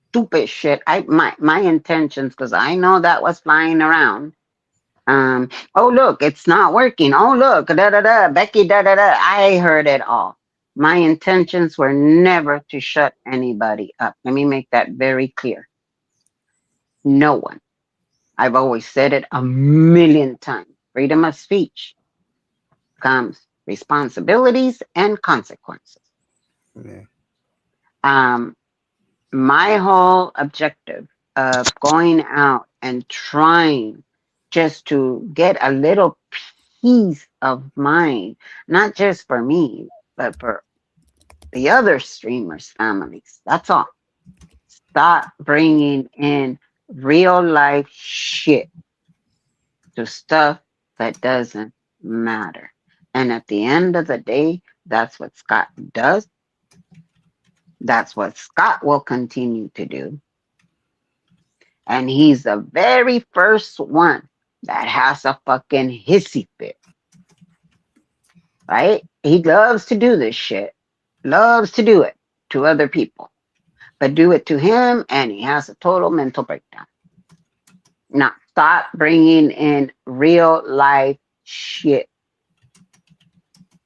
stupid shit. My intentions, because I know that was flying around. Oh look, it's not working. Oh look, da da da, Becky, da da da. I heard it all. My intentions were never to shut anybody up. Let me make that very clear. No one. I've always said it a million times. Freedom of speech comes responsibilities and consequences. Yeah. My whole objective of going out and trying just to get a little peace of mind, not just for me, but for the other streamers' families. That's all. Stop bringing in real life shit to stuff that doesn't matter. And at the end of the day, that's what Scott does. That's what Scott will continue to do. And he's the very first one that has a fucking hissy fit. Right? He loves to do this shit. Loves to do it to other people. But do it to him and he has a total mental breakdown. Now, stop bringing in real life shit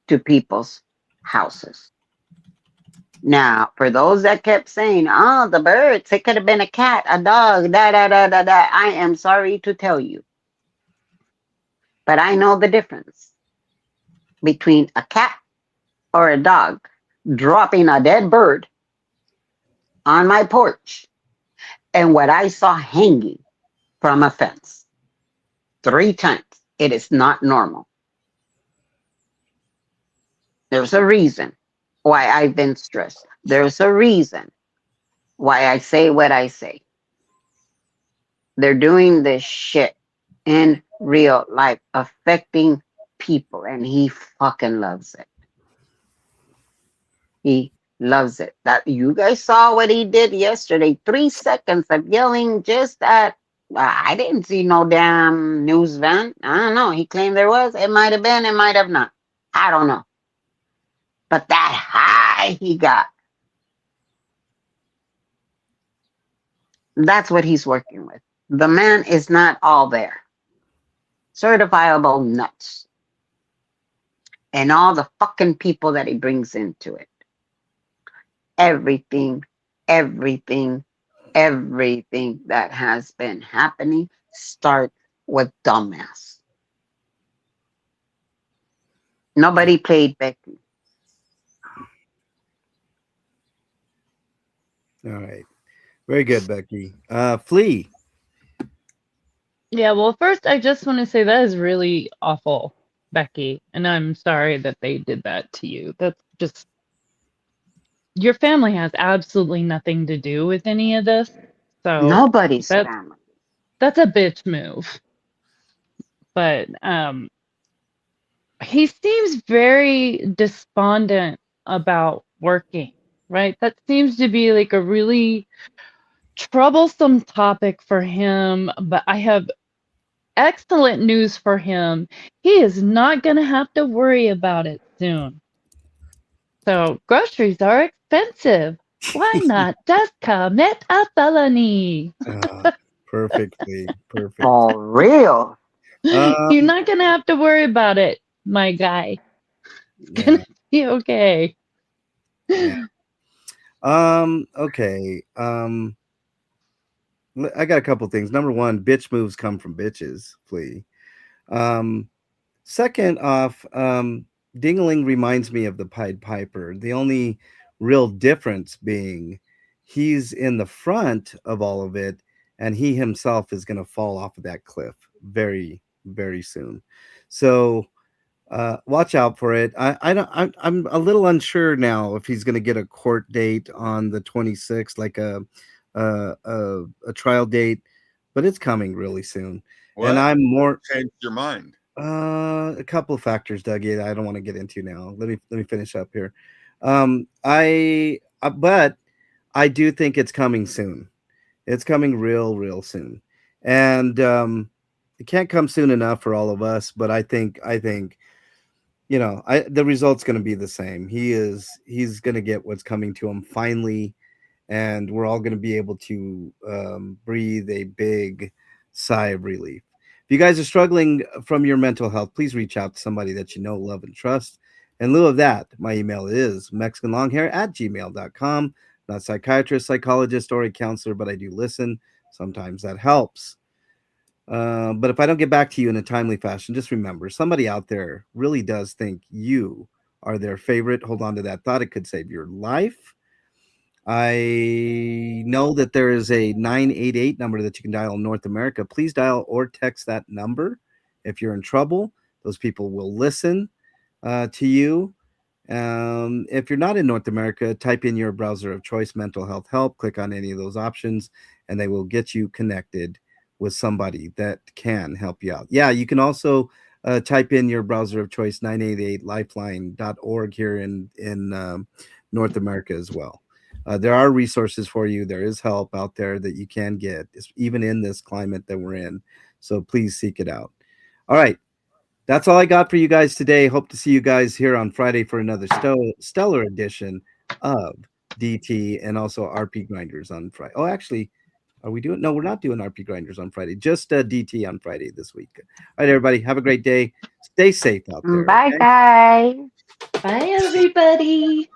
to people's houses. Now, for those that kept saying, oh, the birds, it could have been a cat, a dog, da da da da da. I am sorry to tell you. But I know the difference between a cat or a dog dropping a dead bird on my porch and what I saw hanging from a fence 3 times. It is not normal. There's a reason why I've been stressed. There's a reason why I say what I say. They're doing this shit in real life, affecting people, and he fucking loves it. He loves it. That you guys saw what he did yesterday. 3 seconds of yelling just at. I didn't see no damn news van. I don't know. He claimed there was. It might have been. It might have not. I don't know. But that high he got. That's what he's working with. The man is not all there. Certifiable nuts. And all the fucking people that he brings into it. Everything that has been happening starts with dumbass. Nobody played Becky. All right. Very good, Becky. Flea. Yeah, well, first, I just want to say that is really awful, Becky. And I'm sorry that they did that to you. That's just. Your family has absolutely nothing to do with any of this. So Nobody's family. That's a bitch move. But he seems very despondent about working, right? That seems to be like a really troublesome topic for him. But I have excellent news for him. He is not going to have to worry about it soon. So groceries are expensive. Why not just commit a felony? Perfectly. Perfect. For real. You're not going to have to worry about it, my guy. It's going to be okay. Yeah. Okay. I got a couple things. Number one, bitch moves come from bitches, Flea. Second off, Dingling reminds me of the Pied Piper. The only real difference being he's in the front of all of it, and he himself is going to fall off of that cliff very, very soon. So watch out for it. I don't. I'm a little unsure now if he's going to get a court date on the 26th, like a trial date, but it's coming really soon. What? And I'm more changed your mind. A couple of factors, Dougie, I don't want to get into now. Let me finish up here. But I do think it's coming soon. It's coming real soon, and it can't come soon enough for all of us. But I think the result's going to be the same. He's going to get what's coming to him finally, and we're all going to be able to breathe a big sigh of relief. If you guys are struggling from your mental health, please reach out to somebody that you know, love, and trust. In lieu of that, my email is mexicanlonghair@gmail.com. Not psychiatrist, psychologist, or a counselor, but I do listen. Sometimes that helps. But if I don't get back to you in a timely fashion, just remember, somebody out there really does think you are their favorite. Hold on to that thought. It could save your life. I know that there is a 988 number that you can dial in North America. Please dial or text that number if you're in trouble. Those people will listen to you. If you're not in North America, type in your browser of choice, mental health help, click on any of those options, and they will get you connected with somebody that can help you out. Yeah, you can also type in your browser of choice, 988lifeline.org here in North America as well. There are resources for you. There is help out there that you can get, even in this climate that we're in. So please seek it out. All right. That's all I got for you guys today. Hope to see you guys here on Friday for another stellar edition of DT and also RP Grinders on Friday. Oh, actually, are we doing? No, we're not doing RP Grinders on Friday. Just DT on Friday this week. All right, everybody. Have a great day. Stay safe out there. Bye, okay? guys. Bye, everybody.